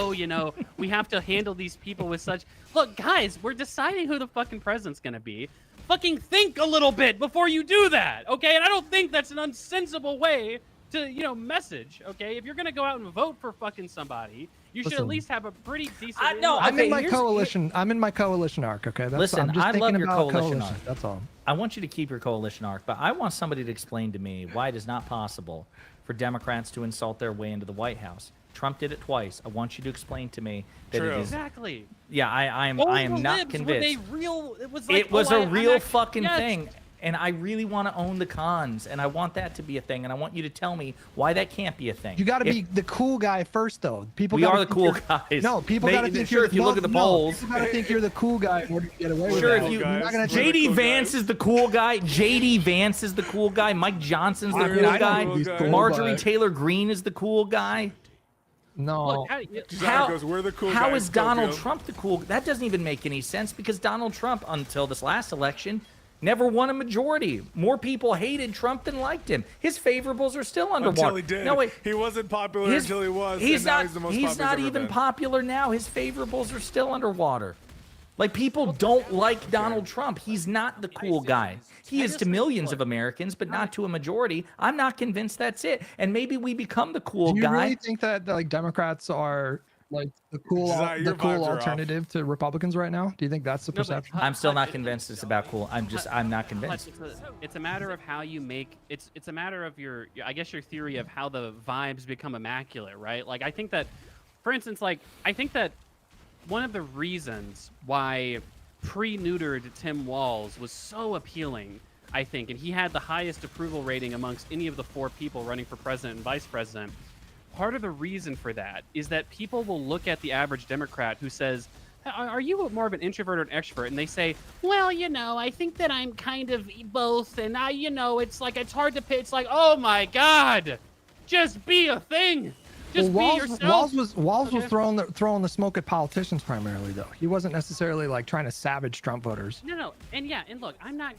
we have to handle these people with such... Look, guys, we're deciding who the fucking president's going to be. Fucking think a little bit before you do that, okay? And I don't think that's an unsensible way to, message, okay? If you're gonna go out and vote for fucking somebody, you should at least have a pretty decent... I'm in my coalition. I'm in my coalition arc, okay? Listen, I love your coalition arc. That's all. I want you to keep your coalition arc, but I want somebody to explain to me why it is not possible for Democrats to insult their way into the White House. Trump did it twice. I want you to explain to me that it is... Exactly. Yeah, I am not convinced. It was a real fucking thing. And I really want to own the cons, and I want that to be a thing, and I want you to tell me why that can't be a thing. You got to be the cool guy first, though. We are the cool guys. No, people got to think you're if you look at the polls. People got to think you're the cool guy in order to get away with that. JD Vance is the cool guy. JD Vance is the cool guy. Mike Johnson's the cool guy. Marjorie Taylor Greene is the cool guy. No. How is Donald Trump the cool? That doesn't even make any sense because Donald Trump, until this last election, never won a majority. More people hated Trump than liked him. His favorables are still underwater. Until he did. No, wait. He wasn't popular until he was. He's not. He's the most he's not even popular now. His favorables are still underwater. Like, people don't like Donald Trump. He's not the cool guy. He is to millions of Americans, but not to a majority. I'm not convinced that's it. And maybe we become the cool guy. Do you really think that like Democrats are like the cool alternative to Republicans right now? Do you think that's the perception? I'm still not convinced it's about cool. I'm not convinced. It's a matter of how you make it's a matter of your your theory of how the vibes become immaculate, right? Like, I think that, for instance, like, I think that one of the reasons why pre-neutered Tim Walz was so appealing, I think, and he had the highest approval rating amongst any of the 4 people running for president and vice president, part of the reason for that is that people will look at the average Democrat who says, are you more of an introvert or an extrovert? And they say, well, I think that I'm kind of both. And it's like, it's hard to pick. It's like, oh my God, just be a thing. Just be yourself. Walls was throwing the smoke at politicians primarily, though. He wasn't necessarily like trying to savage Trump voters. No, and look, I'm not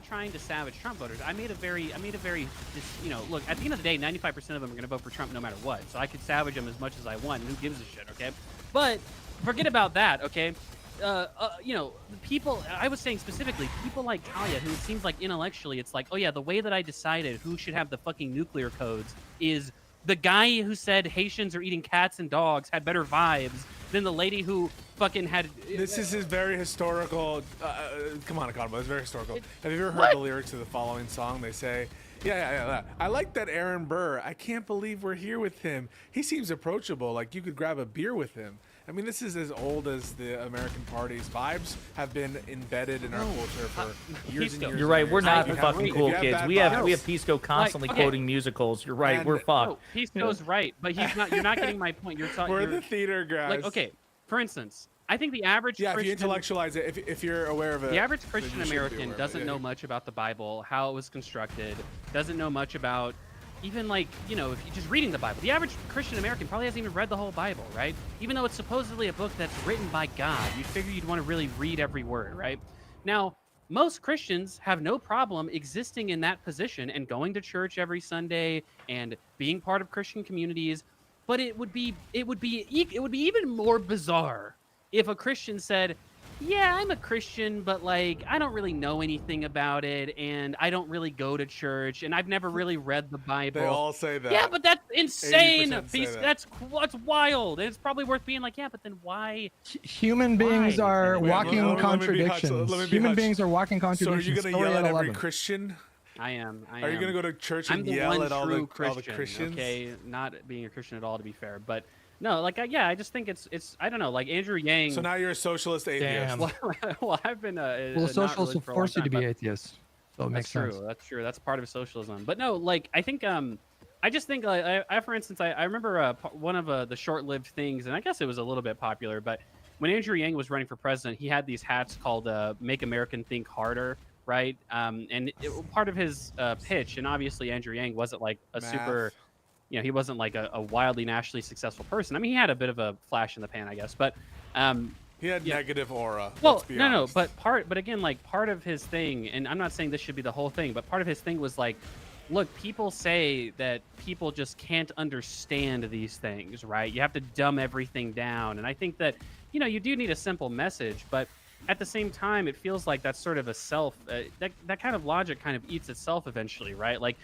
trying to savage Trump voters. I made a very, look, at the end of the day, 95% of them are gonna vote for Trump no matter what. So I could savage them as much as I want. Who gives a shit, okay? But forget about that, okay? People, I was saying specifically, people like Talia, who it seems like intellectually, it's like, oh yeah, the way that I decided who should have the fucking nuclear codes is the guy who said Haitians are eating cats and dogs had better vibes than the lady who fucking had. This is very historical. Come on, Econombo, it's very historical. Have you ever heard the lyrics of the following song? They say, yeah. I like that Aaron Burr. I can't believe we're here with him. He seems approachable. Like you could grab a beer with him. I mean, this is as old as the American Party's vibes have been embedded in our culture for years and years. You're right. And We're years. not the fucking cool kids. We have Pisco constantly Like, quoting musicals. You're right. We're fucked. Pisco's right, but he's not. You're not getting my point. You're talking. We're the theater guys. Like, okay, for instance, I think the average Christian, Christian, if you intellectualize it, if you're aware of it, the average Christian American doesn't know much about the Bible, how it was constructed, doesn't know much about even like, if you're just reading the Bible. The average Christian American probably hasn't even read the whole Bible, right? Even though it's supposedly a book that's written by God, you'd figure you'd want to really read every word, right? Now, most Christians have no problem existing in that position and going to church every Sunday and being part of Christian communities, but it would be even more bizarre if a Christian said, yeah, I'm a Christian, but like I don't really know anything about it, and I don't really go to church, and I've never really read the Bible. They all say that. Yeah, but that's insane. That's That's wild. And it's probably worth being like, yeah, but then why? Human beings are walking contradictions. Human beings are walking contradictions. So are you gonna yell at every Christian? I am. Are you gonna go to church and I'm the yell one at all true the Christian, Christians? Okay, not being a Christian at all, to be fair, but. No, like, I just think it's I don't know, like Andrew Yang. So now you're a socialist atheist. Well, I've been socialists will force you to be atheists, so it makes sense. That's true. That's part of socialism. But no, like, I think I just think like for instance, I remember one of the short-lived things, and I guess it was a little bit popular, but when Andrew Yang was running for president, he had these hats called "Make American Think Harder," right? And part of his pitch, and obviously Andrew Yang wasn't like a super. He wasn't like a wildly nationally successful person. I mean, he had a bit of a flash in the pan, I guess, but he had negative aura. Well, no, but again, like part of his thing, and I'm not saying this should be the whole thing, but part of his thing was like, look, people say that people just can't understand these things, right? You have to dumb everything down, and I think that you do need a simple message, but at the same time, it feels like that's sort of a that kind of logic kind of eats itself eventually, right? Like.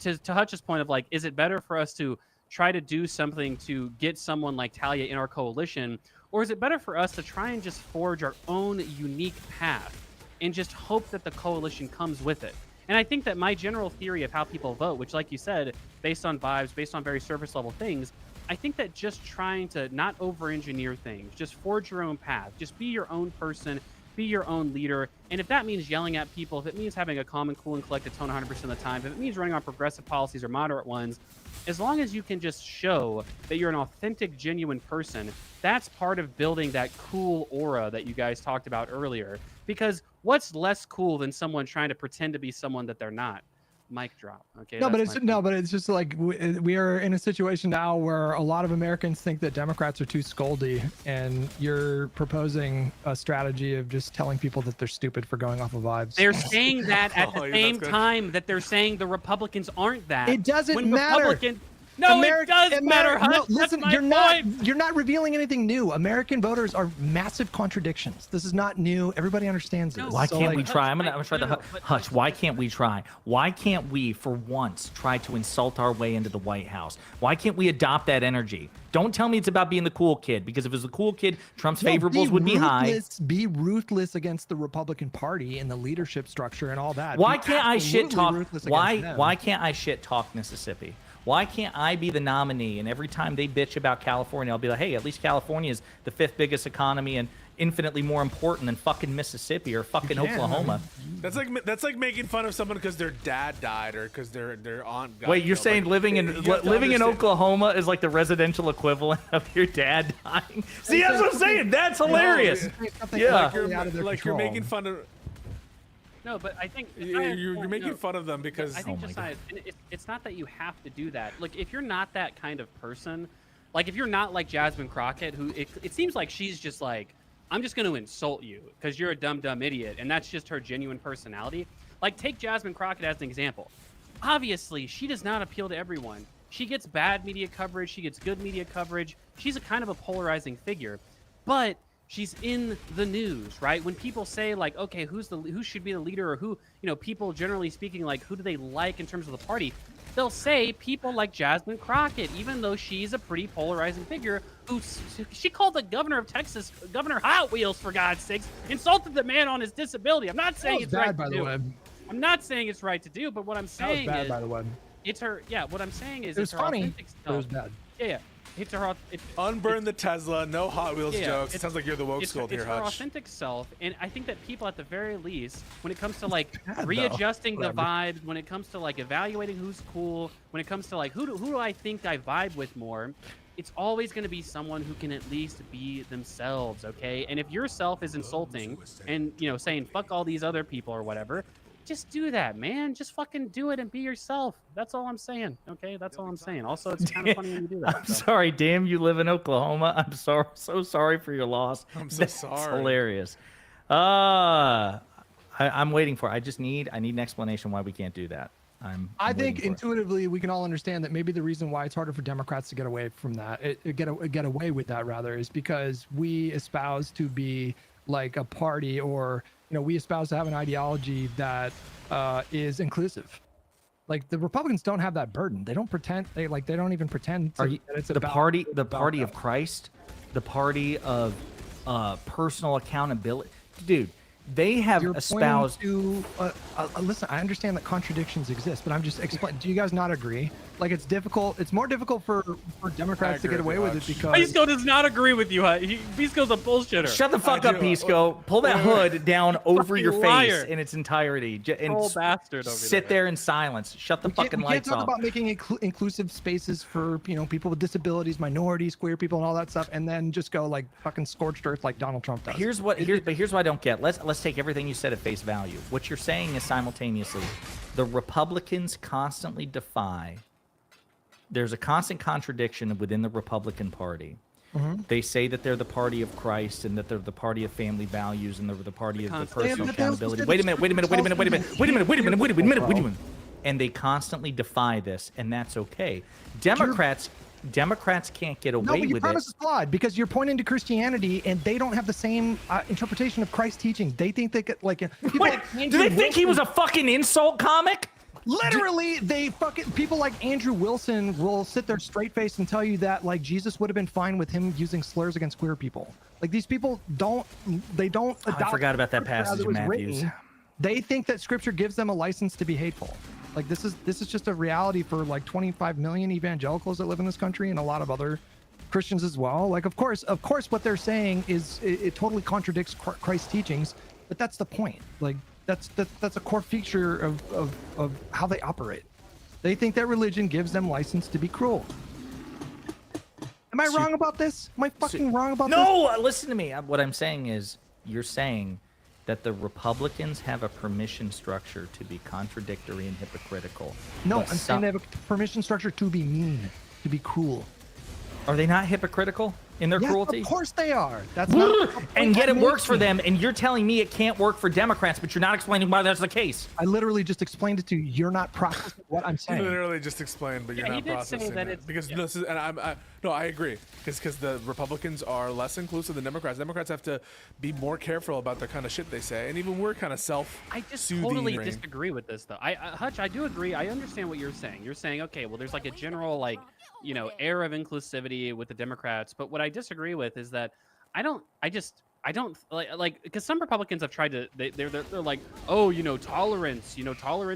To Hutch's point of like, is it better for us to try to do something to get someone like Talia in our coalition, or is it better for us to try and just forge our own unique path and just hope that the coalition comes with it? And I think that my general theory of how people vote, which like you said, based on vibes, based on very surface level things, I think that just trying to not over-engineer things, just forge your own path, just be your own person, be your own leader, and if that means yelling at people, if it means having a calm and cool and collected tone 100% of the time, if it means running on progressive policies or moderate ones, as long as you can just show that you're an authentic, genuine person, that's part of building that cool aura that you guys talked about earlier. Because what's less cool than someone trying to pretend to be someone that they're not? Mic drop. Okay. But it's just like we are in a situation now where a lot of Americans think that Democrats are too scoldy, and you're proposing a strategy of just telling people that they're stupid for going off of vibes. They're saying that at the same time that they're saying the Republicans aren't that. It doesn't matter. No, it does matter. No, listen, you're not revealing anything new. American voters are massive contradictions. This is not new. Everybody understands this. Why can't we try? I'm gonna try the Hutch. Why can't we try? Why can't we, for once, try to insult our way into the White House? Why can't we adopt that energy? Don't tell me it's about being the cool kid, because if it was the cool kid, Trump's favorables would be high. Be ruthless against the Republican Party and the leadership structure and all that. Why can't I shit talk? Why can't I shit talk Mississippi? Why can't I be the nominee? And every time they bitch about California, I'll be like, hey, at least California is the 5th biggest economy and infinitely more important than fucking Mississippi or fucking Oklahoma. That's like making fun of someone because their dad died or because their aunt got Wait, you're killed. saying like, living in Oklahoma is like the residential equivalent of your dad dying? See, that's what I'm saying. That's hilarious. Yeah, like you're making fun of. No, but I think You're making fun of them because I think Josiah, it's not that you have to do that. Look, if you're not that kind of person, like if you're not like Jasmine Crockett, who it seems like she's just like, I'm just going to insult you because you're a dumb idiot, and that's just her genuine personality. Like, take Jasmine Crockett as an example. Obviously, she does not appeal to everyone. She gets bad media coverage. She gets good media coverage. She's a kind of a polarizing figure, but she's in the news, right? When people say like, okay, who should be the leader, or who, people generally speaking, like who do they like in terms of the party? They'll say people like Jasmine Crockett, even though she's a pretty polarizing figure. She called the governor of Texas Governor Hot Wheels, for God's sakes, insulted the man on his disability. I'm not saying it's right to do. I'm not saying it's right to do, but what I'm saying is, by the way. It's her. Yeah, what I'm saying is, It was it's her funny. authentic It self. was bad. Yeah. It's her. Unburn the Tesla, no Hot Wheels jokes. It sounds like you're the woke school here, It's her Hutch. authentic self, and I think that people, at the very least, when it comes to like bad, though. readjusting the Whatever. vibes, when it comes to like evaluating who's cool, when it comes to like who do I think I vibe with more, it's always going to be someone who can at least be themselves, okay? And if your self is insulting and saying fuck all these other people or whatever, just do that, man. Just fucking do it and be yourself. That's all I'm saying. Okay, that's all I'm saying. Also, it's kind of funny when you do that. I'm sorry, damn. You live in Oklahoma. I'm so sorry for your loss. I'm so That's sorry. Hilarious. I'm waiting for. I need an explanation why we can't do that. I think waiting for it. intuitively we can all understand that maybe the reason why it's harder for Democrats to get away from that, get away with that rather, is because we espouse to be like a party, or we espouse to have an ideology that is inclusive. Like the Republicans don't have that burden. They don't pretend. They don't even pretend. Are you that it's the about, party? it's The about party that. of Christ, the party of personal accountability, dude. They have You're espoused. pointing to listen, I understand that contradictions exist, but I'm just explaining. Do you guys not agree? Like it's difficult. It's more difficult for Democrats to agree get away with with you, it Hutch. because Pisco does not agree with you. Pisco's a bullshitter. Shut the fuck up, do. Pisco. Pull that hood down over Fucking your face liar. in its entirety, and Troll bastard over sit there in silence. Shut the fucking we can't lights talk off. about making inclusive spaces for people with disabilities, minorities, queer people, and all that stuff, and then just go like fucking scorched earth like Donald Trump does. Here's what I don't get. Let's take everything you said at face value. What you're saying is simultaneously, the Republicans constantly defy. There's a constant contradiction within the Republican Party. They say that they're the party of Christ and that they're the party of family values and they're the party of the personal accountability. Wait a minute. And they constantly defy this, and that's okay. Democrats can't get No, away but your with premise it. is flawed because you're pointing to Christianity and they don't have the same interpretation of Christ's teachings. They think they could like people Wait, like do Andrew they think he was Wilson- a fucking insult comic? Literally, they fucking people like Andrew Wilson will sit there straight faced and tell you that like Jesus would have been fine with him using slurs against queer people. Like these people don't I adopt forgot about that scripture as passage it in was Matthews. written. They think that scripture gives them a license to be hateful. Like this is just a reality for like 25 million evangelicals that live in this country and a lot of other Christians as well. Like of course what they're saying is it totally contradicts Christ's teachings, but that's the point. Like that's a core feature of how they operate. They think that religion gives them license to be cruel. Am I wrong about this? Am I fucking wrong about this? No, listen to me. What I'm saying is, you're saying that the Republicans have a permission structure to be contradictory and hypocritical. No, but I'm saying they have a permission structure to be mean, to be cruel. Are they not hypocritical in their Yes, cruelty? of course they are. That's not the point And yet it I'm works for making. them, and you're telling me it can't work for Democrats, but you're not explaining why that's the case. I literally just explained it to you. You're not processing what I'm You saying. literally just explained, but you're Yeah, he not did say processing that it. it's- Because this is, and no, I agree. Because the Republicans are less inclusive than Democrats. Democrats have to be more careful about the kind of shit they say, and even we're kind of I just totally disagree with this, though. Hutch, I do agree. I understand what you're saying. You're saying, okay, well, there's like a general, like, air of inclusivity with the Democrats. But what I disagree with is that I don't like because some Republicans have tried to, they're like, oh, tolerance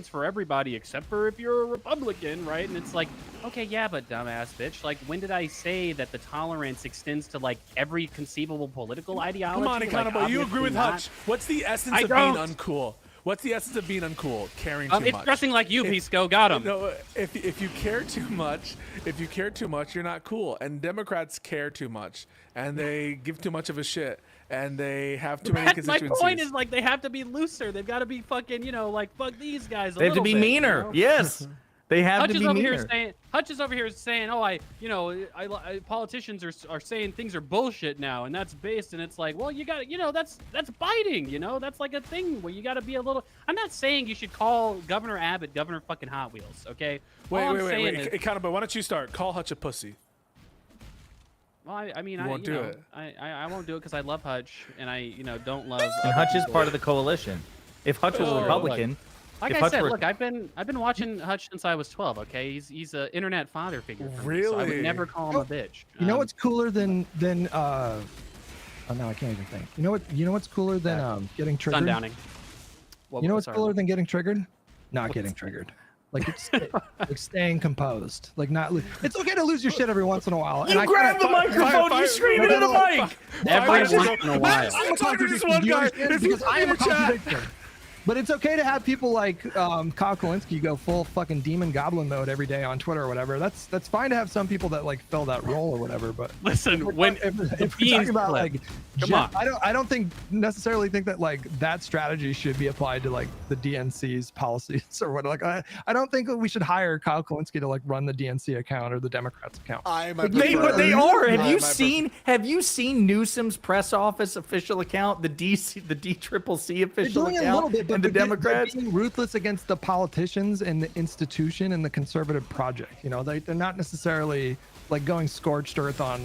for everybody except for if you're a Republican, right? And it's like, okay, yeah, but dumbass bitch, like, when did I say that the tolerance extends to like every conceivable political ideology? Come on, Economo, you agree with Hutch. What's the essence of being uncool? What's the essence of being uncool? Caring too much. It's dressing like you, Pisco. Got him. No, if you care too much, you're not cool. And Democrats care too much, and they give too much of a shit. and they have too many My constituencies. point is, like, they have to be looser. They've got to be fucking, you know, like, fuck these guys. They have to be meaner. You know? Yes. They have Hutch to is be over meaner. here saying, Hutch is over here saying, oh, politicians are saying things are bullshit now, and that's based, and it's like, well, you got, you know, that's biting, you know, that's like a thing where you got to be a little. I'm not saying you should call Governor Abbott Governor fucking Hot Wheels, okay? Wait. Economo, why don't you start? Call Hutch a pussy. Well, I mean, You won't do it. I won't do it because I love Hutch, and I, you know, don't love. And Hutch is part of the coalition. If Hutch was a Republican. Like I said, look, I've been watching Hutch since I was 12. Okay, he's an internet father figure. For me, so I would never call him a bitch. You know what's cooler than oh no, I can't even think. You know what's cooler than getting triggered? Sundowning. You know what's cooler than getting triggered? Not getting triggered. Like it's like staying composed. Like not. It's okay to lose your shit every once in a while. You grab the microphone. You scream into the mic. Every once in a while. I'm a contradiction. Because I am a contradiction. But it's okay to have people like Kyle Kalinske go full fucking demon goblin mode every day on Twitter or whatever. That's fine to have some people that like fill that role or whatever. But listen, if we're talking about like, come on, I don't necessarily think that like that strategy should be applied to like the DNC's policies or what. Like I don't think that we should hire Kyle Kalinske to like run the DNC account or the Democrats account. But they are. Have you seen Newsom's press office official account, the DCCC official account? A little bit, but and the Democrats being ruthless against the politicians and the institution and the conservative project. You know, they're not necessarily like going scorched earth on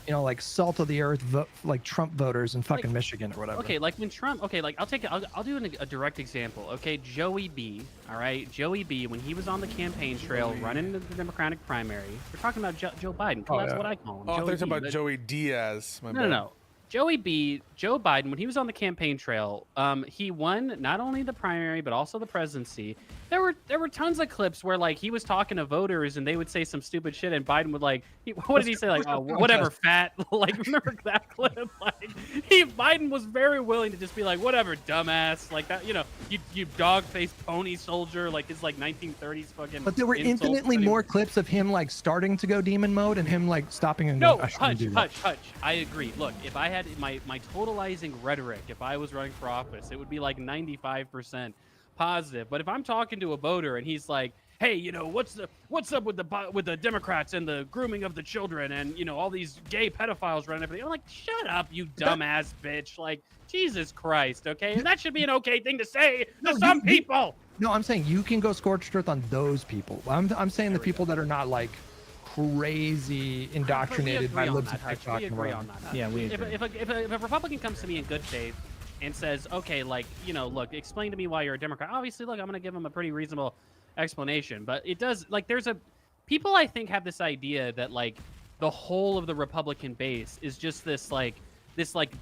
you know, like salt of the earth like Trump voters in fucking Michigan or whatever. Okay, like when Trump. Okay, like I'll do a direct example. Okay, Joey B. All right, Joey B. When he was on the campaign trail running the Democratic primary, we're talking about Joe Biden. That's what I call him. Oh, they're talking about Joey Diaz. No. Joe Biden, when he was on the campaign trail, he won not only the primary but also the presidency. There were tons of clips where like he was talking to voters and they would say some stupid shit and Biden would like, what did he say? Like, oh, whatever, fat. Like, remember that clip? Like, Biden was very willing to just be like, whatever, dumbass. Like that, you know, you dog-faced pony soldier. Like his like 1930s fucking. But there were infinitely more clips of him like starting to go demon mode and him like stopping and no, going, Hutch. I agree. Look, if I had my totalizing rhetoric, if I was running for office, it would be like 95% positive. But if I'm talking to a voter and he's like, hey, you know, what's up with the Democrats and the grooming of the children and, you know, all these gay pedophiles running everything, I'm like, shut up, you dumbass bitch. Like, Jesus Christ, okay? And that should be an okay thing to say to some people. No, I'm saying you can go scorched earth on those people. I'm saying the people that are not like crazy indoctrinated by libs of TikTok. We agree on that. Yeah, we agree. If a Republican comes to me in good faith and says, okay, like, you know, look, explain to me why you're a Democrat. Obviously, look, I'm going to give him a pretty reasonable explanation. But it does, like, people I think have this idea that, like, the whole of the Republican base is just this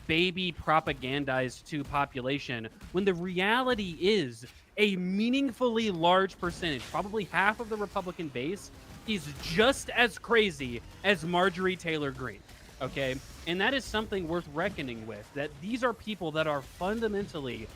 baby propagandized to population, when the reality is a meaningfully large percentage, probably half of the Republican base, is just as crazy as Marjorie Taylor Greene, okay? And that is something worth reckoning with, that these are people that are fundamentally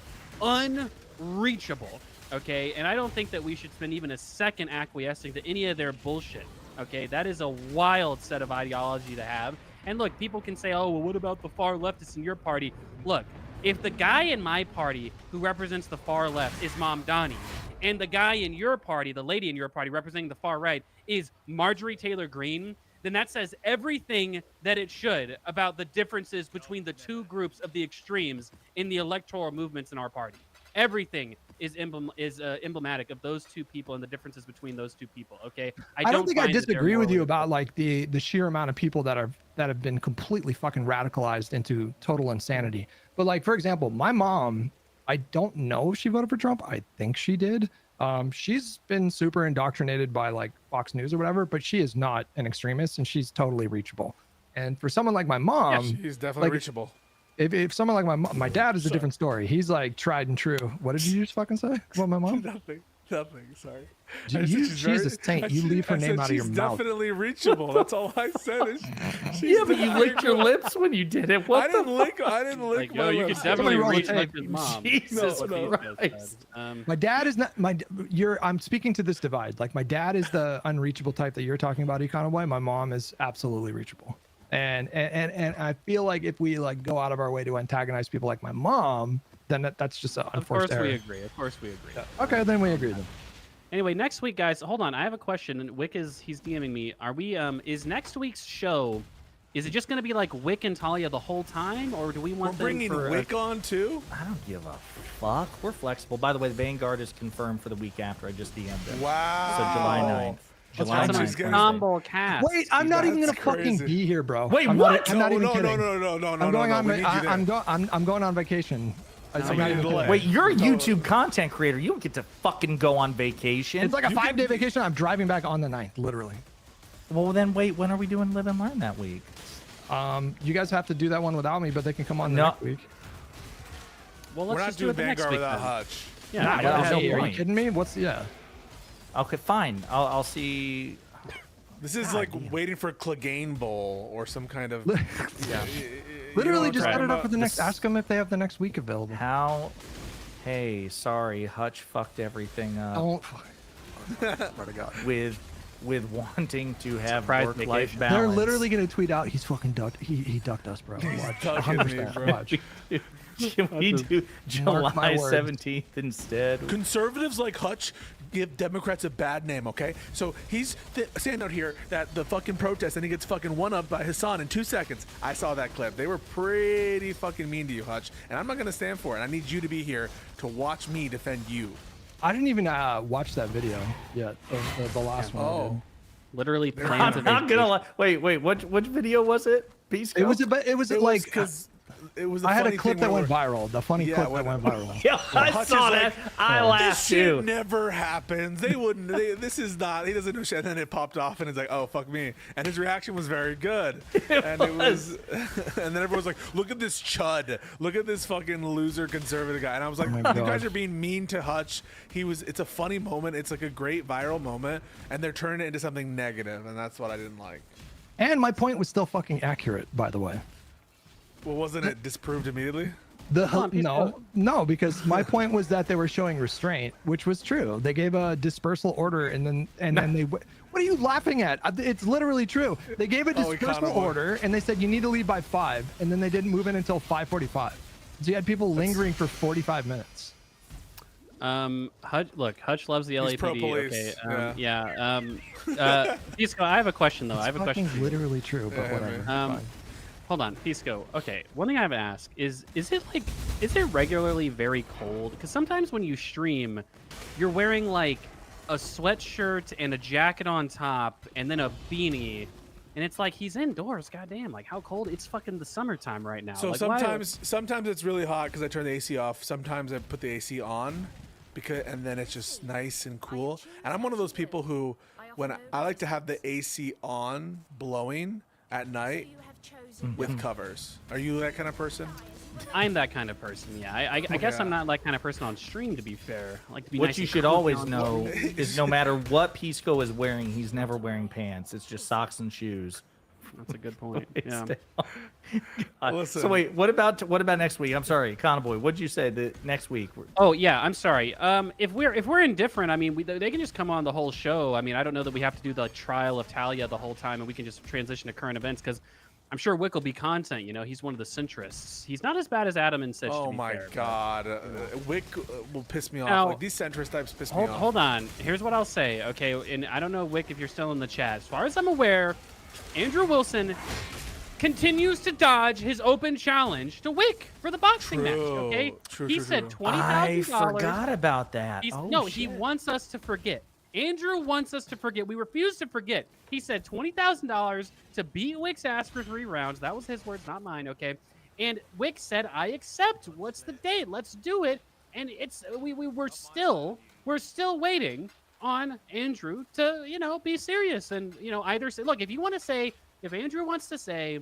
unreachable, okay? And I don't think that we should spend even a second acquiescing to any of their bullshit, okay? That is a wild set of ideology to have. And look, people can say, oh, well, what about the far leftists in your party? Look, if the guy in my party who represents the far left is Mamdani, and the guy in your party, the lady in your party representing the far right, is Marjorie Taylor Greene, then that says everything that it should about the differences between the two groups of the extremes in the electoral movements in our party. Everything is emblematic of those two people and the differences between those two people. Okay, I don't think I disagree with you about like the sheer amount of people that have been completely fucking radicalized into total insanity. But like, for example, my mom, I don't know if she voted for Trump. I think she did. She's been super indoctrinated by like Fox News or whatever, but she is not an extremist and she's totally reachable. And for someone like my mom, yeah, she's definitely like, reachable. If someone like my dad is a different story. He's like tried and true. What did you just fucking say about my mom? Nothing. Sorry. She's a saint. You leave her name out of your mouth. She's definitely reachable. That's all I said. Yeah, but you licked your lips when you did it. What I didn't lick like, my lips. You could definitely reach like his mom. Jesus Christ. My dad is not I'm speaking to this divide. Like my dad is the unreachable type that you're talking about, Economway. My mom is absolutely reachable. And I feel like if we like go out of our way to antagonize people like my mom, then that's just an unforced error. Of course we agree. Yeah. Okay, then we agree then. Anyway, next week, guys, hold on. I have a question. Wick he's DMing me. Are we is next week's show? Is it just going to be like Wick and Talia the whole time, or do we want We're bringing Wick on too? I don't give a fuck. We're flexible. By the way, the Vanguard is confirmed for the week after. I just DM'd it. Wow. So July 9th. July 9th. Combo cast. Wait, I'm not even gonna fucking be here, bro. Wait, I'm what? I'm not even kidding. No. I'm going on. I'm going on vacation. I'm not even kidding. Wait, you're a YouTube content creator. You don't get to fucking go on vacation. It's like a 5-day vacation. I'm driving back on the 9th, literally. Well, then wait. When are we doing Live and Learn that week? You guys have to do that one without me, but they can come on next week. Well, we're not doing Vanguard without Hutch. Yeah, are you kidding me? Okay, fine. I'll see. This is like waiting for Clegane Bowl or some kind of. Literally, just set it up for the next. Ask them if they have the next week available. How? Hey, sorry, Hutch fucked everything up. Oh, with wanting to have Surprise work-life vacation. balance. They're literally gonna tweet out. He's fucking ducked. He ducked us, bro. Watch. 100%. Watch. Can we do July 17th instead? Conservatives like Hutch give Democrats a bad name, okay? So he's saying out here that the fucking protest, and he gets fucking one-upped by Hassan in 2 seconds. I saw that clip. They were pretty fucking mean to you, Hutch, and I'm not gonna stand for it. I need you to be here to watch me defend you. I didn't even watch that video yet. The last one. Oh. Literally plans of I'm gonna lie. Wait. Which video was it? Peace. It was like because it was. I had a clip that went viral. The funny clip that went viral. Yeah, I saw that. I laughed this shit too. never happens. They wouldn't. This is not. He doesn't know shit. And then it popped off, and it's like, oh fuck me. And his reaction was very good. And it was. And then everyone's like, look at this chud. Look at this fucking loser conservative guy. And I was like, you guys are being mean to Hutch. It's a funny moment. It's like a great viral moment, and they're turning it into something negative, and that's what I didn't like. And my point was still fucking accurate, by the way. Well, wasn't it disproved immediately? No, because my point was that they were showing restraint, which was true. They gave a dispersal order, and then they. What are you laughing at? It's literally true. They gave a dispersal order, and they said you need to leave by 5, and then they didn't move in until 5:45. So you had people lingering for 45 minutes. Hutch loves the LAPD. He's pro-police. Okay. Pisco, I have a question though. I have a question. It's literally true, but whatever. Hold on, Pisco. Okay, one thing I have to ask is it regularly very cold? Because sometimes when you stream, you're wearing like a sweatshirt and a jacket on top, and then a beanie, and it's like he's indoors. Goddamn, like how cold? It's fucking the summertime right now. So like, sometimes it's really hot because I turn the AC off. Sometimes I put the AC on, and then it's just nice and cool. And I'm one of those people who, when I like to have the AC on, blowing at night with covers. Are you that kind of person? I'm that kind of person. Yeah, I guess I'm not that kind of person on stream. To be fair, like to be what nice you and should cool always on know is no matter what Pisco is wearing, he's never wearing pants. It's just socks and shoes. That's a good point. Yeah. So wait, what about next week? I'm sorry, Conboy. What'd you say that next week? Oh yeah, I'm sorry. If we're indifferent, I mean, they can just come on the whole show. I mean, I don't know that we have to do the trial of Talia the whole time, and we can just transition to current events because I'm sure Wick will be content. You know, he's one of the centrists. He's not as bad as Adam and Sitch. Oh to be my fair, God, Wick will piss me off. Now, Like these centrist types piss me off. Hold on. Here's what I'll say. Okay, and I don't know, Wick, if you're still in the chat. As far as I'm aware, Andrew Wilson continues to dodge his open challenge to Wick for the boxing match. Okay, he said $20,000. I forgot about that. He wants us to forget. Andrew wants us to forget. We refuse to forget. He said $20,000 to beat Wick's ass for 3 rounds. That was his words, not mine. Okay, and Wick said, "I accept. What's the date? Let's do it." And we're still waiting on Andrew to be serious and either say, look, if Andrew wants to say,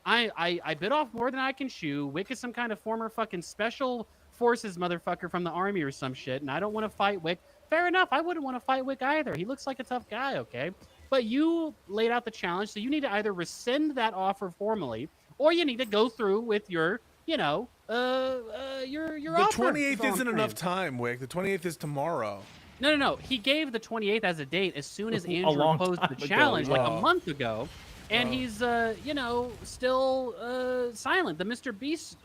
I bit off more than I can chew. Wick is some kind of former fucking special forces motherfucker from the army or some shit, and I don't want to fight Wick. Fair enough. I wouldn't want to fight Wick either. He looks like a tough guy, okay? But you laid out the challenge, so you need to either rescind that offer formally, or you need to go through with your offer. The 28th isn't enough time, Wick. The 28th is tomorrow. No. He gave the 28th as a date as soon as Andrew posed the challenge, like a month ago. and he's you know, still silent. The Mr. Beast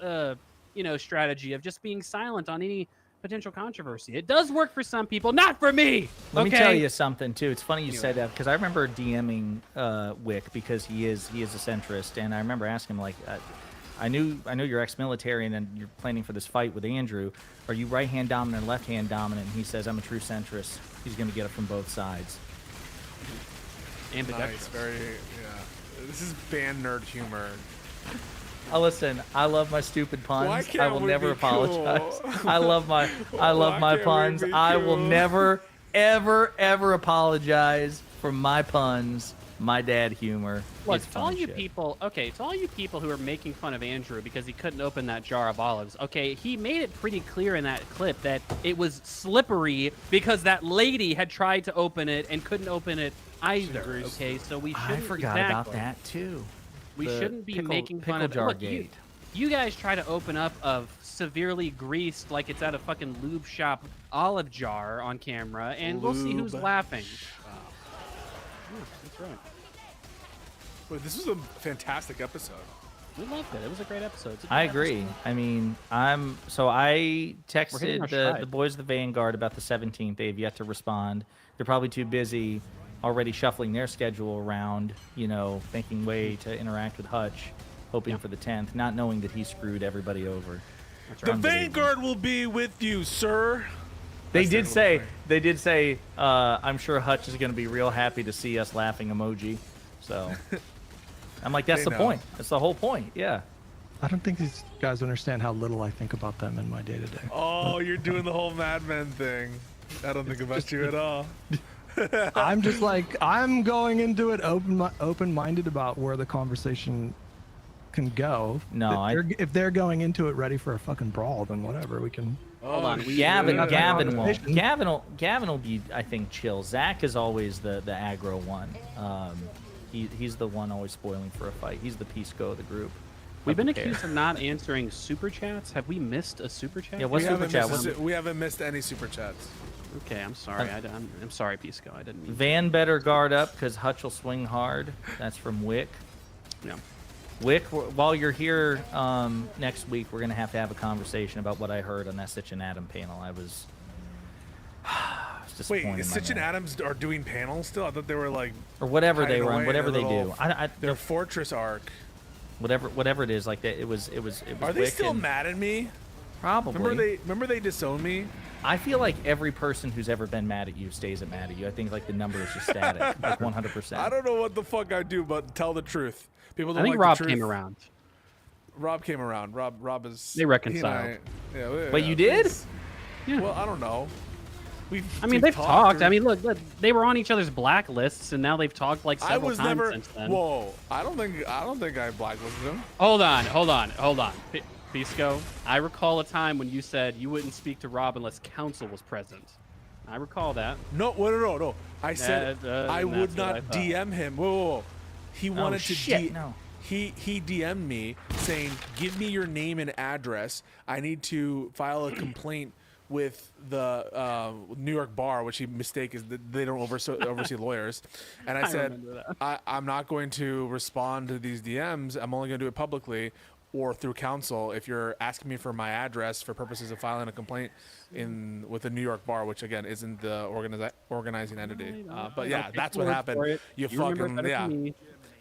you know, strategy of just being silent on any potential controversy. It does work for some people, not for me. Let me okay? tell you something too. It's funny you said that because I remember DMing Wick because he is a centrist, and I remember asking him like, I knew you're ex-military and then you're planning for this fight with Andrew. Are you right-hand dominant or left-hand dominant? And he says, I'm a true centrist. He's going to get it from both sides. Nice, very, yeah. This is band nerd humor. Oh, listen, I love my stupid puns. Why I can't will we never be cool? apologize. I love my puns. I will never, ever apologize for my puns, my dad humor. Look, It's to all fun you shit. people, okay, to all you people who are making fun of Andrew because he couldn't open that jar of olives, okay, he made it pretty clear in that clip that it was slippery because that lady had tried to open it and couldn't open it either. Okay, so we shouldn't. I forgot about that too. We The shouldn't be pickle- making fun pickle of jar Look, gate. you guys try to open up a severely greased, like it's at a fucking lube shop olive jar on camera, and we'll see who's Lube laughing. Yeah, that's right. Wait, this was a fantastic episode. We loved it. It was a great episode. It's a good I agree. episode. I mean, I hitting texted our the stride. boys of the Vanguard about the 17th. They've yet to respond. They're probably too busy already shuffling their schedule around, you know, thinking way to interact with Hutch, hoping for the 10th, not knowing that he screwed everybody over. The Vanguard will be with you, sir. They did say, I'm sure Hutch is going to be real happy to see us laughing emoji. So I'm like, that's They the know. point. That's the whole point. Yeah. I don't think these guys understand how little I think about them in my day-to-day. Oh, you're doing the whole Mad Men thing. I don't think about you at all. I'm just like, I'm going into it open-minded about where the conversation can go. No, if they're going into it ready for a fucking brawl, then whatever, we can. Hold on. Gavin won't. conversation. Gavin will be, I think, chill. Zach is always the aggro one. He's the one always spoiling for a fight. He's the Pisco of the group. We've been accused of not answering super chats. Have we missed a super chat? Yeah, what's super chat? We haven't missed any super chats. Okay, I'm sorry. I'm sorry, Pisco. I didn't mean. Van better guard up because Hutch will swing hard. That's from Wick. Yeah. Wick, while you're here next week, we're going to have a conversation about what I heard on that Sitch and Adam panel. I was disappointed. Wait, in is my Sitch and man. Adams are doing panels still? I thought they were like, or whatever they hiding run, away in whatever their they do. little- their fortress arc. Whatever it is, like that. It was. Are they Wick still and- mad at me? Probably. Remember they disowned me? I feel like every person who's ever been mad at you stays mad at you. I think like the number is just static, like 100%. I don't know what the fuck I do, but tell the truth. People don't I think like Rob the truth. came around. Rob came around. Rob is. They reconciled. But you did? Yeah. Well, I don't know. They've talked. I mean, look, they were on each other's blacklists, and now they've talked like I several was times never. since then. Whoa! I don't think I blacklisted him. Hold on. Pisco, I recall a time when you said you wouldn't speak to Rob unless counsel was present. I recall that. No. I said I would not DM him. Whoa. He wanted to shit, no. He DM'd me saying, "Give me your name and address. I need to file a complaint with the New York bar," which he mistake is that they don't oversee lawyers. And I said, I'm not going to respond to these DMs. I'm only going to do it publicly or through counsel if you're asking me for my address for purposes of filing a complaint with the New York bar, which again isn't the organizing entity. But yeah, that's what happened. You fucking yeah.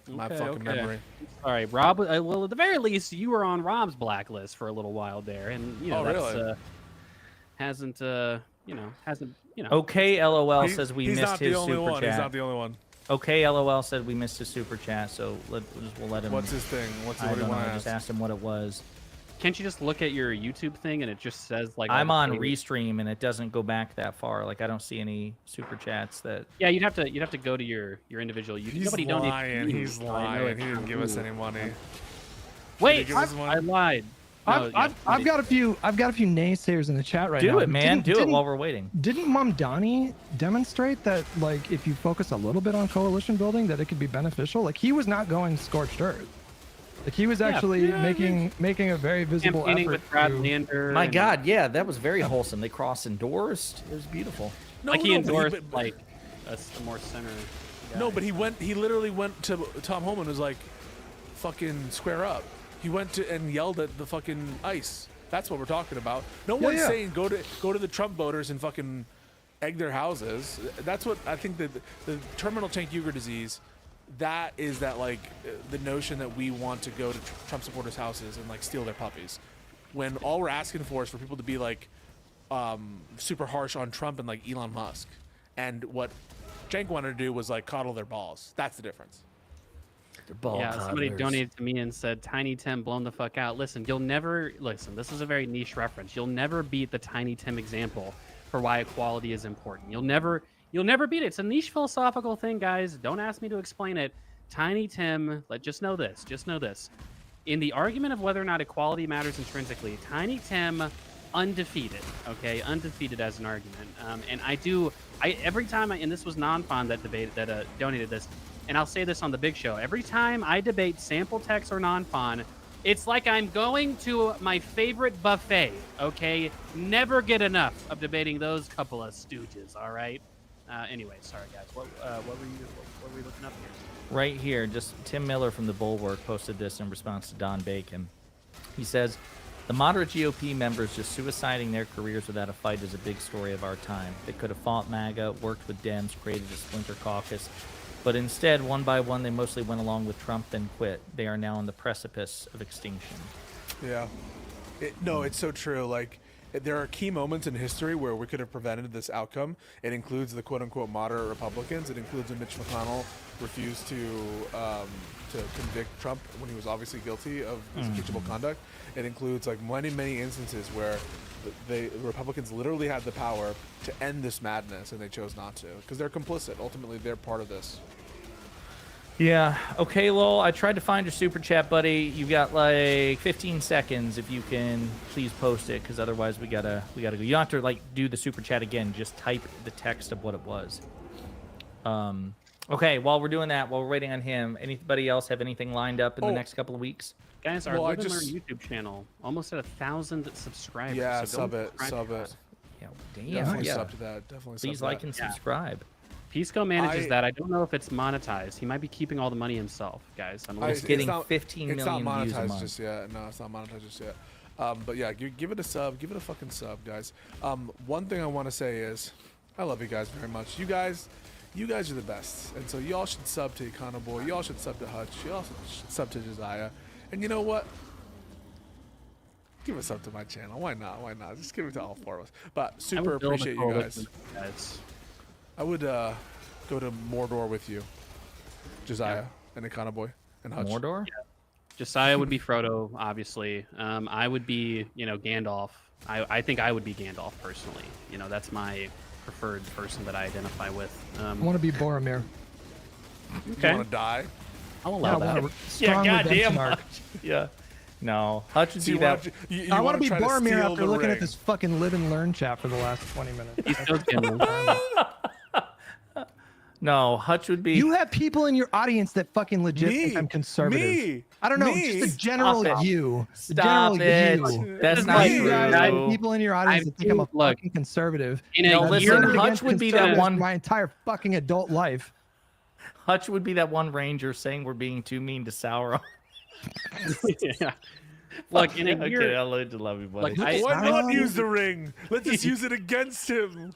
My fucking memory. All right, Rob. Well, at the very least, you were on Rob's blacklist for a little while there, and you know really? hasn't. Okay, LOL says we he's missed not his the only super one. chat. He's not the only one. Okay, LOL said we missed his super chat, so we'll let him. What's his thing? What I do you don't know. want I to just ask? asked him what it was. Can't you just look at your YouTube thing and it just says like? I'm all on the playlists? Restream and it doesn't go back that far. Like I don't see any super chats that. Yeah, you'd have to go to your individual YouTube. He's Nobody lying. donates. He's lying. He didn't give us any money. Wait, give us money? I lied. No, I've got a few naysayers in the chat right now. Do it, man. Do it while we're waiting. Didn't Mamdani demonstrate that, like, if you focus a little bit on coalition building, that it could be beneficial? Like, he was not going scorched earth. Like, he was actually making a very visible campaigning effort. with Brad Lander. My God, yeah, that was very wholesome. They cross endorsed. It was beautiful. Like he endorsed like a more center. No, but he literally went to Tom Holman and was like, fucking square up. He went to and yelled at the fucking ICE. That's what we're talking about. No one's saying go to the Trump voters and fucking egg their houses. That's what I think that the terminal Cenk-Uyghur disease, that is that like the notion that we want to go to Trump supporters' houses and like steal their puppies, when all we're asking for is for people to be like super harsh on Trump and like Elon Musk. And what Cenk wanted to do was like coddle their balls. That's the difference. Somebody donated to me and said, Tiny Tim blown the fuck out. Listen, this is a very niche reference. You'll never beat the Tiny Tim example for why equality is important. You'll never beat it. It's a niche philosophical thing, guys. Don't ask me to explain it. Tiny Tim, just know this. In the argument of whether or not equality matters intrinsically, Tiny Tim undefeated, okay? Undefeated as an argument. And every time and this was Non-Fon that donated this, and I'll say this on the big show, every time I debate Sample Text or Non-Fon, it's like I'm going to my favorite buffet, okay? Never get enough of debating those couple of stooges, all right? Anyway, sorry guys. What were we looking up here? Right here, just Tim Miller from the Bulwark posted this in response to Don Bacon. He says, the moderate GOP members just suiciding their careers without a fight is a big story of our time. They could have fought MAGA, worked with Dems, created a splinter caucus, but instead, one by one, they mostly went along with Trump, then quit. They are now on the precipice of extinction. Yeah. It's so true. Like, there are key moments in history where we could have prevented this outcome. It includes the quote-unquote moderate Republicans. It includes when Mitch McConnell refused to convict Trump when he was obviously guilty of impeachable conduct. It includes like many instances where the Republicans literally had the power to end this madness and they chose not to because they're complicit. Ultimately, they're part of this. Yeah. Okay, Lowell, I tried to find your super chat, buddy. You got like 15 seconds. If you can, please post it, because otherwise we gotta go. You don't have to like do the super chat again. Just type the text of what it was. Okay. While we're doing that, while we're waiting on him, anybody else have anything lined up in the next couple of weeks? Guys, our Live and Learn YouTube channel almost at 1,000 subscribers. Yeah, so sub it. Yeah, damn. Definitely sub to that. Definitely. Please like and subscribe. Pisco manages that. I don't know if it's monetized. He might be keeping all the money himself, guys. It's getting 15 million views a month. It's not monetized just yet. No, it's not monetized just yet. But yeah, give it a sub. Give it a fucking sub, guys. One thing I want to say is, I love you guys very much. You guys are the best. And so y'all should sub to Econoboy. Y'all should sub to Hutch. Y'all should sub to Josiah. And you know what? Give a sub to my channel. Why not? Why not? Just give it to all four of us. But super appreciate you guys. I would go to Mordor with you, Josiah and Econoboy and Hutch. Mordor? Yeah. Josiah would be Frodo, obviously. I would be, Gandalf. I think I would be Gandalf personally. That's my preferred person that I identify with. I want to be Boromir. Okay. You want to die? I'll allow that. Yeah, goddamn. Yeah. No, Hutch would be that. I want to be Boromir after looking at this fucking live and learn chat for the last 20 minutes. No, Hutch would be. You have people in your audience that fucking legit think I'm conservative. Me. I don't know. Me. Just a general you. Stop it. That's not true. Guys, people in your audience that think I'm a fucking conservative. Listen, Hutch would be that one. My entire fucking adult life. Hutch would be that one ranger saying we're being too mean to Sauron. Yeah. Look, in a year, okay, I love you, buddy. Why not use the ring? Let's just use it against him.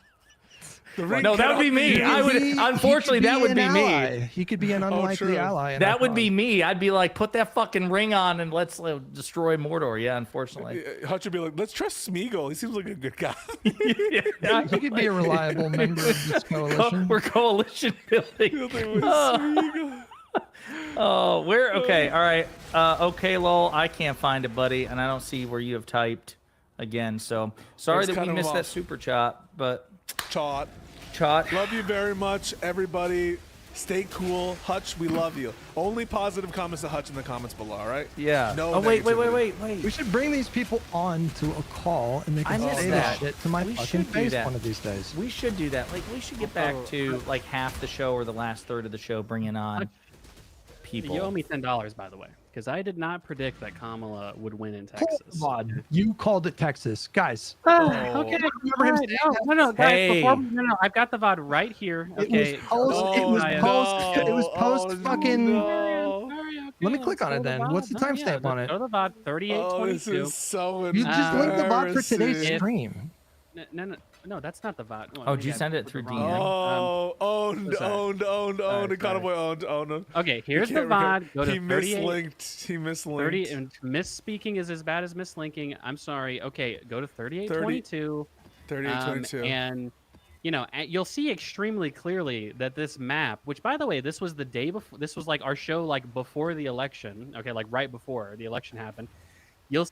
No, that would be me. I would. Unfortunately, that would be me. He could be an unlikely ally. That would be me. I'd be like, put that fucking ring on and let's destroy Mordor. Yeah, unfortunately. Hutch would be like, let's trust Smeagol. He seems like a good guy. Yeah, he could be a reliable member of this coalition. We're coalition building. Oh, we're okay. All right. Okay, lol. I can't find it, buddy, and I don't see where you have typed again. So sorry that we missed that super chat, but Chot. Love you very much, everybody. Stay cool. Hutch, we love you. Only positive comments to Hutch in the comments below, all right? Yeah. No. Oh, wait. We should bring these people on to a call and they can say that shit to my fucking face one of these days. We should do that. Like, we should get back to like half the show or the last third of the show, bringing on people. You owe me $10, by the way, because I did not predict that Kamala would win in Texas. VOD. You called it Texas, guys. Okay. Remember him saying No, guys. Hey. No, I've got the VOD right here. Okay. It was post fucking. Let me click on it then. What's the timestamp on it? Go to the VOD 3822. This is so You just linked the VOD for today's embarrassing. stream. No, that's not the VOD. Oh, did you send it through DM? Owned, owned. Okay, here's the You can't VOD. Go to He 38. mislinked. He mislinked. 30 and misspeaking is as bad as mislinking. I'm sorry. Okay, go to 3822. 3822. And you'll see extremely clearly that this map, which by the way, this was the day before. This was like our show, like before the election. Okay, like right before the election happened. You'll.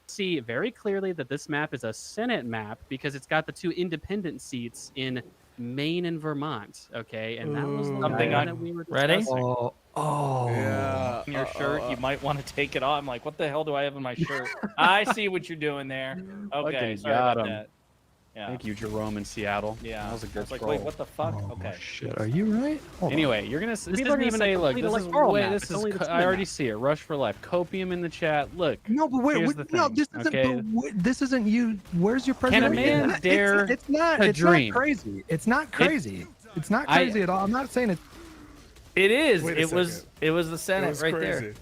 see very clearly that this map is a Senate map because it's got the 2 independent seats in Maine and Vermont. Okay, and that was the Something one I- that we were ready? discussing. Yeah. Your shirt, you might want to take it off. I'm like, what the hell do I have in my shirt? I see what you're doing there. Okay, Fucking sorry got about 'em. that. Yeah. Thank you, Jerome in Seattle. Yeah. That was a I good was like, scroll. wait, what the fuck? Okay. Shit, are you right? Hold on. Anyway, you're gonna. People People are are gonna even say, say, look, complete this is electoral wait, map. this It's is. only the I already map. see it. Rush for life. Copium in the chat. Look. No, but wait, here's the no, thing, this isn't. okay? This isn't you. Where's your Can a president? man dare It's not. to It's dream? not crazy. It's not crazy. It's not crazy at all. I'm not saying it. It is. Wait a It was. second. It was the It Senate was right crazy. there.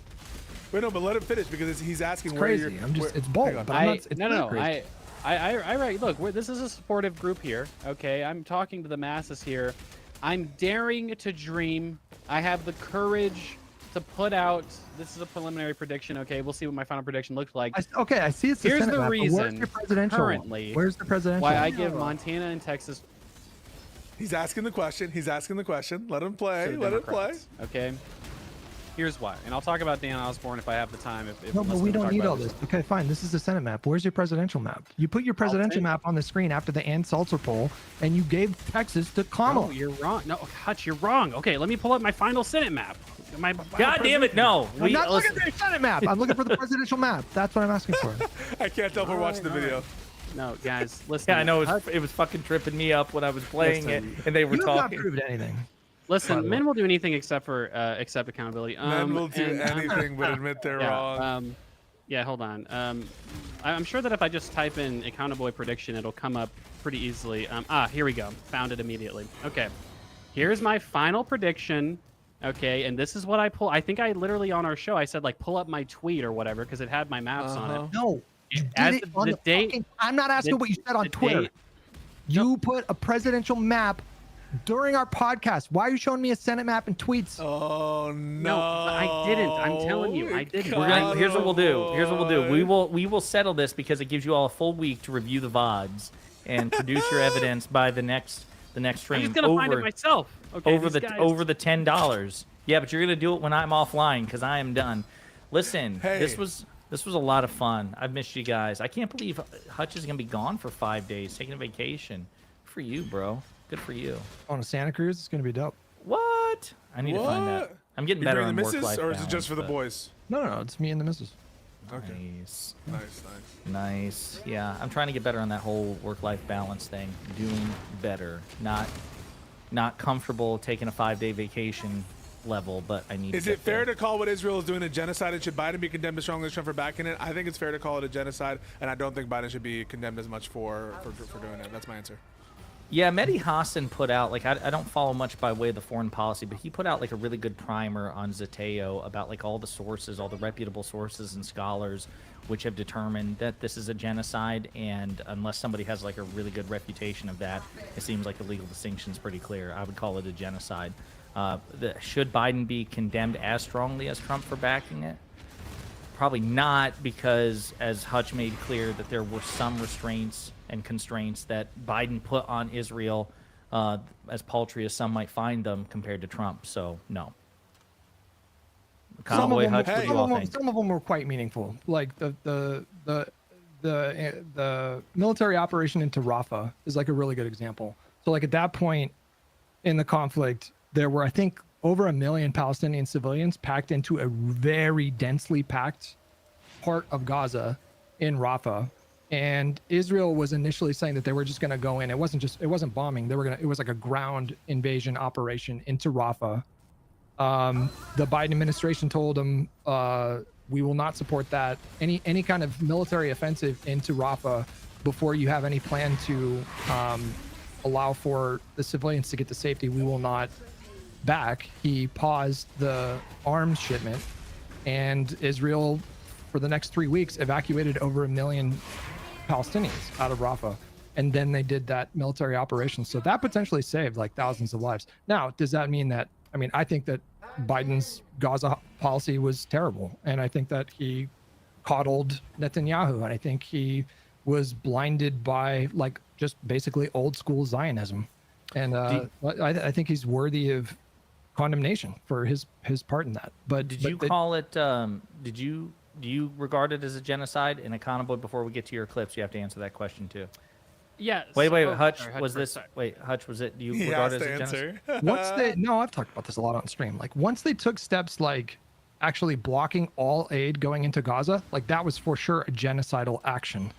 Wait, no, but let him finish because he's asking It's where crazy. you're. I'm just. where- It's bold. hang on. But I'm not, it's no, not no, crazy. I right. Look, this is a supportive group here. Okay, I'm talking to the masses here. I'm daring to dream. I have the courage to put out. This is a preliminary prediction. Okay, we'll see what my final prediction looks like. Okay, I see it's the Here's Senate the map, but where's reason your presidential one? currently Where's the presidential why I one? give Montana and Texas He's asking the question. He's asking the question. Let him to play. the Let him play. Democrats. Okay. Here's why, and I'll talk about Dan Osborne if I have the time. If No, but unless we talk don't need about all this. Okay, fine. This is the Senate map. Where's your presidential map? You put your presidential map on the screen after the Ann Salzer poll, and you gave Texas to Kamala. No, you're wrong. No, Hutch, you're wrong. Okay, let me pull up my final Senate map. My God damn it! No, I'm not looking for your Senate map. I'm looking for the presidential map. That's what I'm asking for. I can't tell if we're watching the video. No, guys, listen. Yeah, I know. It was fucking tripping me up when I was playing it, and they were You have not talking. proved anything. Listen, men will do anything except for accept accountability. Men will do and, anything but admit they're wrong. Yeah, hold on. I'm sure that if I just type in Accountaboy prediction, it'll come up pretty easily. Here we go. Found it immediately. Okay, here's my final prediction. Okay, and this is what I pull. I think I literally on our show I said like pull up my tweet or whatever because it had my maps on it. No, you As did it the on the date- fucking, I'm not asking the- what you said on the Twitter. date- You put a presidential map during our podcast. Why are you showing me a Senate map and tweets? Oh No, I didn't. I'm telling you, I didn't. We're gonna, here's what we'll do. Here's what we'll do. We will settle this because it gives you all a full week to review the VODs and produce your evidence by the next stream. I'm just gonna find it myself. Okay, over these the guys- over the $10. Yeah, but you're gonna do it when I'm offline because I am done. Listen, Hey. this was a lot of fun. I've missed you guys. I can't believe Hutch is gonna be gone for 5 days, taking a vacation. Good for you, bro. Good for you. On a Santa Cruz, it's gonna be dope. What? I need to find that. What? I'm getting You better bring on the missus, work-life or is it balance, just for the but- boys? No, it's me and the missus. Okay. Nice. Nice. Yeah, I'm trying to get better on that whole work-life balance thing. Doing better, not comfortable taking a 5-day vacation level, but I need. Is to it fair to call what Israel is doing a genocide, and should Biden be condemned as strongly as Trump for backing it? I think it's fair to call it a genocide, and I don't think Biden should be condemned as much for doing it. That's my answer. Yeah, Mehdi Hassan put out, like, I don't follow much by way of the foreign policy, but he put out like a really good primer on Zateo about like all the sources, all the reputable sources and scholars which have determined that this is a genocide, and unless somebody has like a really good reputation of that, it seems like the legal distinction is pretty clear. I would call it a genocide. Should Biden be condemned as strongly as Trump for backing it? Probably not, because as Hutch made clear that there were some restraints and constraints that Biden put on Israel, as paltry as some might find them, compared to Trump. So no. Some Convoy, Hutch, what do you all think? some of them were quite meaningful. Like the military operation into Rafah is like a really good example. So like at that point in the conflict, there were, I think, over 1 million Palestinian civilians packed into a very densely packed part of Gaza in Rafah. And Israel was initially saying that they were just going to go in. It wasn't bombing. It was like a ground invasion operation into Rafah. The Biden administration told them, we will not support that. Any kind of military offensive into Rafah before you have any plan to allow for the civilians to get to safety, we will not back. He paused the arms shipment, and Israel, for the next 3 weeks, evacuated over 1 million Palestinians out of Rafah. And then they did that military operation. So that potentially saved like thousands of lives. Now, does that mean that, I think that Biden's Gaza policy was terrible. And I think that he coddled Netanyahu. And I think he was blinded by like just basically old school Zionism. And I think he's worthy of condemnation for his part in that. But Did you call it? Did you do you regard it as a genocide? And Econoboy, before we get to your clips, you have to answer that question too. Yes. Wait, Oh, Hutch, sorry, Hutch was first, this? sorry. Wait, Hutch, was it? Do you He regard has it to as a genocide? answer. Once they no, I've talked about this a lot on stream. Like once they took steps like actually blocking all aid going into Gaza, like that was for sure a genocidal action.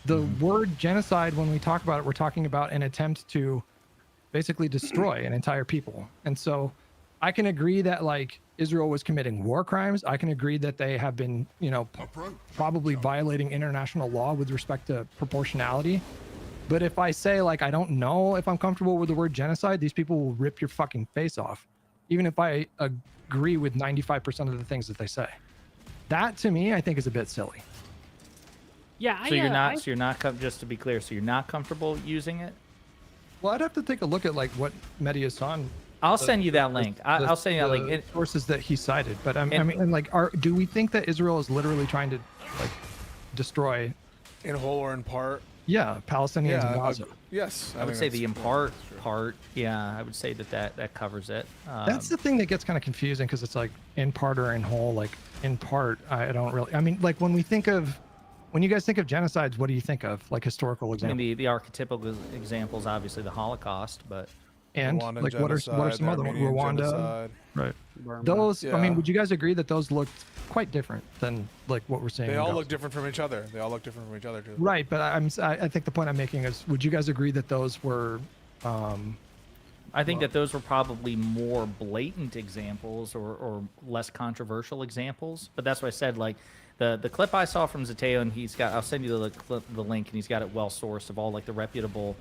The word genocide, when we talk about it, we're talking about an attempt to basically destroy an entire people. And so I can agree that like Israel was committing war crimes. I can agree that they have been, you know, probably violating international law with respect to proportionality. But if I say like I don't know if I'm comfortable with the word genocide, these people will rip your fucking face off, even if I agree with 95% of the things that they say. That to me, I think is a bit silly. Yeah. So you're not just to be clear. So you're not comfortable using it. Well, I'd have to take a look at like what Mehdi Hassan. I'll send you that link. I'll send you that link. The sources that he cited, but I mean, and like, do we think that Israel is literally trying to like destroy, in whole or in part? Yeah, Palestinians in Gaza. Yes, I would say the in part. Yeah, I would say that covers it. That's the thing that gets kind of confusing because it's like in part or in whole. Like in part, I don't really. I mean, like when you guys think of genocides, what do you think of? Like historical examples? I mean, the archetypical examples, obviously the Holocaust, but and Rwanda like what are some other ones? Rwanda, genocide. right? Burma. Those. Yeah. I mean, would you guys agree that those looked quite different than like what we're seeing? They in all Gaza? look different from each other. Too. Right, but I think the point I'm making is, would you guys agree that those were? I think that those were probably more blatant examples or less controversial examples. But that's what I said. Like the clip I saw from Zateo, and I'll send you the link, and he's got it well sourced of all like the reputable,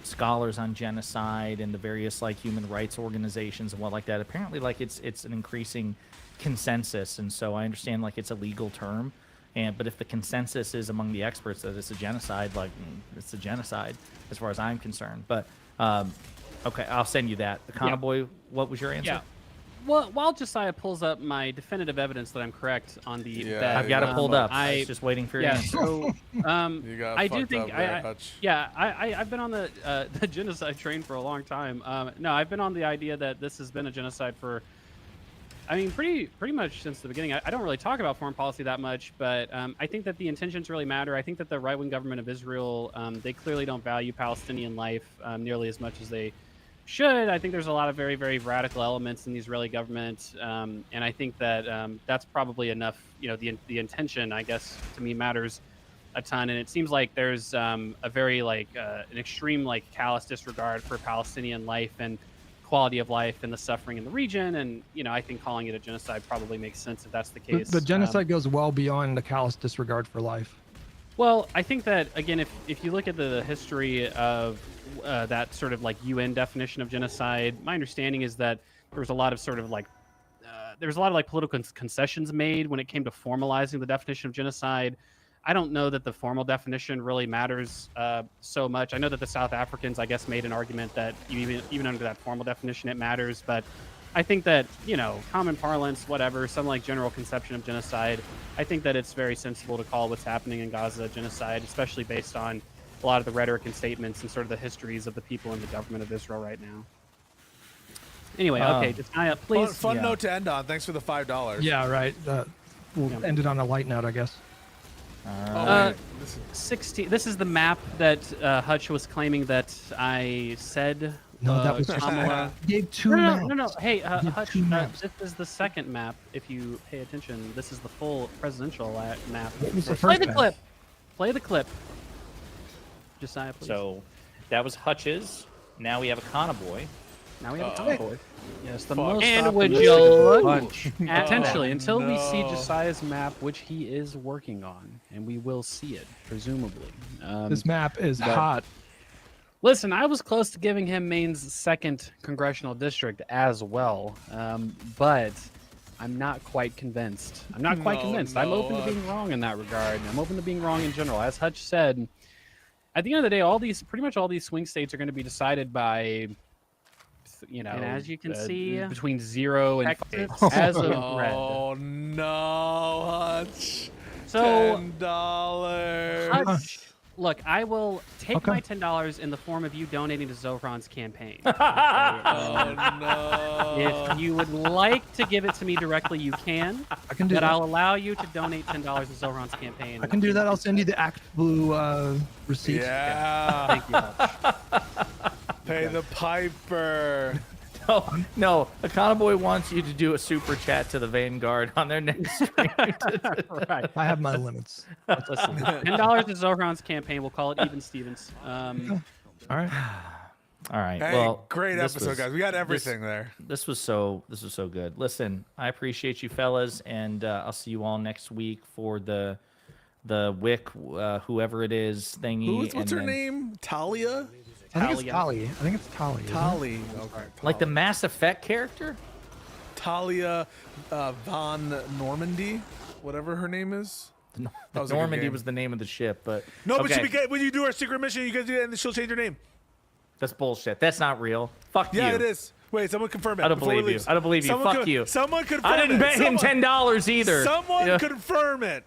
scholars on genocide and the various like human rights organizations and what like that. Apparently, like it's an increasing consensus, and so I understand like it's a legal term. But if the consensus is among the experts that it's a genocide, like it's a genocide as far as I'm concerned. But okay, I'll send you that. Econoboy, what was your answer? Yeah. Well, while Josiah pulls up my definitive evidence that I'm correct on the bet, I've got it pulled up. I was just waiting for your answer. So I do think I've been on the genocide train for a long time. No, I've been on the idea that this has been a genocide for, I mean, pretty much since the beginning. I don't really talk about foreign policy that much, but I think that the intentions really matter. I think that the right-wing government of Israel, they clearly don't value Palestinian life nearly as much as they should. I think there's a lot of very, very radical elements in the Israeli government, and I think that that's probably enough. The intention, I guess, to me matters a ton. And it seems like there's a very an extreme callous disregard for Palestinian life and quality of life and the suffering in the region. And I think calling it a genocide probably makes sense if that's the case. But genocide goes well beyond the callous disregard for life. Well, I think that, again, if you look at the history of that sort of UN definition of genocide, my understanding is that there was a lot of political concessions made when it came to formalizing the definition of genocide. I don't know that the formal definition really matters so much. I know that the South Africans, I guess, made an argument that even under that formal definition, it matters. But I think that, common parlance, whatever, some general conception of genocide, I think that it's very sensible to call what's happening in Gaza genocide, especially based on a lot of the rhetoric and statements and sort of the histories of the people in the government of Israel right now. Anyway, okay, Josiah, please. Fun note to end on. Thanks for the $5. Yeah, right. We'll end it on a light note, I guess. 16. This is the map that Hutch was claiming that I said. No, that was Kamala. You gave two maps. No. Hey, Hutch, maps. this is the second map. If you pay attention, this is the full presidential map. What was the Play first the map? clip. Play the clip. Josiah, please. So that was Hutch's. Now we have a Econoboy. Now we have a Econoboy. Yes, the most And would optimistic you look bunch. at Potentially, until we see no. Josiah's map, which he is working on, and we will see it, presumably. This map is hot. Listen, I was close to giving him Maine's 2nd congressional district as well, but I'm not quite convinced. I'm open to being wrong in that regard. I'm open to being wrong in general. As Hutch said, at the end of the day, pretty much all these swing states are going to be decided by, and as you can see, between 0 and Texas. 5 as of red. Oh no, Hutch. So $10. Hutch, Look, I will take Okay. my $10 in the form of you donating to Zohran's campaign. Oh no! If you would like to give it to me directly, you can. I can do But that. I'll allow you to donate $10 to Zohran's campaign. I can do that. I'll send you the Act Blue receipt. Yeah. Thank you. Hutch. Pay the piper. No, Econoboy wants you to do a super chat to the Vanguard on their next stream. Right. I have my limits. Listen, $10 to Zohran's campaign. We'll call it even Stevens. All right. All right. Hey, well, great this episode, was- guys. We got everything this, there. This was so good. Listen, I appreciate you fellas, and I'll see you all next week for the Wick, whoever it is thingy. What's her and then- name? Talia? I think it's Tali. I think it's Tali. isn't it? Tali. Okay. Like the Mass Effect character? Talia von Normandy, whatever her name is. That was a good Normandy game. was the name of the ship, but No, but okay. when you do her secret mission, you guys do that, and she'll change her name. That's bullshit. That's not real. Fuck you. Yeah, it is. Wait, someone confirm it. I don't before we believe you. leave. I don't believe you. Someone Fuck you. Someone confirm I didn't it. bet him $10 either. Someone Yeah. confirm it.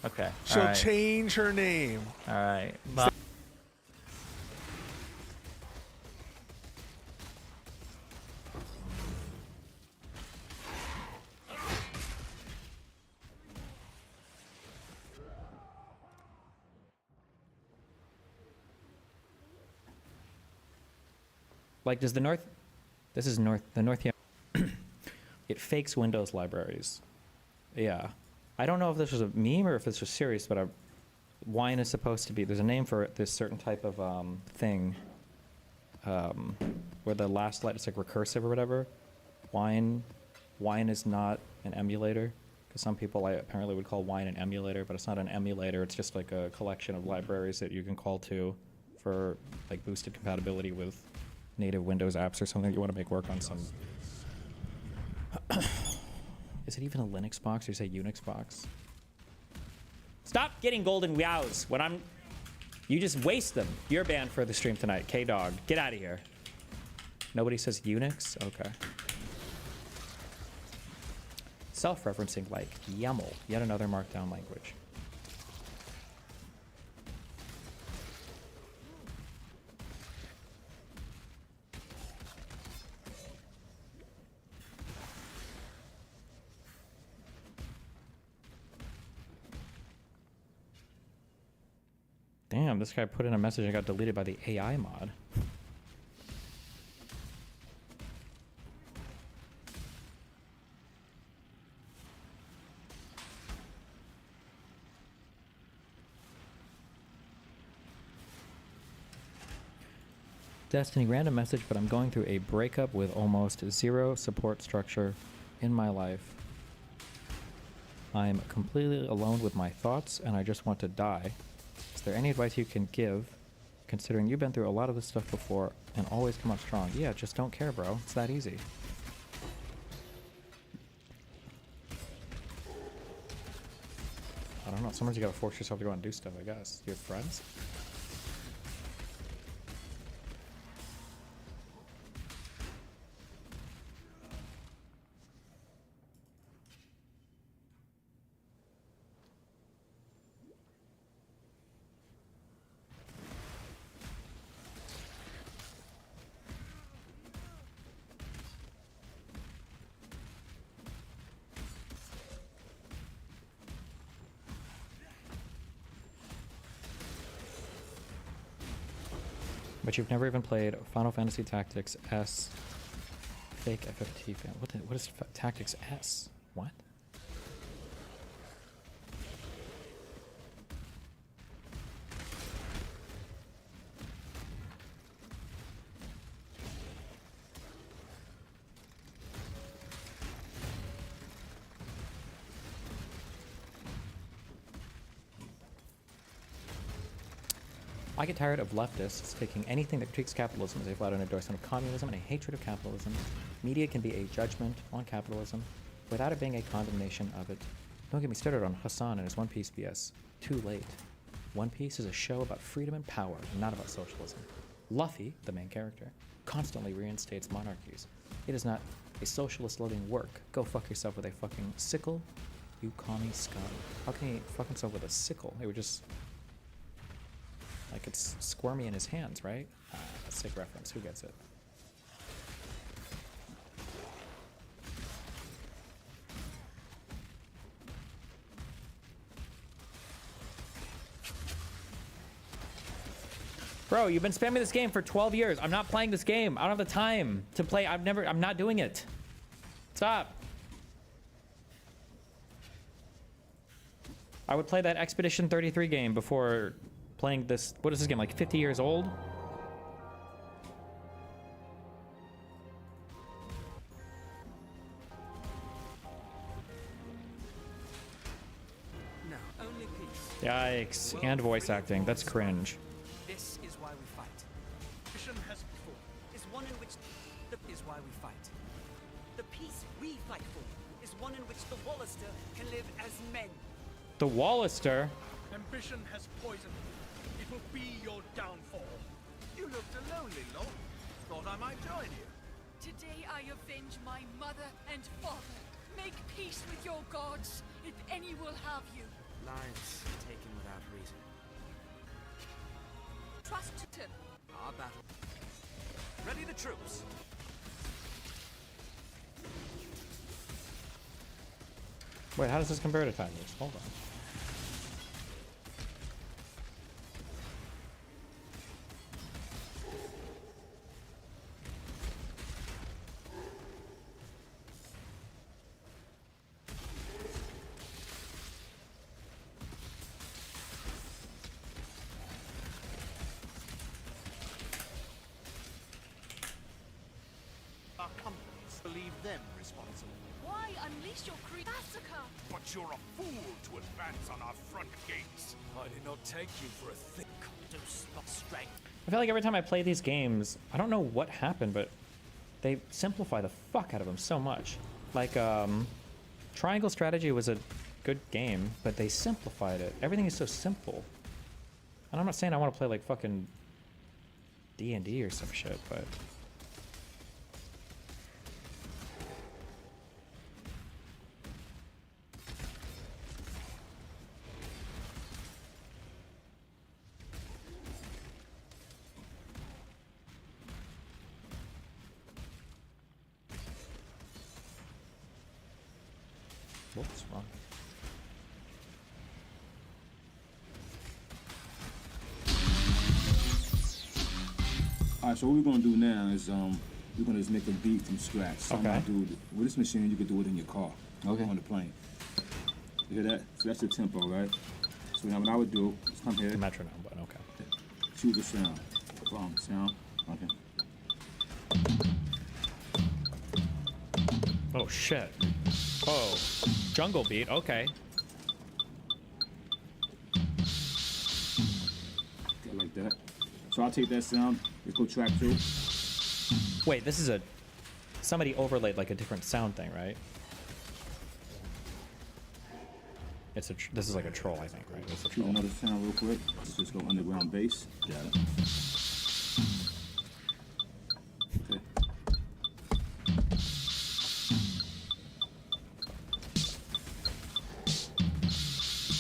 Okay. She'll all right. change her name. All right. Bye. Like, does the North... This is the North... It fakes Windows libraries. Yeah. I don't know if this was a meme or if this was serious, but wine is supposed to be... There's a name for it, this certain type of thing where the last light is like recursive or whatever. Wine is not an emulator, because some people apparently would call wine an emulator, but it's not an emulator. It's just like a collection of libraries that you can call to for like boosted compatibility with native Windows apps or something you want to make work on some. Is it even a Linux box or say Unix box? Stop getting golden wows when I'm. You just waste them. You're banned for the stream tonight, K-Dog. Get out of here. Nobody says Unix? Okay. Self-referencing like YAML, yet another markdown language. Damn, this guy put in a message and got deleted by the AI mod. Destiny, random message, but I'm going through a breakup with almost zero support structure in my life. I'm completely alone with my thoughts and I just want to die. Is there any advice you can give, considering you've been through a lot of this stuff before and always come out strong? Yeah, just don't care, bro. It's that easy. I don't know. Sometimes you gotta force yourself to go out and do stuff, I guess. Do you have friends? But you've never even played Final Fantasy Tactics S. Fake FFT fan. What is Tactics S? What? I get tired of leftists taking anything that critiques capitalism as a flat-out endorsement of communism and a hatred of capitalism. Media can be a judgment on capitalism without it being a condemnation of it. Don't get me started on Hassan and his One Piece BS. Too late. One Piece is a show about freedom and power, not about socialism. Luffy, the main character, constantly reinstates monarchies. It is not a socialist-loving work. Go fuck yourself with a fucking sickle, you commie scum. How can he fuck himself with a sickle? It would just... Like it's squirmy in his hands, right? A sick reference. Who gets it? Bro, you've been spamming this game for 12 years. I'm not playing this game. I don't have the time to play. I'm not doing it. Stop. I would play that Expedition 33 game before playing this. What is this game, like 50 years old? No, only peace. Yikes. And voice acting. That's cringe. This is why we fight. Mission has before is one in which the is why we fight. The peace we fight for is one in which the Wallister can live as men. The Wallister? Ambition has poisoned. It will be your downfall. You looked lonely, Lord. Thought I might join you. Today I avenge my mother and father. Make peace with your gods, if any will have you. Lives taken without reason. Trust to Our battle. Ready the troops. Wait, how does this compare to timers? Hold on. Our companies believe them responsible. why unleash your massacre? But you're a fool to advance on our front gates. I did not take you for a thick strength. I feel like every time I play these games, I don't know what happened, but they simplify the fuck out of them so much. Like, Triangle Strategy was a good game, but they simplified it. Everything is so simple. And I'm not saying I want to play like fucking D&D or some shit, but... Whoops, wrong. Alright, so what we're gonna do now is we're gonna just make a beat from scratch. So Okay. I'm gonna do it with this machine. You can do it in your car. Okay. On the plane. You hear that? So that's the tempo, right? So now what I would do is come here. Metronome, but okay. Choose the sound. Sound. Okay. Oh shit. Oh, jungle beat. Okay. Okay, like that. So I'll take that sound. Let's go track 2. Wait, this is a... Somebody overlaid like a different sound thing, right? It's a... This is like a troll, I think, right? It's a Choose troll. another sound real quick. Let's just go underground bass. Got it. Okay.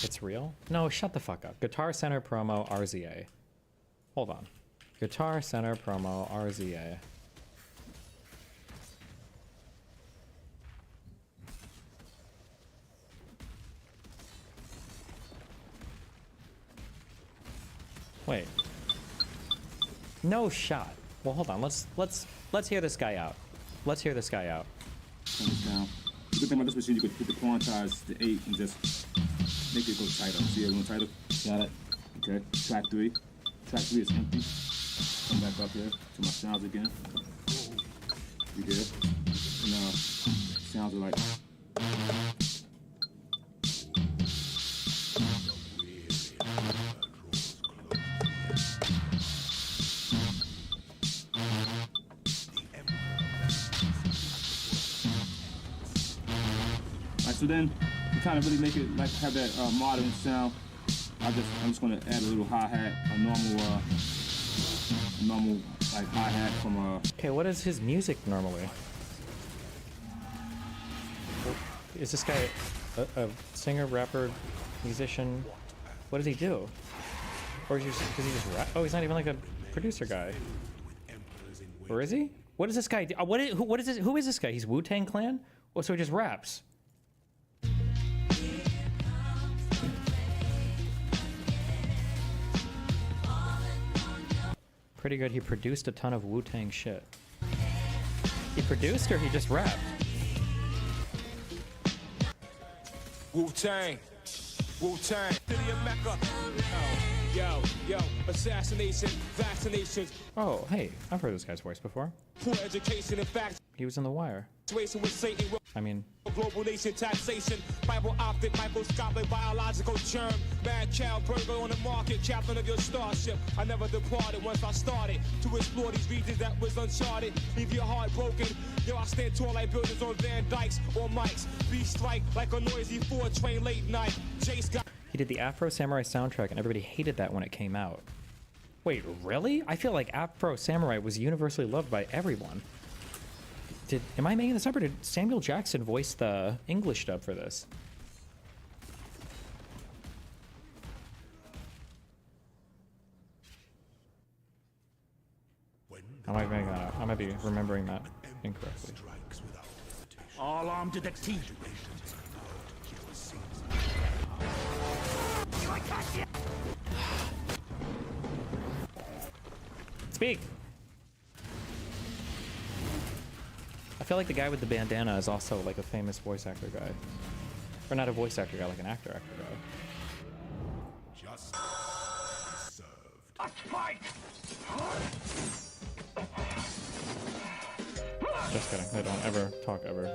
It's real? No, shut the fuck up. Guitar Center promo RZA. Hold on. Guitar Center promo RZA. Wait. No shot. Well, hold on. Let's hear this guy out. Let's hear this guy out. Turn this down. The good thing about this machine, you could put the quantize to 8 and just make it go tighter. See it going tighter? Got it. Okay. Track 3. Track 3 is empty. Come back up here to my sounds again. You good? And sounds are like. Alright, so then to kind of really make it like have that modern sound, I'm just gonna add a little hi-hat, a normal like hi-hat from Okay, what is his music normally? Is this guy a singer, rapper, musician? What does he do? Or is he just, because he just rap? Oh, he's not even like a producer guy. Or is he? What does this guy do? What is this? Who is this guy? He's Wu-Tang Clan? Oh, so he just raps. Pretty good. He produced a ton of Wu-Tang shit. He produced or he just rapped? Wu-Tang. Wu-Tang. City of Mecca. Yo, assassination, vaccinations. Oh, hey, I've heard this guy's voice before. Poor education, in fact. He was in The Wire. Situation with Satan. I mean, Global nation taxation, Bible optic, microscopic, biological germ, mad cow burger on the market, captain of your starship. I never departed once I started to explore these regions that was uncharted. Leave your heart broken. Yo, I stand tall like buildings on Van Dykes or Mikes. Be strike like a noisy 4 train late night. Jace got. he did the Afro Samurai soundtrack, and everybody hated that when it came out. Wait, really? I feel like Afro Samurai was universally loved by everyone. Am I making this up, or did Samuel Jackson voice the English dub for this? I might be making that up. I might be remembering that incorrectly. All armed to Dexter. Speak! I feel like the guy with the bandana is also like a famous voice actor guy. Or not a voice actor guy, like an actor guy. Just served. A spike! Just kidding. They don't ever talk ever.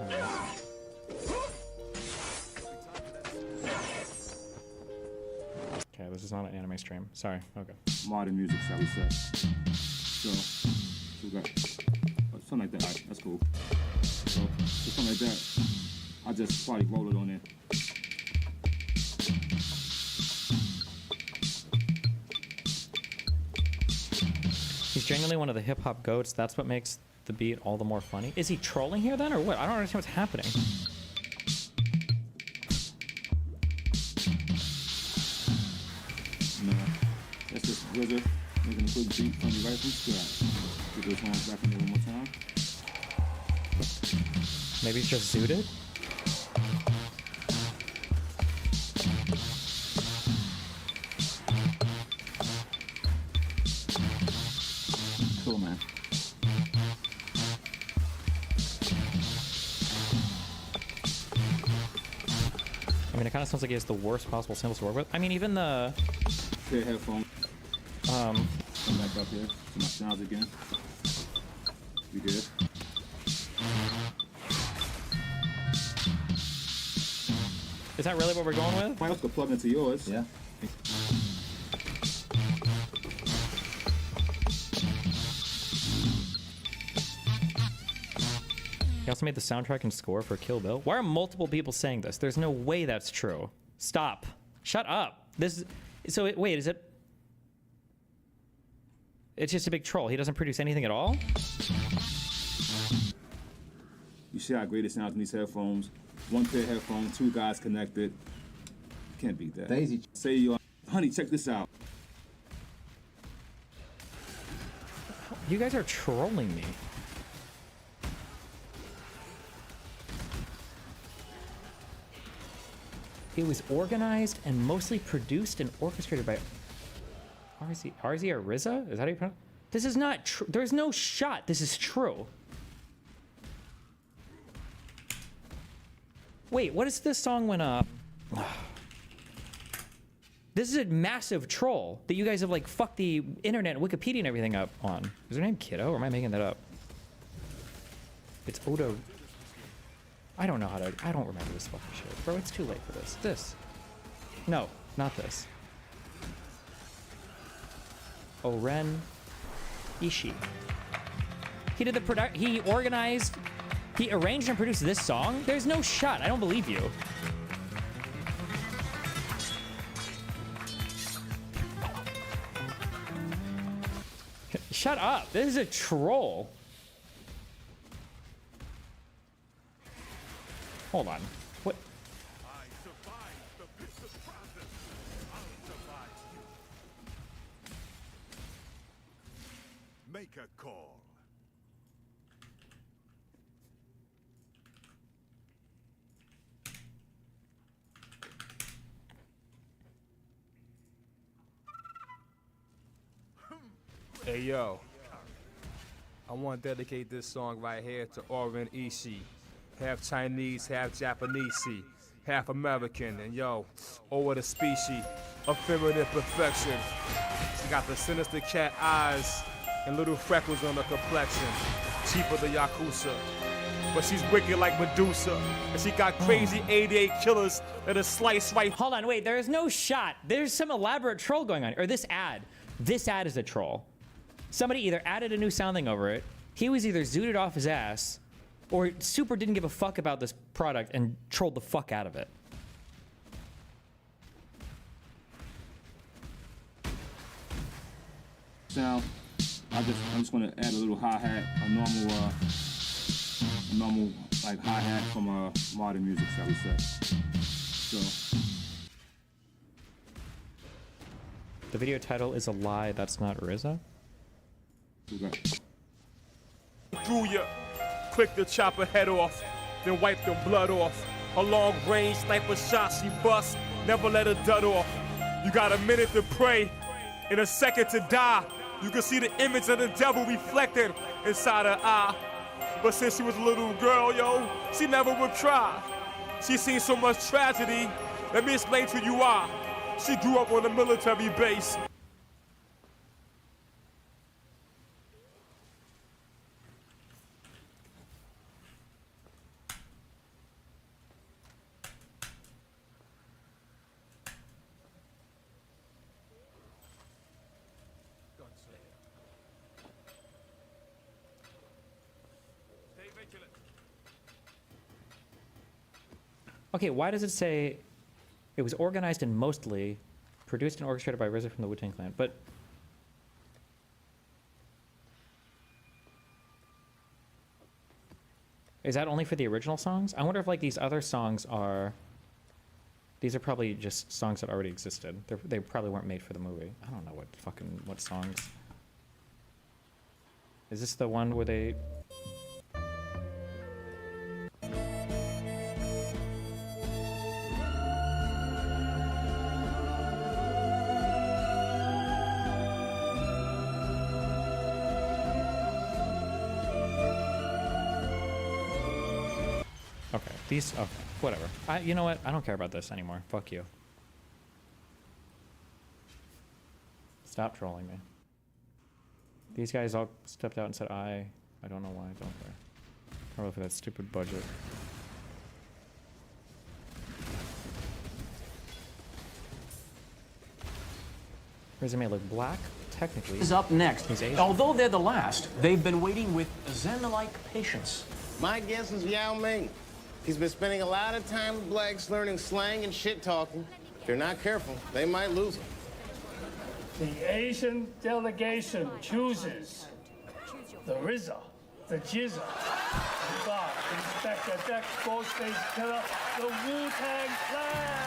Okay, this is not an anime stream. Sorry. Okay. Modern music, shall we say. So we got something like that. Alright, that's cool. So something like that, I just probably roll it on there. He's genuinely one of the hip-hop goats. That's what makes the beat all the more funny. Is he trolling here then, or what? I don't understand what's happening. No, that's just Wizard making a quick beat from the right from scratch. Get those hands back in there one more time. Maybe he's just zooted? Cool, man. I mean, it kind of sounds like he has the worst possible symbols to work with. I mean, even the... Clear headphone. Come back up here to my sounds again. We good? Is that really what we're going with? Why else go plug into yours? Yeah. He also made the soundtrack and score for Kill Bill. Why are multiple people saying this? There's no way that's true. Stop. Shut up. This. So wait, is it? It's just a big troll. He doesn't produce anything at all. You see how great it sounds in these headphones? One pair of headphones, 2 guys connected. Can't beat that. Daisy. Say you, honey, check this out. You guys are trolling me. It was organized and mostly produced and orchestrated by RZ or Rizza? Is that how you pronounce? This is not true. There's no shot this is true. Wait, what is this song when this is a massive troll that you guys have like fucked the internet and Wikipedia and everything up on. Is her name Kiddo, or am I making that up? It's Odo. I don't know how to. I don't remember this fucking shit. Bro, it's too late for this. This. No, not this. Oren Ishii. He did the he organized, he arranged and produced this song? There's no shot. I don't believe you. Shut up. This is a troll. Hold on. What? Make a call. Hey yo, I want to dedicate this song right here to Oren Ishii. Half Chinese, half Japanese, half American, and yo, over the species of feminine perfection. She got the sinister cat eyes and little freckles on her complexion. Cheaper than Yakuza, but she's wicked like Medusa, and she got crazy 88 killers that'll slice right. Hold on, wait, there is no shot. There's some elaborate troll going on. Or this ad is a troll. Somebody either added a new sounding over it, he was either zooted off his ass, or super didn't give a fuck about this product and trolled the fuck out of it. Sound. I'm just gonna add a little hi-hat, a normal like hi-hat from modern music, shall we say. So The video title is a lie, that's not RZA. Through ya, quick to chop her head off, then wipe the blood off. A long range sniper shot she bust, never let her dud off. You got a minute to pray, and a second to die. You can see the image of the devil reflected inside her eye. But since she was a little girl, yo, she never would cry. She seen so much tragedy, let me explain to you why. She grew up on a military base. Okay, why does it say it was organized and mostly produced and orchestrated by RZA from the Wu-Tang Clan? But is that only for the original songs? I wonder if like these other songs are. These are probably just songs that already existed. They probably weren't made for the movie. I don't know what songs. Is this the one where they? Okay, these, okay, whatever. You know what? I don't care about this anymore. Fuck you. Stop trolling me. These guys all stepped out and said, I don't know why, I don't care. Probably for that stupid budget. RZA may look black, technically. Is up next. He's Asian. Although they're the last, they've been waiting with Zen-like patience. My guess is Yao Ming. He's been spending a lot of time with blacks learning slang and shit talking. If they're not careful, they might lose him. The Asian delegation chooses the RZA, the Jizza, the God, Inspector Deck, Ghostface Killer, the Wu-Tang Clan.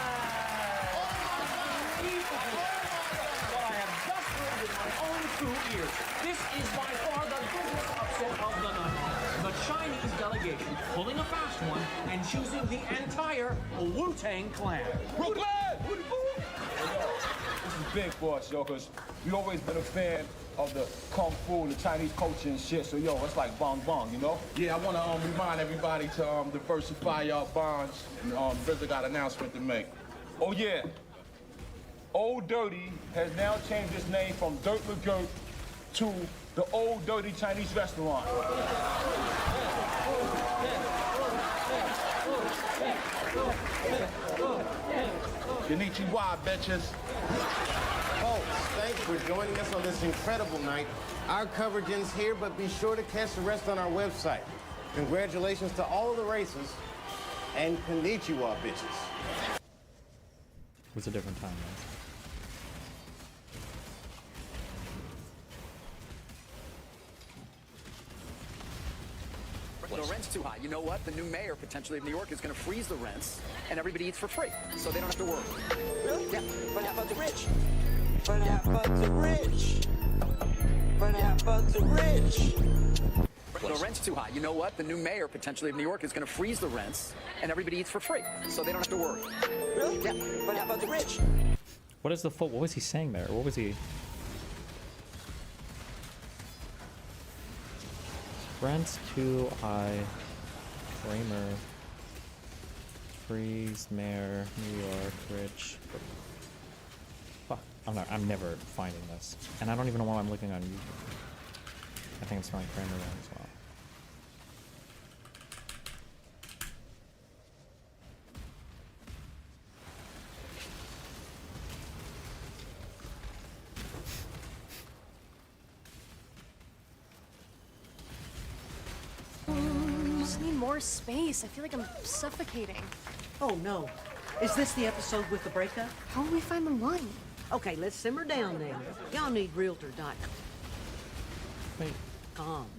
What I have just heard with my own two ears. This is by far the biggest upset of the night. The Chinese delegation pulling a fast one and choosing the entire Wu-Tang Clan. Brooklyn! This is big for us, yo, because we always been a fan of the Kung Fu and the Chinese culture and shit, so yo, it's like bong bong, you know? Yeah, I want to remind everybody to diversify y'all bonds. RZA got an announcement to make. Oh yeah, Old Dirty has now changed its name from Dirt McGirt to the Old Dirty Chinese Restaurant. Konnichiwa, bitches. Folks, thanks for joining us on this incredible night. Our coverage ends here, but be sure to catch the rest on our website. Congratulations to all of the races, and konnichiwa, bitches. It was a different time, man. The rent's too high. You know what? The new mayor, potentially, of New York is going to freeze the rents, and everybody eats for free, so they don't have to worry. Really? Yeah. But how about the rich? But how about the rich? But but how about the rich? The rent's too high. You know what? The new mayor, potentially, of New York is going to freeze the rents, and everybody eats for free, so they don't have to worry. Really? Yeah, but how about the rich? What is the full? What was he saying there? What was he? Rents too high. Kramer. Freeze, mayor, New York, rich. Fuck. I'm never finding this. And I don't even know why I'm looking on YouTube. I think I'm spelling Kramer wrong as well. I just need more space. I feel like I'm suffocating. Oh no. Is this the episode with the breakup? How will we find the one? Okay, let's simmer down now. Y'all need Realtor.com. Wait.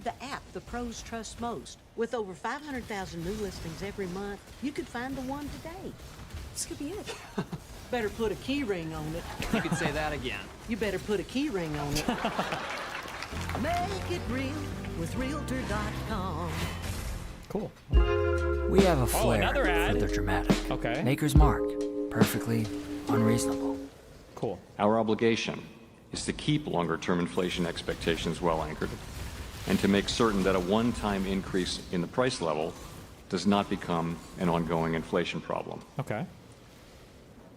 The app the pros trust most. With over 500,000 new listings every month, you could find the one today. This could be it. Better put a key ring on it. You could say that again. You better put a key ring on it. Make it real with Realtor.com. Cool. We have a flair another ad. for the dramatic. Okay. Maker's Mark. Perfectly unreasonable. Cool. Our obligation is to keep longer-term inflation expectations well anchored and to make certain that a one-time increase in the price level does not become an ongoing inflation problem. Okay.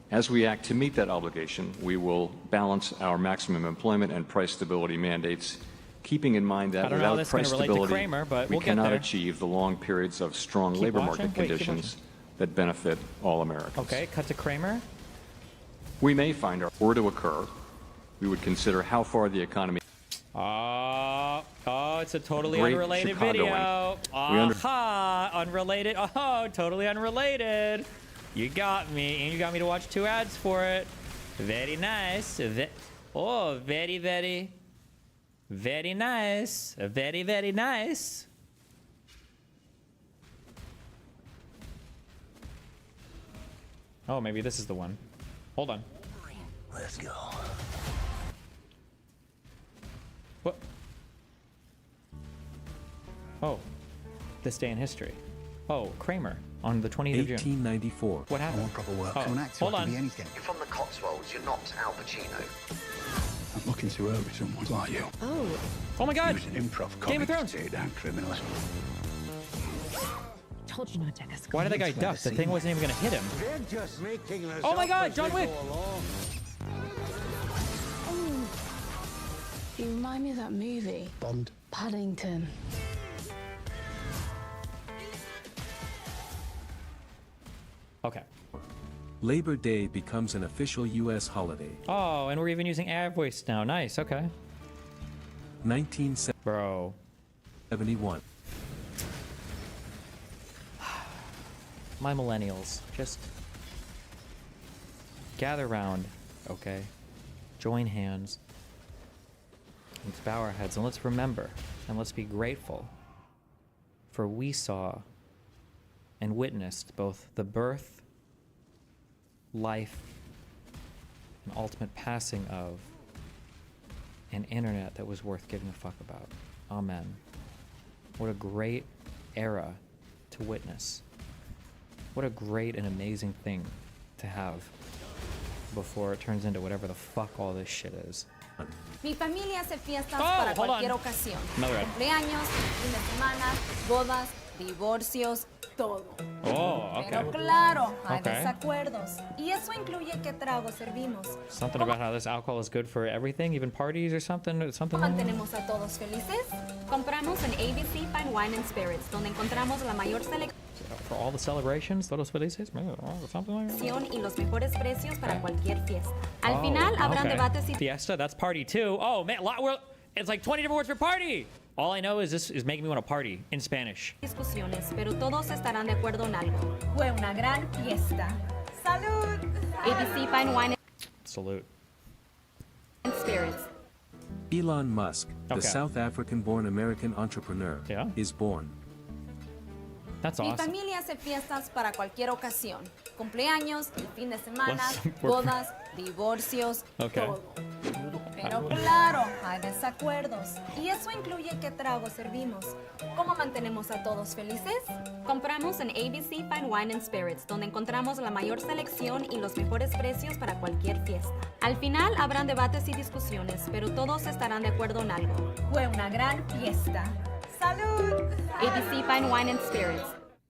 As we act to meet that obligation, we will balance our maximum employment and price stability mandates, keeping in mind I that don't know how without this is gonna price relate to stability, Kramer, but we we'll get cannot there. achieve the long periods of strong Keep labor watching? market Wait, keep conditions that benefit all Americans. Okay, cut to Kramer. We may find our were to occur, we would consider how far the economy. Oh, it's a totally Great unrelated Chicagoan. video. We Aha, unrelated. Oh, totally unrelated. You got me, and you got me to watch 2 ads for it. Very nice. Oh, very, very, very nice. Very, very nice. Oh, maybe this is the one. Hold on. Let's go. What? Oh, this day in history. Oh, Kramer on the 20th of June. 1894. What happened? I want proper work. Oh, To an actor, hold I can on. be anything. You're from the Cotswolds, you're not Al Pacino. I'm looking to work with someone like you. Oh. Oh my God. He was an improv Game comic of Thrones. to take down criminals. Told you not to ask. Why did that guy duck? The thing wasn't even gonna hit him. They're just making us Oh my up God, as John they Wick. go along. Oh. You remind me of that movie. Bond. Paddington. Okay. Labor Day becomes an official U.S. holiday. Oh, and we're even using air voice now. Nice. Okay. 1971. Bro. My millennials, just gather round, okay? Join hands. Let's bow our heads and let's remember and let's be grateful for we saw and witnessed both the birth, life, and ultimate passing of an internet that was worth giving a fuck about. Amen. What a great era to witness. What a great and amazing thing to have before it turns into whatever the fuck all this shit is. Mi familia hace fiestas Oh, para hold cualquier on. ocasión. Another ad. Cumpleaños, fin de semana, bodas, divorcios, todo. Oh, Pero okay. claro, hay Okay. desacuerdos. Y eso incluye qué trago servimos. Something about how this alcohol is good for everything, even parties or something. Something. ¿Cómo mantenemos a todos felices? Compramos en ABC Fine Wine and Spirits, donde encontramos la mayor selección For all the celebrations, todos felices, maybe, something like that. y los mejores precios para cualquier fiesta. Al Oh, final habrán okay. debates y Fiesta, that's party too. Oh man, it's like 20 different words for party. All I know is this is making me want to party in Spanish. discusiones, pero todos estarán de acuerdo en algo. Fue una gran fiesta. ¡Salud! ABC Fine Wine Salute. and Spirits. Elon Musk, the Okay. South African-born American entrepreneur, is born. That's Mi awesome. familia hace fiestas para cualquier ocasión. Cumpleaños, el fin de semana, Let's- bodas, divorcios, Okay. todo. Pero claro, hay desacuerdos. Y eso incluye qué tragos servimos. ¿Cómo mantenemos a todos felices? Compramos en ABC Fine Wine and Spirits, donde encontramos la mayor selección y los mejores precios para cualquier fiesta. Al final habrán debates y discusiones, pero todos estarán de acuerdo en algo. Fue una gran fiesta. ¡Salud! ABC Fine Wine and Spirits.